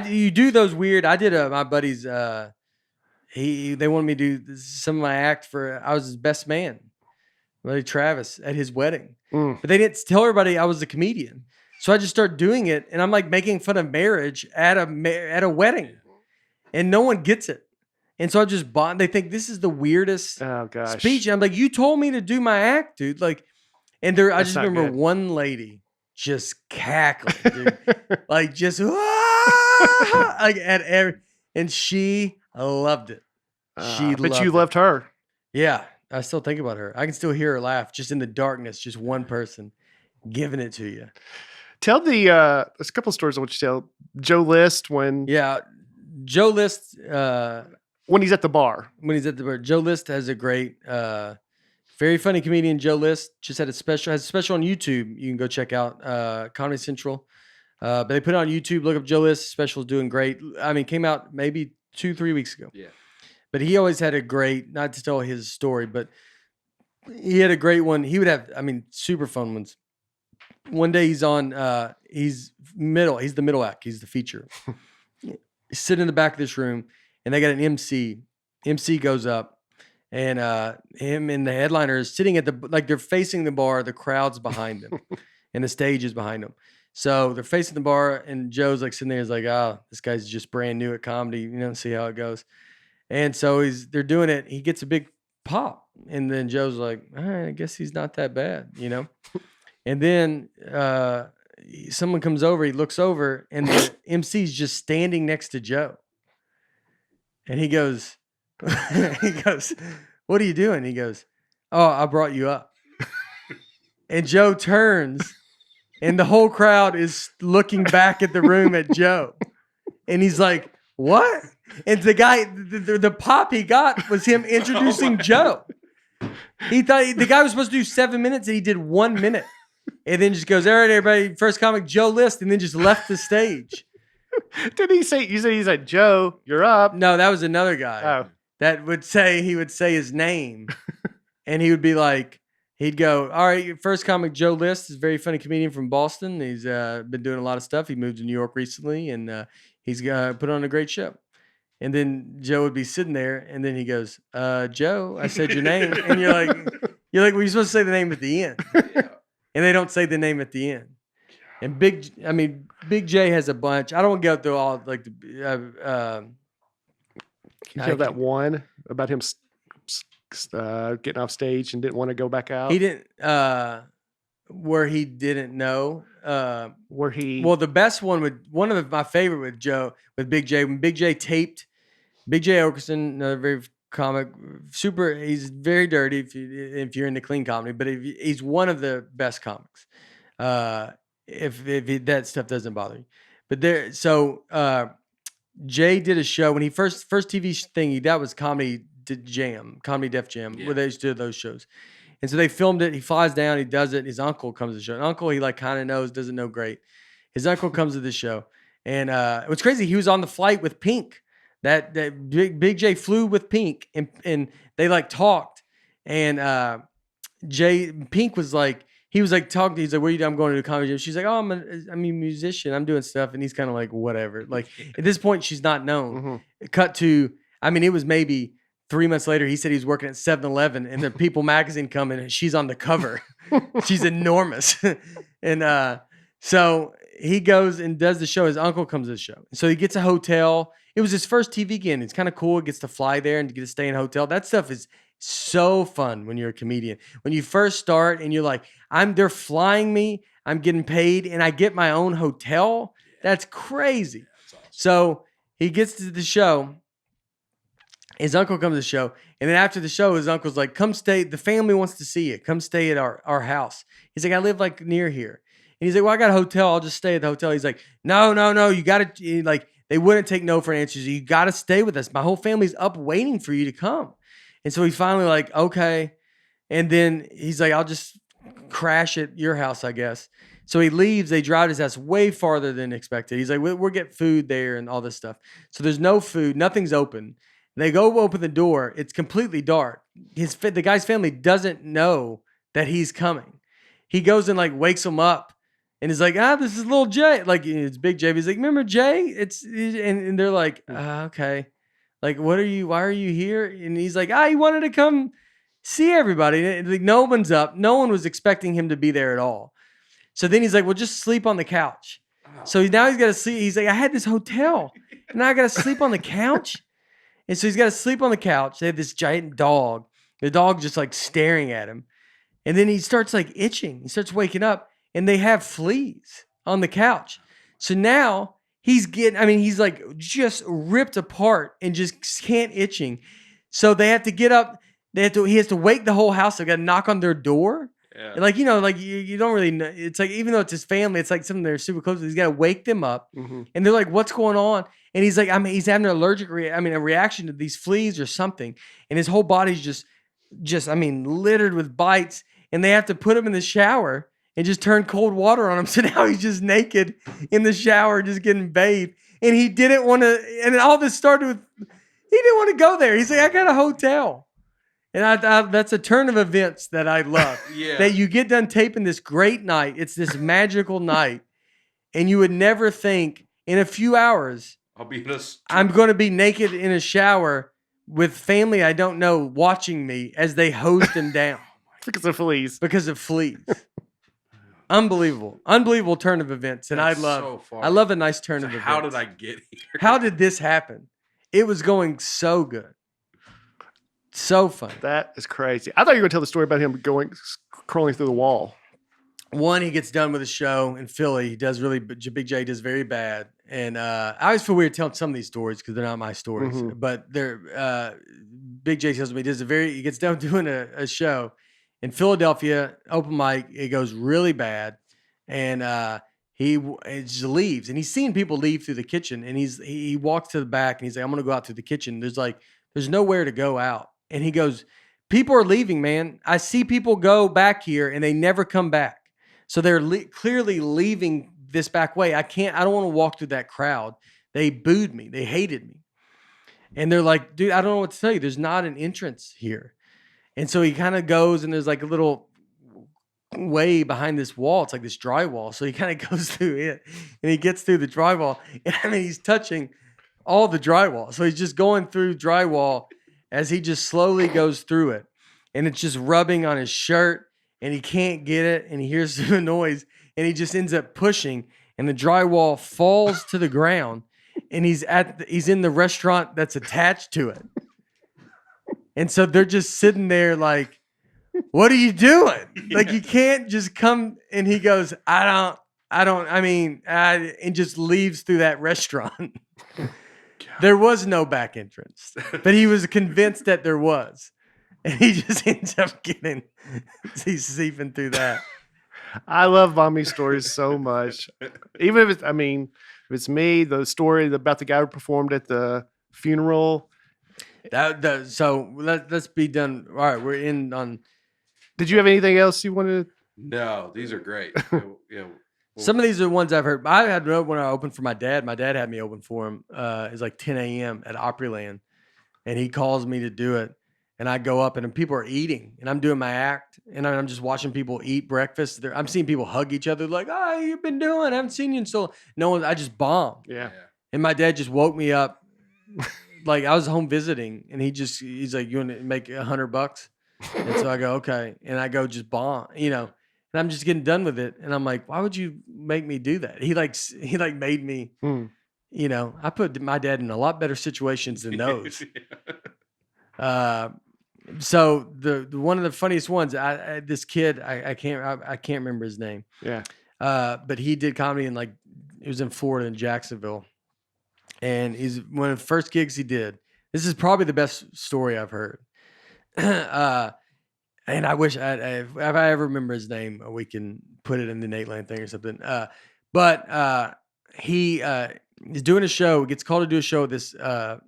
You do those weird. I did my buddy's, they wanted me to do some of my act I was his best man, buddy Travis, at his wedding. But they didn't tell everybody I was a comedian. So I just start doing it, and I'm like making fun of marriage at a wedding, and no one gets it. And so I just bond. They think this is the weirdest speech. And I'm like, you told me to do my act, dude. Like, and I just remember one lady just cackling, dude, like just like and she loved it. But you loved her. Yeah, I still think about her. I can still hear her laugh just in the darkness. Just one person giving it to you. Tell there's a couple of stories I want you to tell. Joe List when Joe List, when he's at the bar. when he's at the bar, Joe List has a great, very funny comedian. Joe List just has a special on YouTube. You can go check out Comedy Central. But they put it on YouTube. Look up Joe List. Special's doing great. I mean, came out maybe 2-3 weeks ago. Yeah. But he always had a great, not to tell his story, but he had a great one. He would have, I mean, super fun ones. One day he's on, he's the middle act. He's the feature. He's sitting in the back of this room and they got an MC. MC goes up and him and the headliner is sitting at they're facing the bar. The crowd's behind them and the stage is behind them. So they're facing the bar and Joe's like sitting there. He's like, this guy's just brand new at comedy. See how it goes. And so they're doing it. He gets a big pop. And then Joe's like, all right, I guess he's not that bad, And then someone comes over, he looks over, and the MC's just standing next to Joe. And he goes, what are you doing? He goes, oh, I brought you up. And Joe turns, and the whole crowd is looking back at the room at Joe. And he's like, what? And the guy, the pop he got was him introducing Joe. He thought the guy was supposed to do 7 minutes, and he did 1 minute. And then just goes, all right, everybody, first comic, Joe List, and then just left the stage. Did he say, you said he's like, Joe, you're up. No, that was another guy that he would say his name. And he would be like, he'd go, all right, first comic, Joe List is a very funny comedian from Boston. He's been doing a lot of stuff. He moved to New York recently, and he's put on a great show. And then Joe would be sitting there, and then he goes, Joe, I said your name. And you're like, well, you're supposed to say the name at the end. And they don't say the name at the end. And Big J has a bunch. I don't want to go through all like the. Can you tell that one about him getting off stage and didn't want to go back out? He didn't. Where he didn't know. Where he. Well, the best one my favorite with Big J, when Big J taped, Big J Okerson, another very comic, super. He's very dirty if you're into clean comedy, but he's one of the best comics. If that stuff doesn't bother you, but Jay did a show when he first TV thing that was Comedy Def Jam, where they used to do those shows, and so they filmed it. He flies down, he does it. His uncle comes to the show. And uncle he like kind of knows, doesn't know great. His uncle comes to the show, and what's crazy, he was on the flight with Pink. That Big J flew with Pink, and they like talked, and Pink was like. He was like talking. He's like, "Where are you doing? I'm going to a comedy gym." She's like, "Oh, I'm a musician. I'm doing stuff." And he's kind of like, "Whatever." Like at this point, she's not known. Mm-hmm. Cut to, it was maybe 3 months later. He said he was working at 7-Eleven, and the People magazine coming, and she's on the cover. She's enormous, and so he goes and does the show. His uncle comes to the show, so he gets a hotel. It was his first TV gig. It's kind of cool. He gets to fly there and get to stay in a hotel. That stuff is so fun when you're a comedian. When you first start and you're like, they're flying me, I'm getting paid, and I get my own hotel. That's crazy. That's awesome. So he gets to the show. His uncle comes to the show. And then after the show, his uncle's like, come stay. The family wants to see you. Come stay at our house. He's like, I live like near here. And he's like, well, I got a hotel. I'll just stay at the hotel. He's like, no. You got to, like, they wouldn't take no for an answer. You got to stay with us. My whole family's up waiting for you to come. And so he's finally like, okay. And then he's like, I'll just crash at your house, I guess. So he leaves. They drive his house way farther than expected. He's like, we'll get food there and all this stuff. So there's no food. Nothing's open. They go open the door. It's completely dark. The guy's family doesn't know that he's coming. He goes and like wakes them up and is like, this is little Jay. Like it's Big Jay. He's like, remember Jay? And they're like, okay. Like, why are you here? And he's like, he wanted to come see everybody. And like, no one's up. No one was expecting him to be there at all. So then he's like, well, just sleep on the couch. So now he's got to sleep. He's like, I had this hotel and now I got to sleep on the couch. And so he's got to sleep on the couch. They have this giant dog. The dog just like staring at him. And then he starts like itching. He starts waking up and they have fleas on the couch. So now he's like just ripped apart and just can't itching. So they have to get up. He has to wake the whole house. They got to knock on their door. Yeah. And like, like you don't really know. It's like, even though it's his family, it's like something they're super close to. He's got to wake them up. Mhm. And they're like, what's going on? And he's like, he's having an a reaction to these fleas or something. And his whole body's just littered with bites. And they have to put him in the shower and just turn cold water on him. So now he's just naked in the shower, just getting bathed. And he didn't want to, and all this started with, he didn't want to go there. He's like, I got a hotel. And I that's a turn of events that I love. Yeah. That you get done taping this great night. It's this magical night. And you would never think in a few hours, I'll be in a I'm going to be naked in a shower with family I don't know watching me as they hose him down. Because of fleas. Because of fleas. Unbelievable turn of events. And That's I love a nice turn So of events. how did I get here? How did this happen? It was going so good. So fun. That is crazy. I thought you were going to tell the story about him crawling through the wall. One, he gets done with a show in Philly. He does really, Big J does very bad. And I always feel weird telling some of these stories because they're not my stories. Mhm. But they're, Big J tells me he gets done doing a show in Philadelphia, open mic. It goes really bad. And he just leaves. And he's seeing people leave through the kitchen. And he walks to the back and he's like, I'm going to go out through the kitchen. There's nowhere to go out. And he goes, people are leaving, man. I see people go back here and they never come back. So they're clearly leaving this back way. I don't want to walk through that crowd. They booed me. They hated me. And they're like, dude, I don't know what to tell you. There's not an entrance here. And so he kind of goes and there's like a little way behind this wall. It's like this drywall. So he kind of goes through it and he gets through the drywall. And he's touching all the drywall. So he's just going through drywall as he just slowly goes through it. And it's just rubbing on his shirt and he can't get it. And he hears the noise and he just ends up pushing and the drywall falls to the ground and he's in the restaurant that's attached to it. And so they're just sitting there like, what are you doing? Like, you can't just come. And he goes, and just leaves through that restaurant. There was no back entrance, but he was convinced that there was. And he just ends up he's seeping through that. I love mommy stories so much. Even if it's me, the story about the guy who performed at the funeral. So let's be done. All right, we're in on. Did you have anything else you wanted? No, these are great. Yeah. Some of these are ones I've heard. I had one when I opened for my dad. My dad had me open for him. It's like 10 a.m. at Opryland. And he calls me to do it. And I go up and people are eating. And I'm doing my act. And I'm just watching people eat breakfast. I'm seeing people hug each other like, oh, you've been doing? I haven't seen you in so long. No one, I just bombed. Yeah. And my dad just woke me up. Like I was home visiting. And he's like, you want to make $100? And so I go, okay. And I go just bomb, and I'm just getting done with it. And I'm like, why would you make me do that? He made me, I put my dad in a lot better situations than those. So the one of the funniest ones, this kid, I can't remember his name. Yeah. But he did comedy he was in Florida in Jacksonville. And he's one of the first gigs he did. This is probably the best story I've heard. And I wish if I ever remember his name, we can put it in the Nateland thing or something. But he is doing a show, gets called to do a show at this kind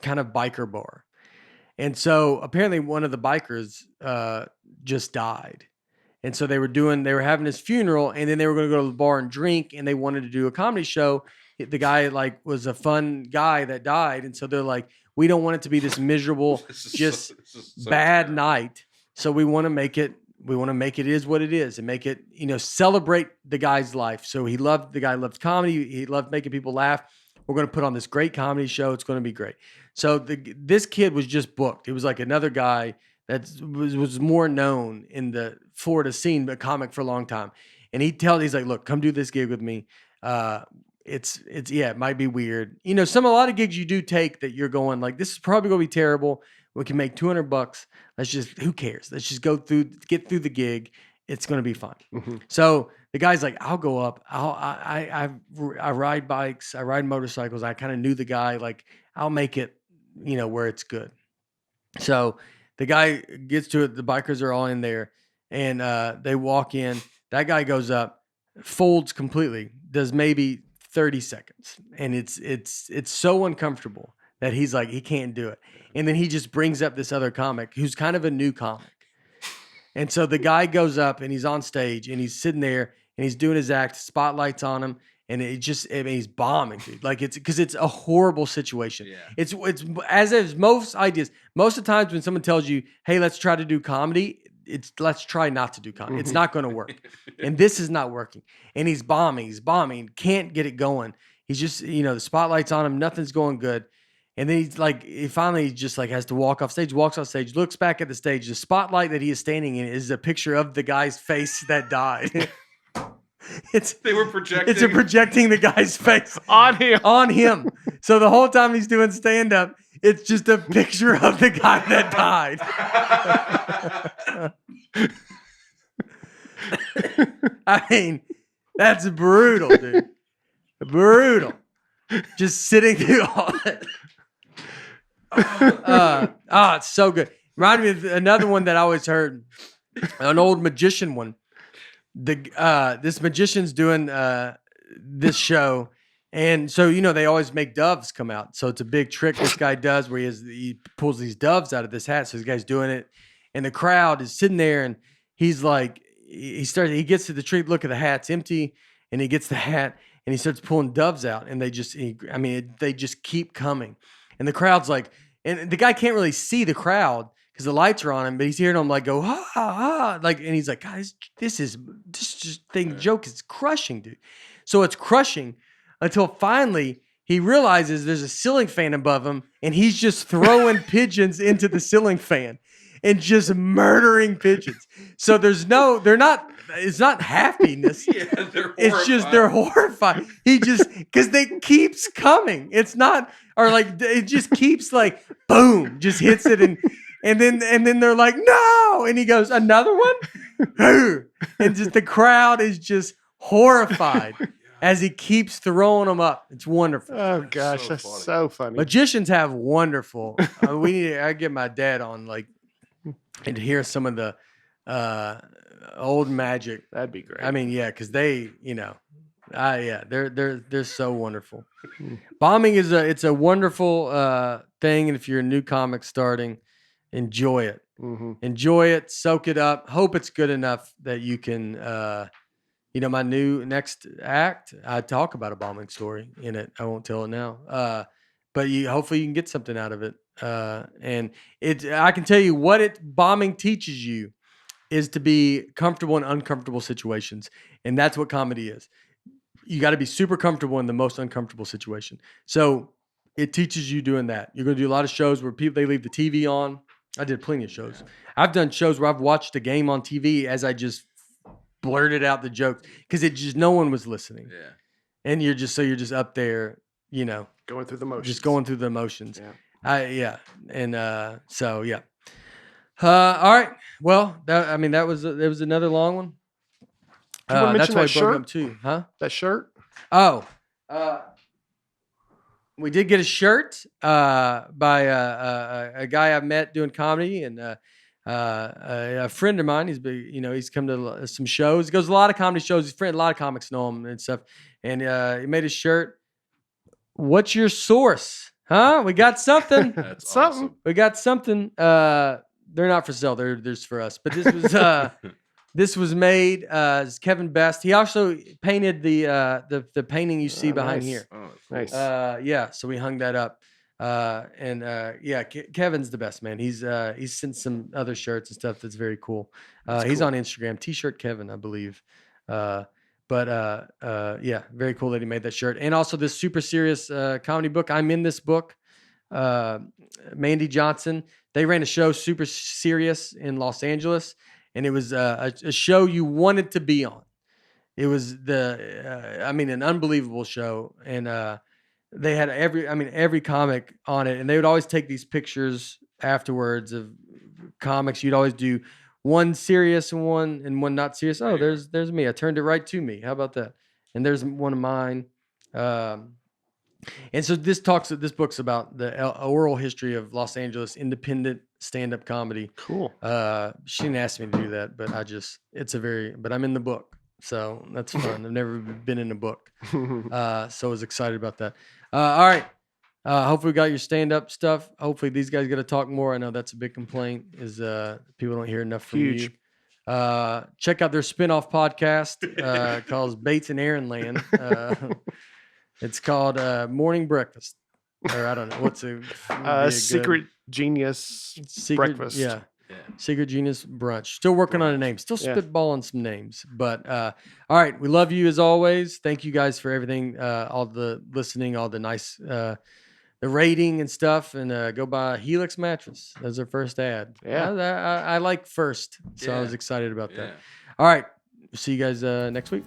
of biker bar. And so apparently one of the bikers just died. And so they were having his funeral and then they were going to go to the bar and drink and they wanted to do a comedy show. The guy was a fun guy that died. And so they're like, we don't want it to be this miserable, so bad night. So we want to make it is what it is and make it, celebrate the guy's life. So the guy loved comedy. He loved making people laugh. We're going to put on this great comedy show. It's going to be great. So this kid was just booked. It was like another guy that was more known in the Florida scene, but comic for a long time. And he's like, look, come do this gig with me. It might be weird. A lot of gigs you do take that you're going like, this is probably going to be terrible. We can make $200. Who cares? Let's just get through the gig. It's going to be fun. Mm-hmm. So the guy's like, I'll go up. I ride bikes. I ride motorcycles. I kind of knew the guy. Like, I'll make it, where it's good. So the guy gets to it. The bikers are all in there. and they walk in. That guy goes up, folds completely, does maybe 30 seconds, and it's so uncomfortable that he's like he can't do it. And then he just brings up this other comic who's kind of a new comic. And so the guy goes up and he's on stage and he's sitting there and he's doing his act, spotlights on him, and he's bombing, dude. Like it's because it's a horrible situation. Yeah. It's as is most ideas. Most of the times when someone tells you, "Hey, let's try to do comedy," it's let's try not to do comedy. It's not going to work, and this is not working. And he's bombing, can't get it going. He's just the spotlight's on him, nothing's going good. And then he finally just like has to walk off stage, walks off stage, looks back at the stage. The spotlight that he is standing in is a picture of the guy's face that died. They were projecting. It's projecting the guy's face on him. So the whole time he's doing stand up, it's just a picture of the guy that died. I mean, that's brutal, dude. Brutal. Just sitting through all that. It's so good. Reminded me of another one that I always heard, an old magician one. This magician's doing this show, and so they always make doves come out. So it's a big trick this guy does where he pulls these doves out of this hat. So this guy's doing it, and the crowd is sitting there, and he's like, he gets to the trick. Look at the hat's empty, and he gets the hat, and he starts pulling doves out, and they just keep coming, and the crowd's like, and the guy can't really see the crowd because the lights are on him, but he's hearing them like go like, and he's like, guys, this joke is crushing, dude. So it's crushing until finally he realizes there's a ceiling fan above him, and he's just throwing pigeons into the ceiling fan and just murdering pigeons. So it's not happiness. Yeah, it's just they're horrified. He just because they keeps coming. It's not or like it just keeps like boom, just hits it and then they're like, no, and he goes, another one? And just the crowd is just horrified as he keeps throwing them up. It's wonderful. Oh gosh, that's so funny. Magicians have wonderful. I get my dad on and to hear some of the old magic. That'd be great. I mean, yeah, because they, they're so wonderful. Bombing it's a wonderful thing, and if you're a new comic starting, enjoy it. Mm-hmm. Enjoy it, soak it up. Hope it's good enough that you can. My new next act, I talk about a bombing story in it. I won't tell it now. But hopefully you can get something out of it. And I can tell you what bombing teaches you is to be comfortable in uncomfortable situations. And that's what comedy is. You got to be super comfortable in the most uncomfortable situation. So it teaches you doing that. You're going to do a lot of shows where they leave the TV on. I did plenty of shows. I've done shows where I've watched a game on TV as I just blurted out the jokes because no one was listening. Yeah. And you're just up there, going through the motions. Just going through the motions. Yeah. So yeah. All right. Well, that was another long one. That's why I broke up too, huh? That shirt. Oh, we did get a shirt by a guy I met doing comedy, and a friend of mine. He's come to some shows. He goes to a lot of comedy shows. A lot of comics know him and stuff. And he made a shirt. What's your source? Huh? We got something. That's something. awesome. We got something. They're not for sale. They're for us. But this was made. Kevin Best. He also painted the painting you see behind nice. here. Oh, Nice. So we hung that up. Kevin's the best, man. He's sent some other shirts and stuff that's very cool. He's cool. on Instagram, T-shirt Kevin, I believe. Very cool that he made that shirt. And also this super serious comedy book. I'm in this book. Mandy Johnson. They ran a show, Super Serious, in Los Angeles, and it was a show you wanted to be on. It was an unbelievable show, and they had every comic on it, and they would always take these pictures afterwards of comics. You'd always do one serious and one not serious. Oh, there's me. I turned it right to me. How about that? And there's one of mine. And so this book's about the oral history of Los Angeles independent stand-up comedy. Cool. She didn't ask me to do that, but but I'm in the book, so that's fun. I've never been in a book, so I was excited about that. All right. Hopefully we got your stand-up stuff. Hopefully these guys get to talk more. I know that's a big complaint is people don't hear enough from Huge. you. Check out their spin-off podcast called Bates and Aaron Land. It's called Morning Breakfast. Or I don't know. What's Secret Genius Breakfast. Yeah. Secret Genius Brunch. Still working on a name. Still spitballing some names. But all right. We love you as always. Thank you guys for everything. All the listening, all the nice the rating and stuff, and go buy Helix mattress. That's our first ad. Yeah. I like first, so I was excited about that. Yeah. All right. See you guys next week.